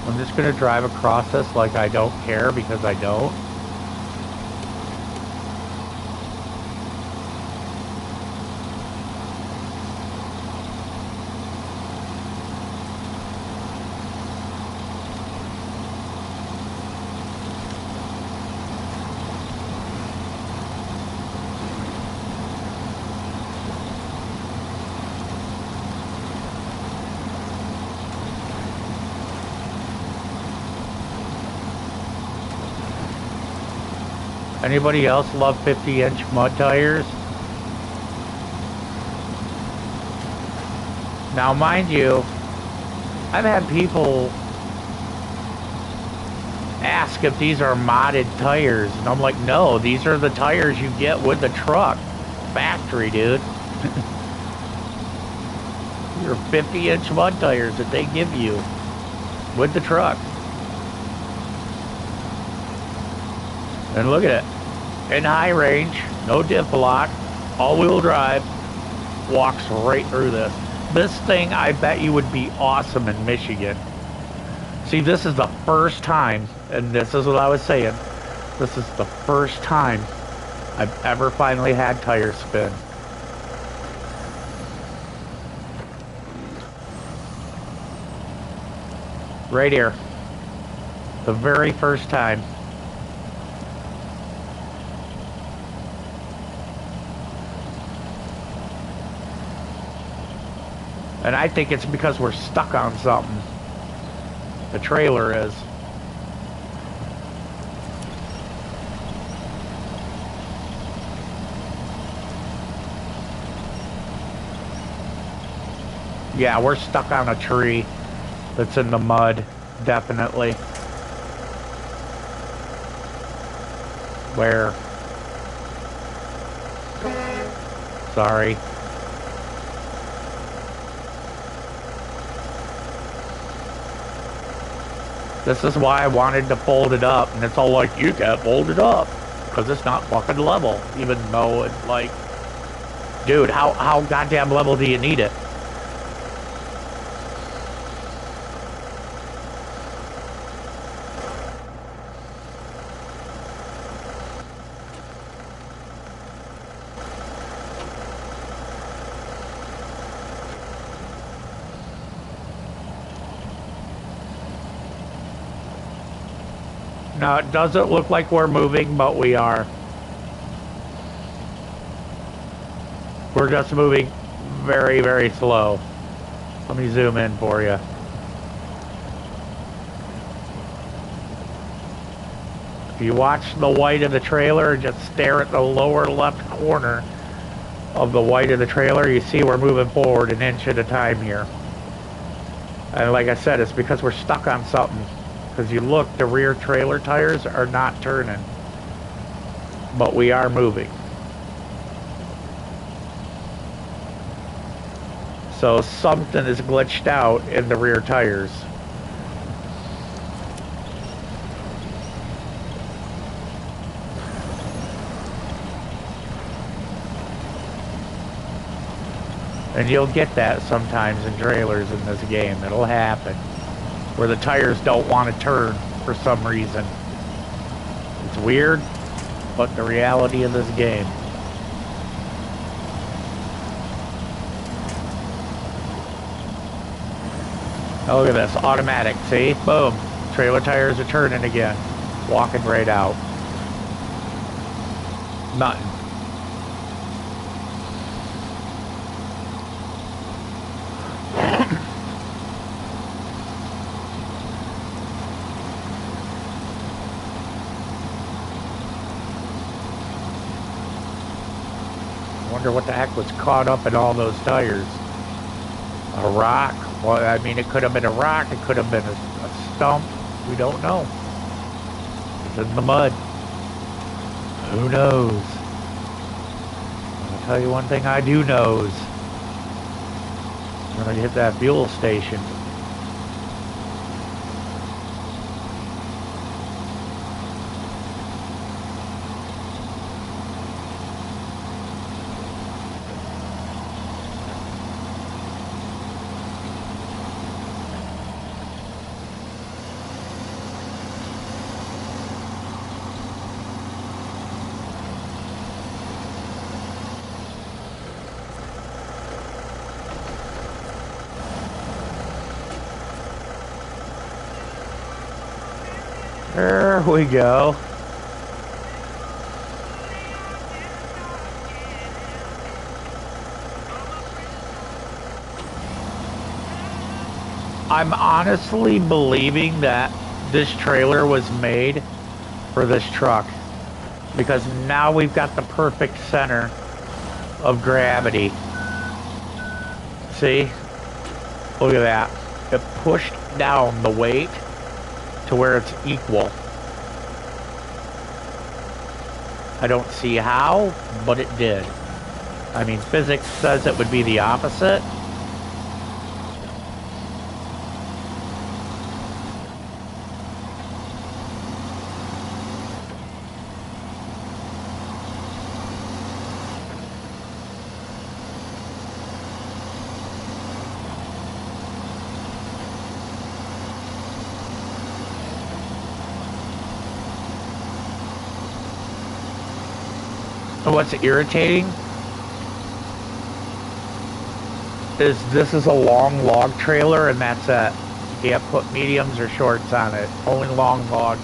[SPEAKER 1] I'm just gonna drive across this like I don't care because I don't. Anybody else love 50-inch mud tires? Now, mind you, I've had people ask if these are modded tires, and I'm like, no, these are the tires you get with the truck. Factory, dude. Your 50-inch mud tires that they give you with the truck. And look at it. In high range, no diff lock, all-wheel drive, walks right through this. This thing, I bet you would be awesome in Michigan. See, this is the first time, and this is what I was saying, this is the first time I've ever finally had tire spin. Right here. The very first time. And I think it's because we're stuck on something. The trailer is. Yeah, we're stuck on a tree that's in the mud, definitely. Where? Sorry. This is why I wanted to fold it up, and it's all like, you can't fold it up, because it's not fucking level, even though it's like, dude, how goddamn level do you need it? Now, it doesn't look like we're moving, but we are. We're just moving very, very slow. Let me zoom in for you. If you watch the white of the trailer, just stare at the lower left corner of the white of the trailer, you see we're moving forward an inch at a time here. And like I said, it's because we're stuck on something. Because you look, the rear trailer tires are not turning. But we are moving. So something is glitched out in the rear tires. And you'll get that sometimes in trailers in this game. It'll happen. Where the tires don't want to turn for some reason. It's weird, but the reality of this game. Oh, look at this. Automatic. See? Boom. Trailer tires are turning again. Walking right out. Nothing. Wonder what the heck was caught up in all those tires. A rock? Well, I mean, it could have been a rock. It could have been a stump. We don't know. It's in the mud. Who knows? I'll tell you one thing I do knows. I'm going to hit that fuel station. There we go. I'm honestly believing that this trailer was made for this truck because now we've got the perfect center of gravity. See? Look at that. It pushed down the weight to where it's equal. I don't see how, but it did. I mean, physics says it would be the opposite. What's irritating is this is a long log trailer and that's it. You can't put mediums or shorts on it. Only long log.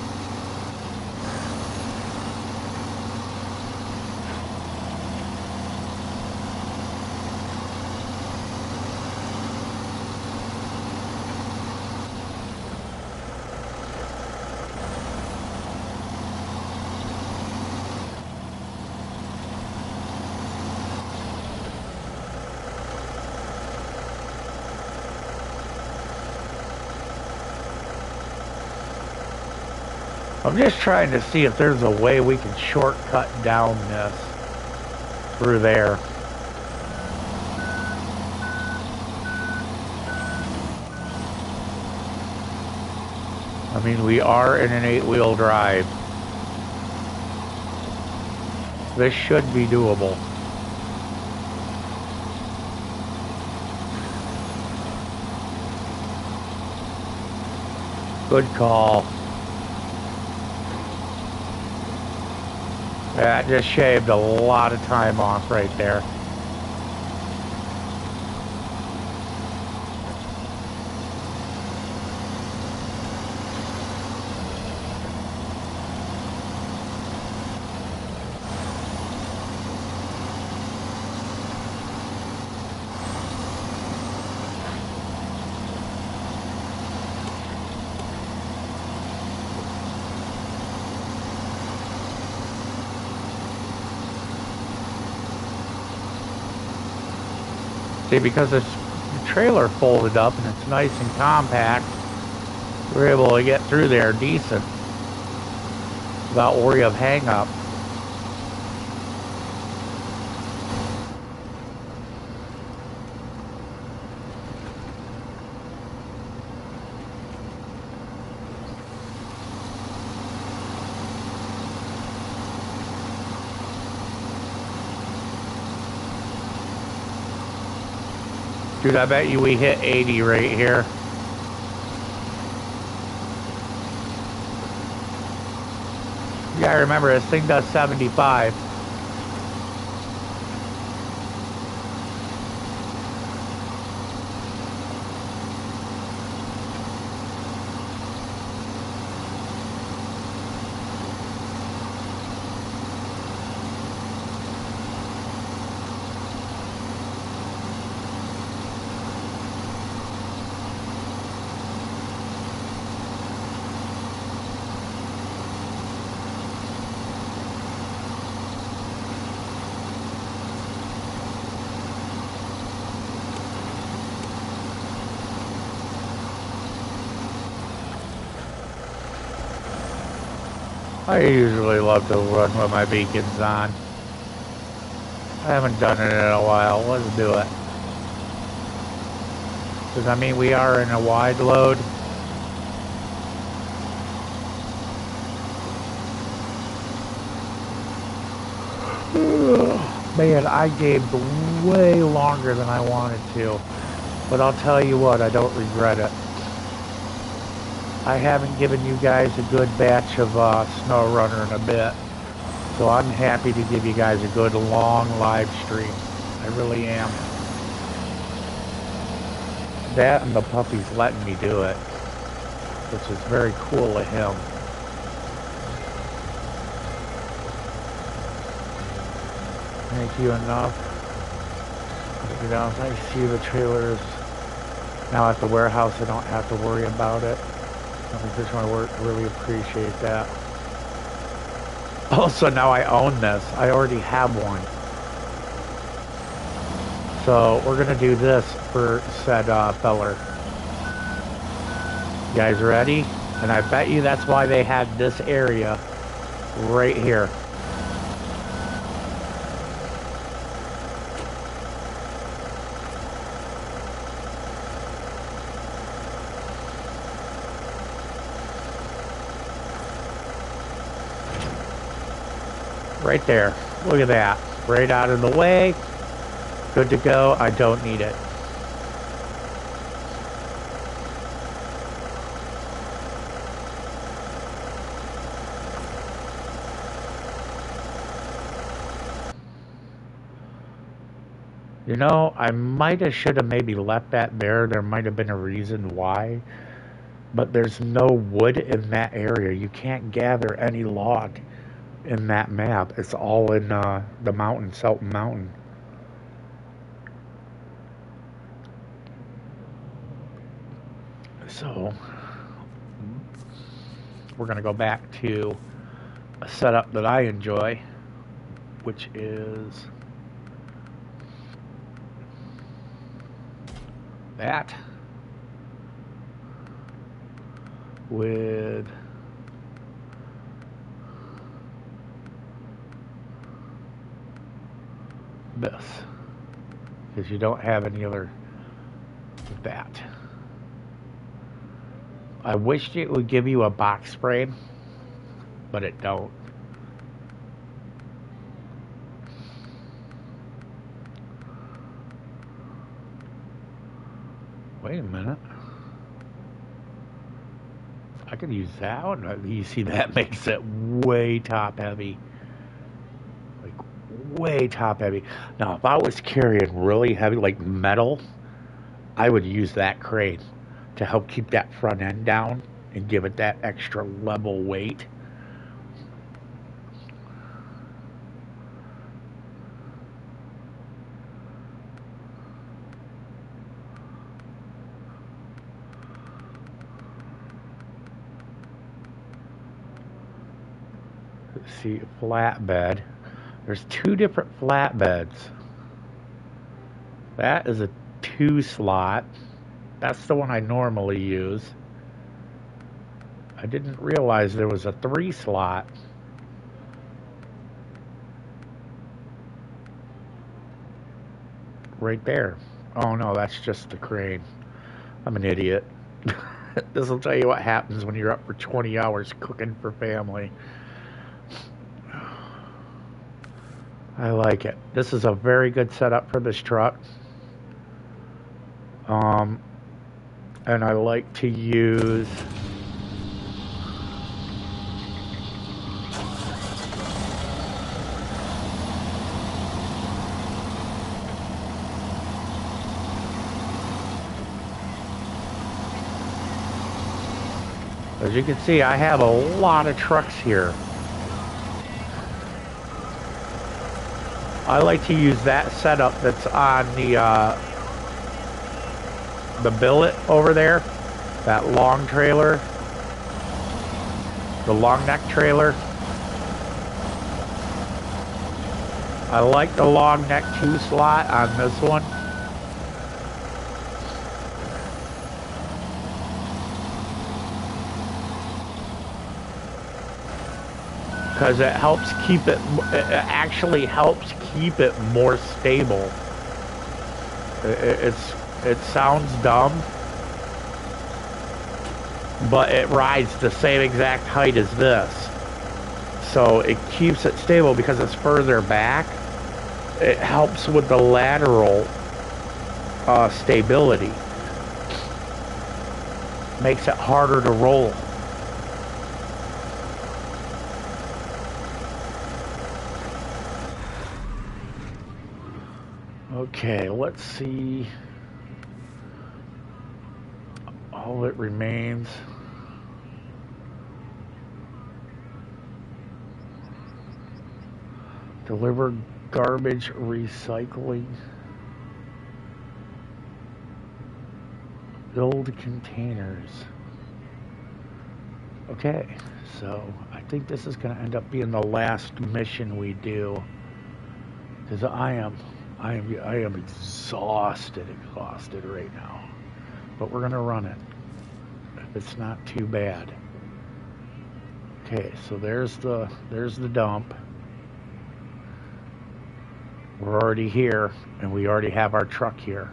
[SPEAKER 1] I'm just trying to see if there's a way we can shortcut down this through there. I mean, we are in an 8-wheel drive. This should be doable. Good call. That just shaved a lot of time off right there. See, because the trailer folded up and it's nice and compact, we're able to get through there decent without worry of hang up. Dude, I bet you we hit 80 right here. Yeah, I remember this thing does 75. I usually love to run with my beacons on. I haven't done it in a while. Let's do it. Because, I mean, we are in a wide load. Man, I gamed way longer than I wanted to. But I'll tell you what, I don't regret it. I haven't given you guys a good batch of SnowRunner in a bit. So I'm happy to give you guys a good long live stream. I really am. That and the puppy's letting me do it, which is very cool of him. Thank you enough. You know, I see the trailers now at the warehouse. I don't have to worry about it. I think this one work. Really appreciate that. Also, now I own this. I already have one. So we're gonna do this for said feller. You guys ready? And I bet you that's why they had this area right here. Right there. Look at that. Right out of the way. Good to go. I don't need it. You know, I might have should have maybe left that there. There might have been a reason why. But there's no wood in that area. You can't gather any log in that map. It's all in the mountain, Sultan Mountain. So we're gonna go back to a setup that I enjoy, which is that with this, because you don't have any other with that. I wished it would give you a box frame, but it don't. Wait a minute. I could use that one. You see, that makes it way top heavy. Like, way top heavy. Now, if I was carrying really heavy, like metal, I would use that crane to help keep that front end down and give it that extra level weight. Let's see, flatbed. There's two different flatbeds. That is a 2 slot. That's the one I normally use. I didn't realize there was a 3 slot. Right there. Oh no, that's just the crane. I'm an idiot. This will tell you what happens when you're up for 20 hours cooking for family. I like it. This is a very good setup for this truck. And I like to use as you can see, I have a lot of trucks here. I like to use that setup that's on the billet over there, that long trailer, the long neck trailer. I like the long neck 2 slot on this one. Because it helps keep it, it actually helps keep it more stable. It sounds dumb, but it rides the same exact height as this. So it keeps it stable because it's further back. It helps with the lateral stability. Makes it harder to roll. Okay, let's see. All that remains. Deliver garbage recycling. Build containers. Okay, so I think this is going to end up being the last mission we do. Because I am exhausted right now. But we're gonna run it. If it's not too bad. Okay, so there's the dump. We're already here, and we already have our truck here.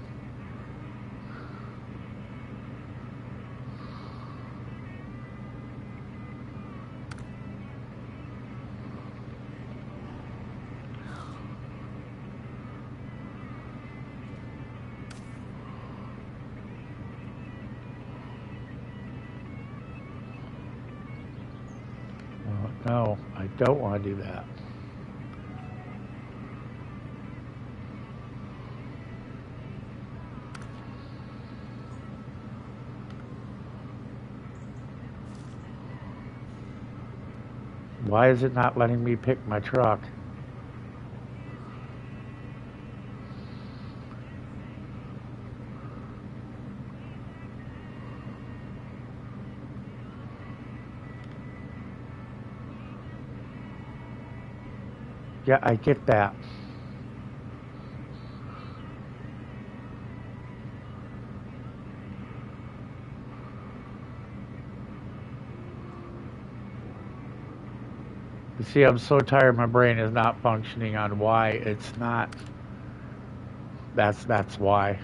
[SPEAKER 1] No, I don't want to do that. Why is it not letting me pick my truck? Yeah, I get that. You see, I'm so tired my brain is not functioning on why it's not. That's why.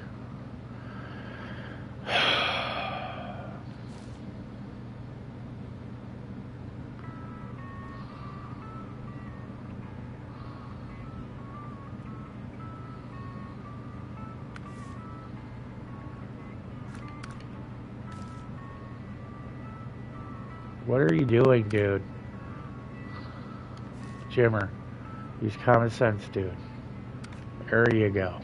[SPEAKER 1] What are you doing, dude? Jimmer, use common sense, dude. There you go.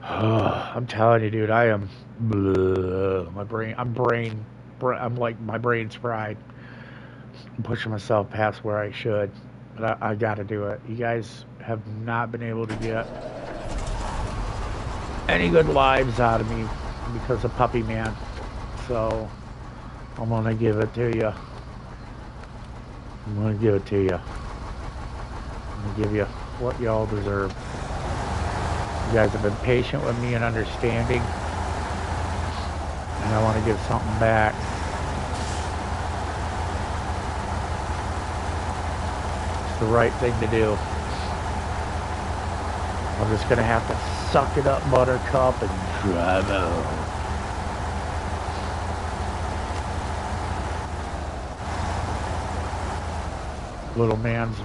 [SPEAKER 1] I'm telling you, dude, I am. My brain. I'm like my brain's fried. I'm pushing myself past where I should, but I got to do it. You guys have not been able to get any good lives out of me because of Puppy Man. So I'm gonna give it to you. I'm gonna give it to you. I'm gonna give you what y'all deserve. You guys have been patient with me and understanding, and I want to give something back. It's the right thing to do. I'm just gonna have to suck it up, Buttercup, and drive out. Little man's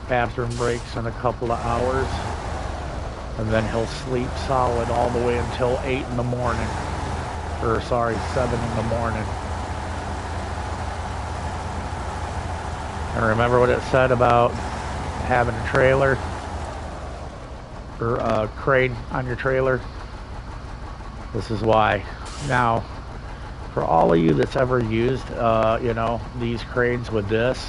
[SPEAKER 1] bathroom breaks in a couple of hours, and then he'll sleep solid all the way until 8 in the morning. Or sorry, 7 in the morning. And remember what it said about having a trailer or a crane on your trailer? This is why. Now, for all of you that's ever used, you know, these cranes with this,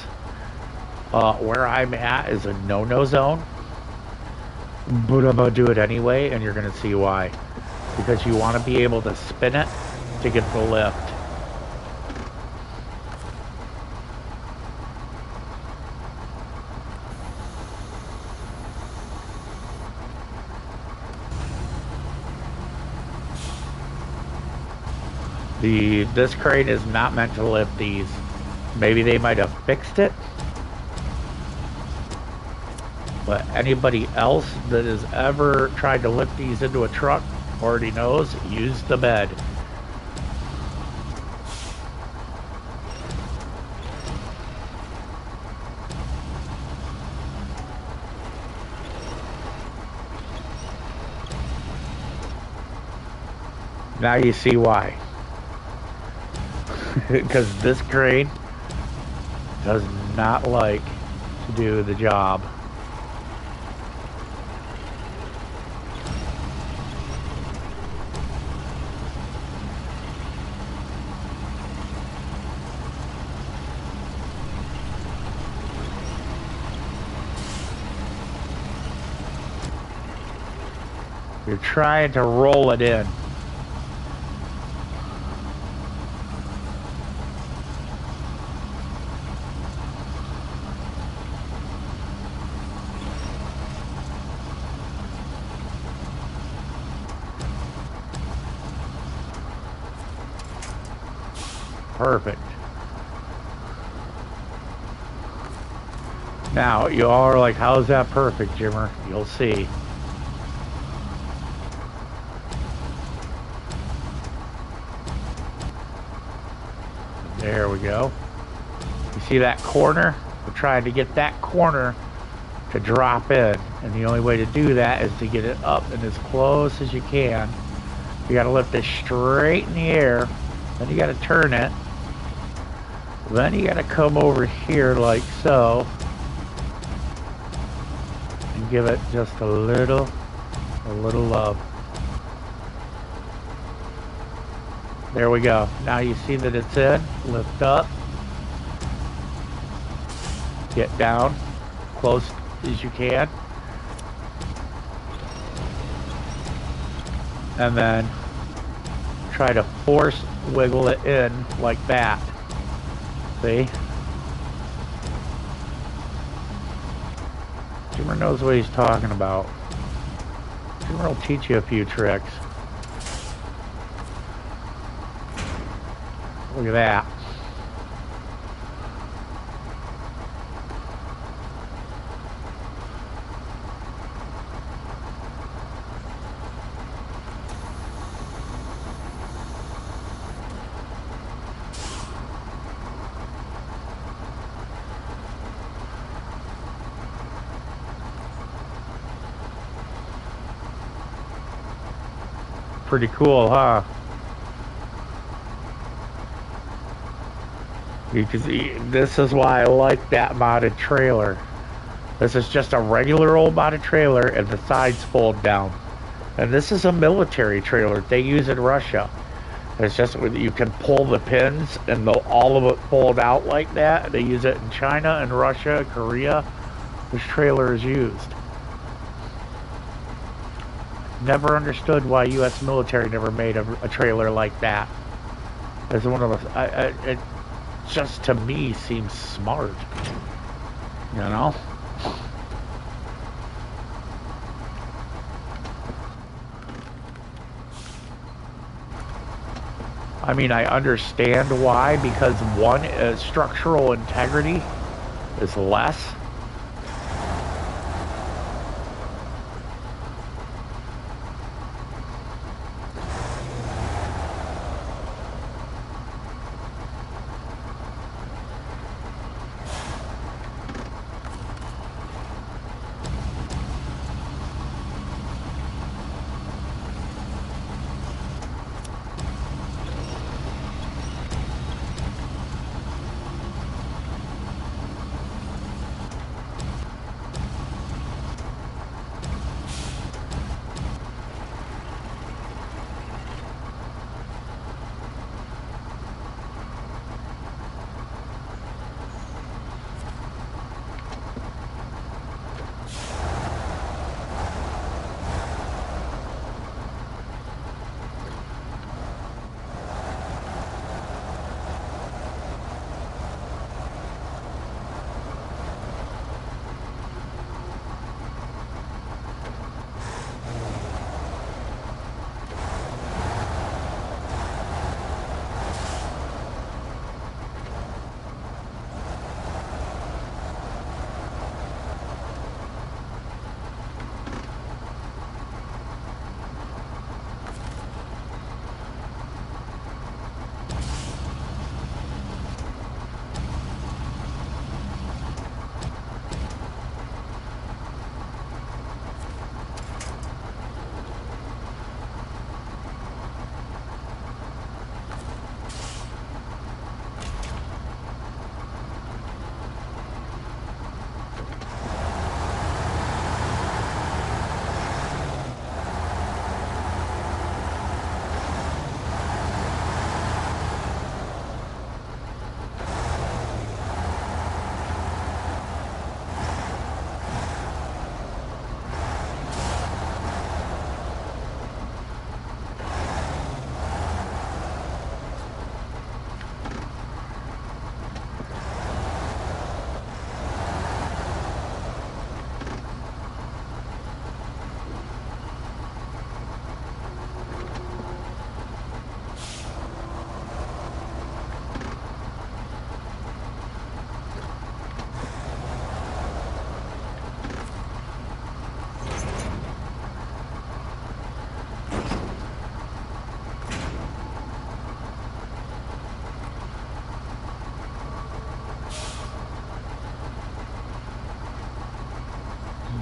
[SPEAKER 1] where I'm at is a no-no zone, but I'm gonna do it anyway, and you're gonna see why. Because you want to be able to spin it to get the lift. This crane is not meant to lift these. Maybe they might have fixed it, but anybody else that has ever tried to lift these into a truck already knows, use the bed. Now you see why. Because this crane does not like to do the job. You're trying to roll it in. Perfect. Now, you all are like, how's that perfect, Jimmer? You'll see. There we go. You see that corner? We're trying to get that corner to drop in. And the only way to do that is to get it up and as close as you can. You gotta lift it straight in the air. Then you gotta turn it. Then you gotta come over here like so. And give it just a little love. There we go. Now you see that it's in. Lift up. Get down close as you can. And then try to force wiggle it in like that. See? Jimmer knows what he's talking about. Jimmer will teach you a few tricks. Look at that. Pretty cool, huh? You can see, this is why I like that modded trailer. This is just a regular old modded trailer and the sides fold down. And this is a military trailer they use in Russia. It's just you can pull the pins and all of it fold out like that. They use it in China and Russia, Korea. This trailer is used. Never understood why U.S. military never made a trailer like that. It's one of the, it just to me seems smart, you know? I mean, I understand why, because one, structural integrity is less.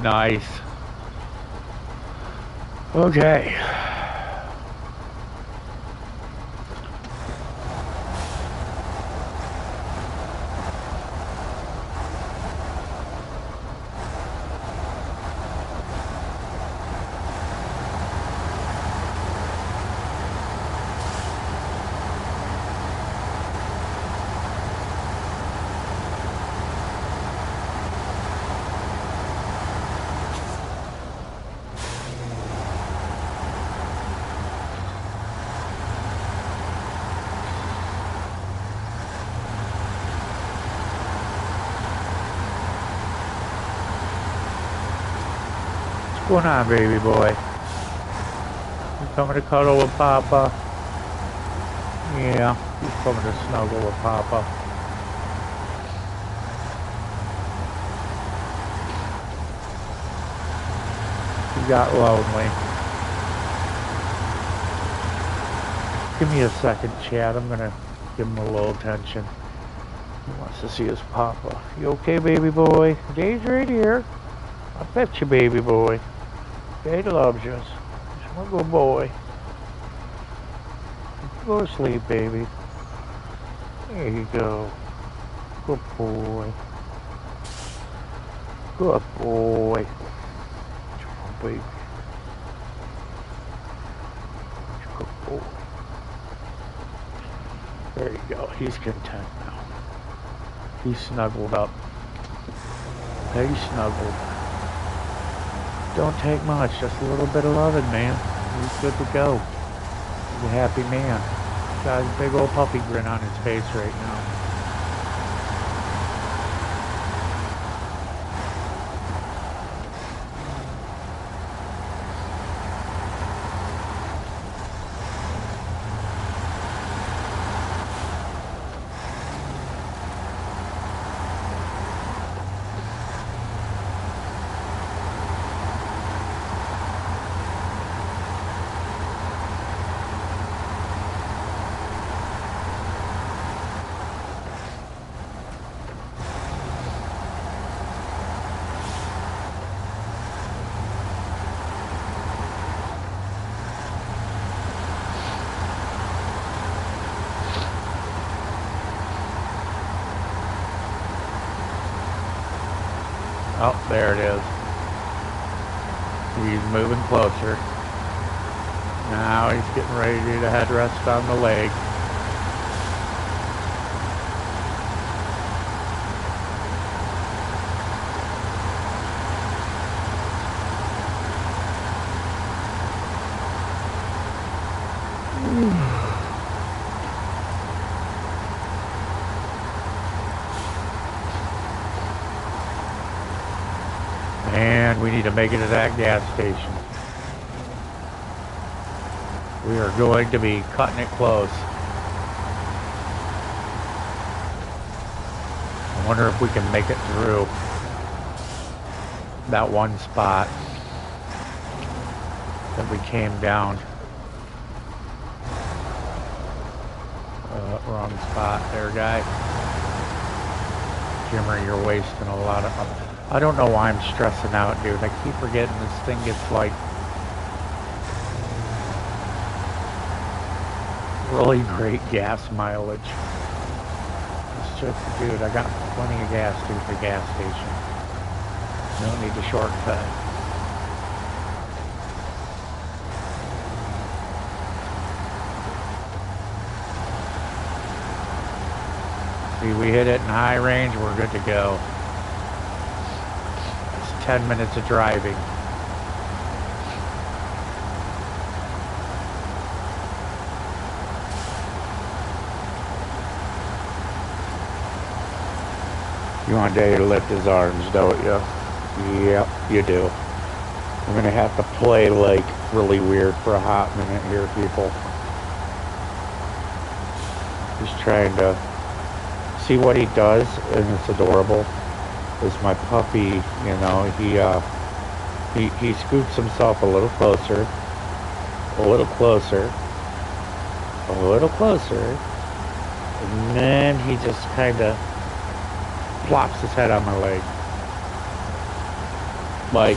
[SPEAKER 1] Nice. Okay. What's going on, baby boy? You coming to cuddle with Papa? Yeah, he's coming to snuggle with Papa. He got lonely. Give me a second, Chad. I'm gonna give him a little attention. He wants to see his Papa. You okay, baby boy? Dave's right here. I bet you, baby boy. Dave loves you. He's my good boy. Go to sleep, baby. There you go. Good boy. Good boy. Good baby. Good boy. There you go. He's content now. He's snuggled up. He's snuggled. Don't take much. Just a little bit of loving, man. He's good to go. He's a happy man. He's got a big old puppy grin on his face right now. Oh, there it is. He's moving closer. Now he's getting ready to do the headrest on the leg. And we need to make it to that gas station. We are going to be cutting it close. I wonder if we can make it through that one spot that we came down. Wrong spot there, guy. Jimmer, you're wasting a lot of... I don't know why I'm stressing out, dude. I keep forgetting this thing gets like really great gas mileage. It's just, dude, I got plenty of gas to the gas station. Don't need to shortcut. See, we hit it in high range, we're good to go. 10 minutes of driving. You want Daddy to lift his arms, don't you? Yep, you do. I'm gonna have to play like really weird for a hot minute here, people. Just trying to see what he does, and it's adorable. Is my puppy, you know, he scoops himself a little closer, a little closer, a little closer, and then he just kind of plops his head on my leg. Like,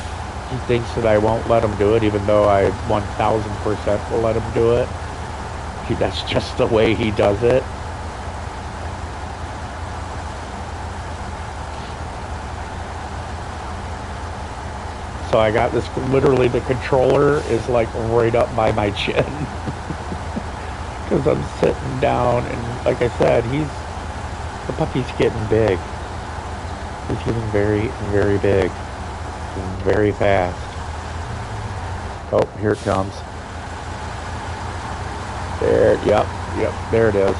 [SPEAKER 1] he thinks that I won't let him do it, even though I 1000% will let him do it. That's just the way he does it. So I got this, literally the controller is like right up by my chin. Because I'm sitting down, and like I said, the puppy's getting big. He's getting very, very big. Very fast. Oh, here it comes. There, yep, there it is.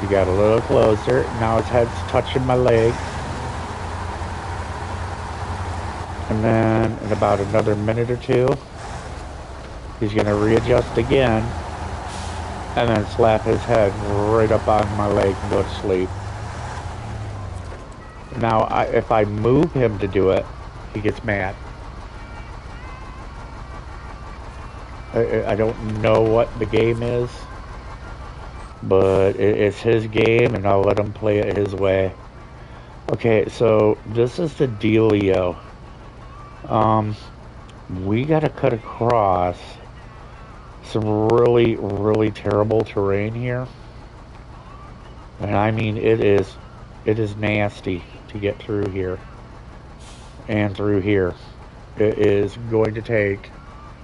[SPEAKER 1] You got a little closer. Now his head's touching my leg. And then in about another minute or two, he's going to readjust again, and then slap his head right up on my leg and go to sleep. Now, if I move him to do it, he gets mad. I don't know what the game is, but it's his game, and I'll let him play it his way. Okay, so this is the dealio. We gotta cut across some really, really terrible terrain here. And I mean, it is nasty to get through here and through here. It is going to take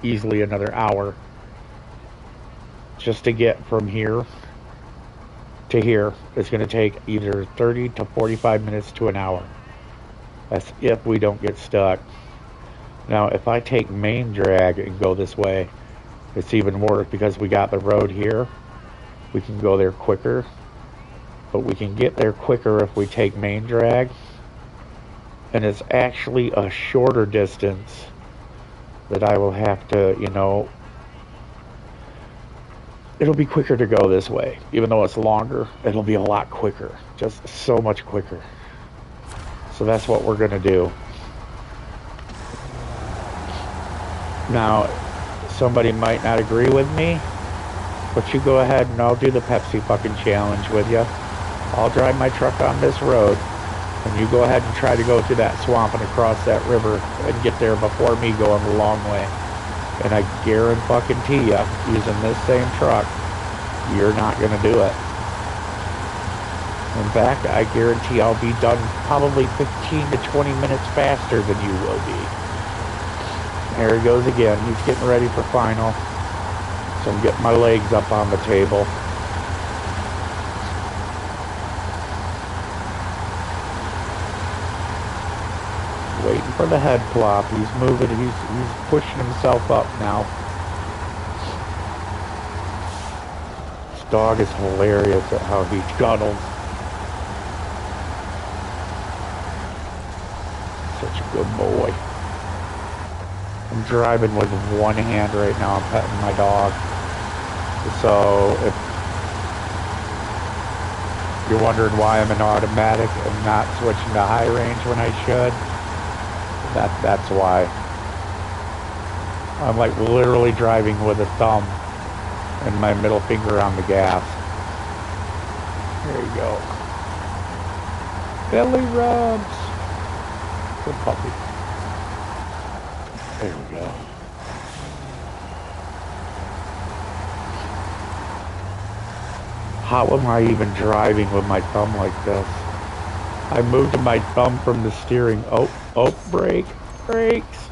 [SPEAKER 1] easily another hour just to get from here to here. It's going to take either 30 to 45 minutes to an hour. That's if we don't get stuck. Now, if I take main drag and go this way, it's even worse because we got the road here. We can go there quicker. But we can get there quicker if we take main drag. And it's actually a shorter distance that I will have to, you know, it'll be quicker to go this way. Even though it's longer, it'll be a lot quicker. Just so much quicker. So that's what we're going to do. Now, somebody might not agree with me, but you go ahead and I'll do the Pepsi fucking challenge with you. I'll drive my truck on this road, and you go ahead and try to go through that swamp and across that river and get there before me going the long way. And I guarantee you, using this same truck, you're not going to do it. In fact, I guarantee I'll be done probably 15 to 20 minutes faster than you will be. There he goes again. He's getting ready for final. So I'm getting my legs up on the table. Waiting for the head plop. He's moving. He's pushing himself up now. This dog is hilarious at how he cuddles. Such a good boy. I'm driving with one hand right now. I'm petting my dog. So if you're wondering why I'm in automatic and not switching to high range when I should, that's why. I'm like literally driving with a thumb and my middle finger on the gas. There you go. Belly rubs. Good puppy. There we go. How am I even driving with my thumb like this? I moved my thumb from the steering. Oh, brakes.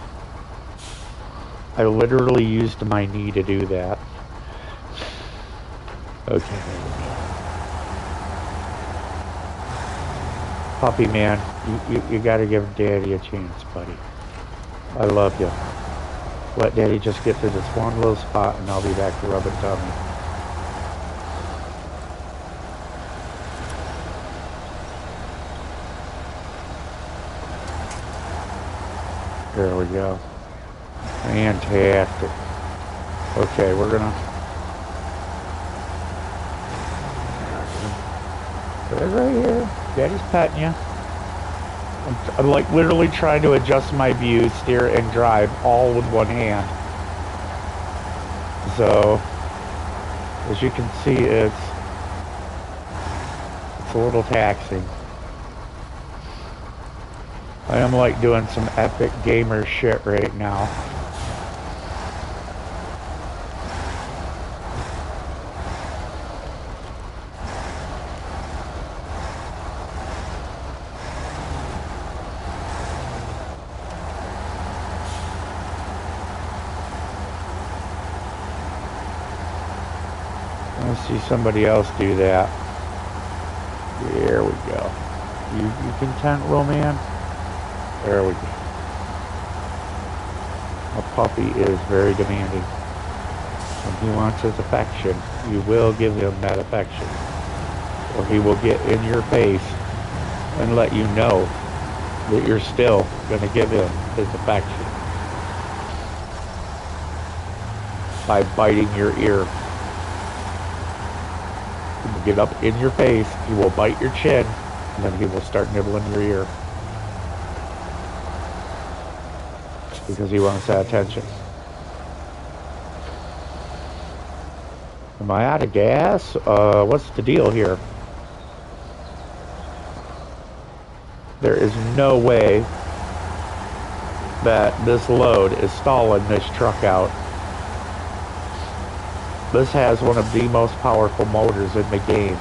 [SPEAKER 1] I literally used my knee to do that. Okay, there we go. Puppy man, you gotta give Daddy a chance, buddy. I love you. Let Daddy just get to this one little spot and I'll be back to rub it tummy. There we go. Fantastic. Okay, we're gonna... Right here. Daddy's petting you. I'm like literally trying to adjust my view, steer, and drive all with one hand. So, as you can see, it's a little taxing. I am like doing some epic gamer shit right now. I see somebody else do that. There we go. You content, little man? There we go. A puppy is very demanding. When he wants his affection, you will give him that affection. Or he will get in your face and let you know that you're still going to give him his affection. By biting your ear. He will get up in your face, he will bite your chin, and then he will start nibbling your ear. Because he wants that attention. Am I out of gas? What's the deal here? There is no way that this load is stalling this truck out. This has one of the most powerful motors in the game.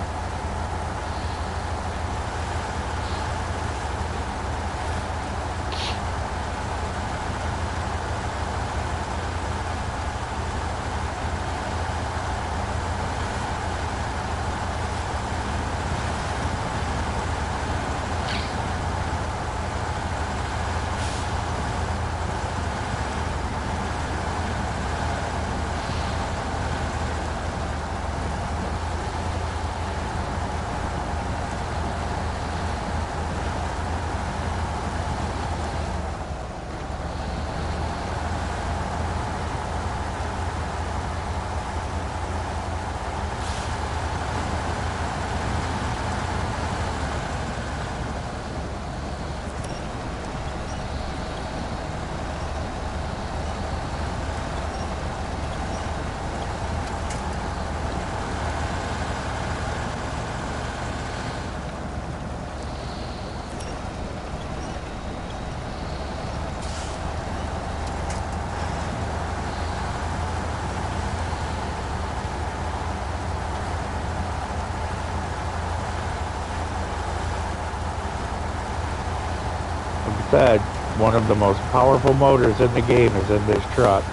[SPEAKER 1] said, one of the most powerful motors in the game is in this truck.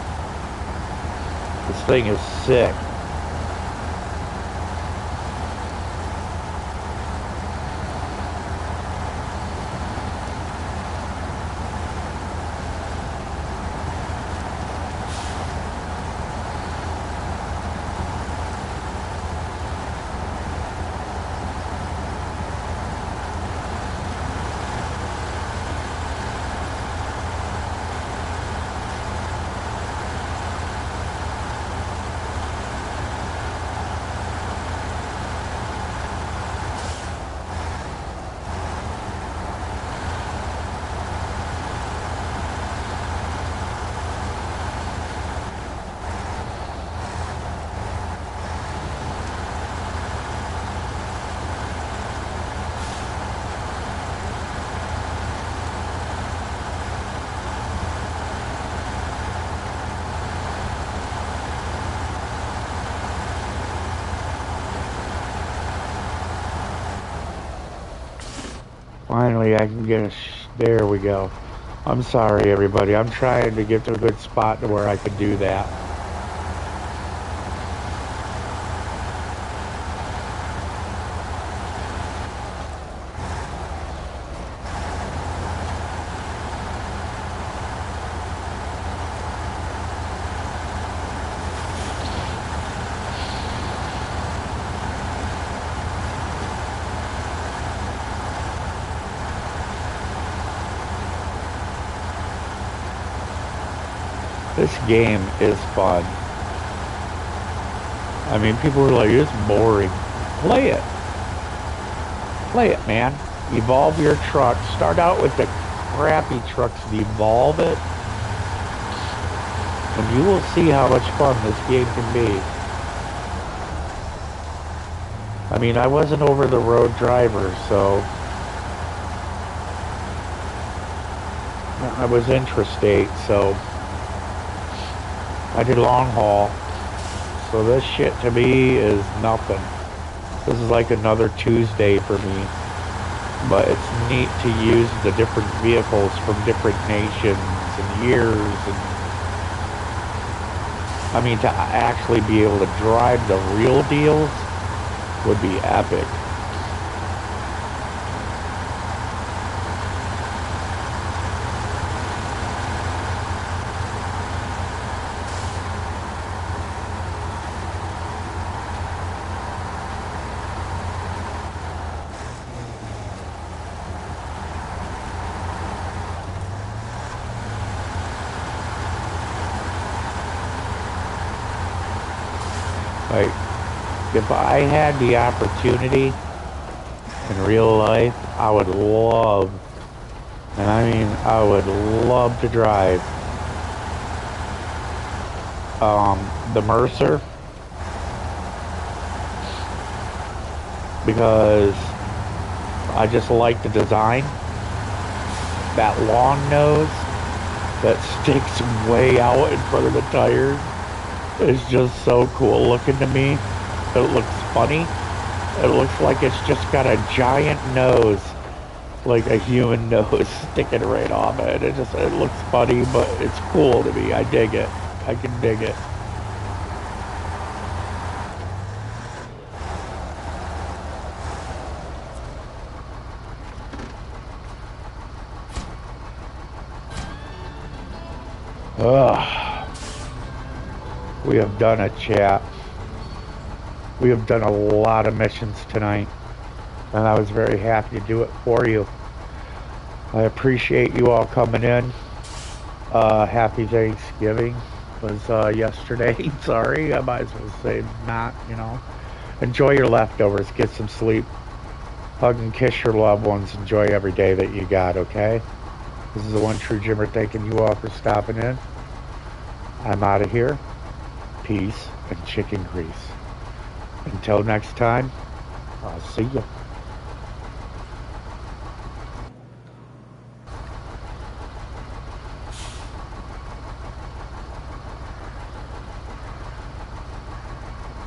[SPEAKER 1] This thing is sick. Finally, I can get there we go. I'm sorry, everybody. I'm trying to get to a good spot to where I could do that. This game is fun. I mean, people are like, it's boring. Play it. Play it, man. Evolve your truck. Start out with the crappy trucks and evolve it. And you will see how much fun this game can be. I mean, I was an over-the-road driver, so I was intrastate, so I did long haul, so this shit to me is nothing. This is like another Tuesday for me, but it's neat to use the different vehicles from different nations and years, and I mean, to actually be able to drive the real deals would be epic. Like, if I had the opportunity in real life, I would love, and I mean, I would love to drive the Mercer, because I just like the design. That long nose that sticks way out in front of the tires. It's just so cool looking to me. It looks funny. It looks like it's just got a giant nose, like a human nose sticking right off it. It looks funny, but it's cool to me. I dig it. I can dig it. Ugh. We have done a chat. We have done a lot of missions tonight, and I was very happy to do it for you. I appreciate you all coming in. Happy Thanksgiving was yesterday. Sorry, I might as well say not, you know. Enjoy your leftovers. Get some sleep. Hug and kiss your loved ones. Enjoy every day that you got, okay? This is the One True Jimmer thanking you all for stopping in. I'm out of here. Peace and chicken grease. Until next time, I'll see you.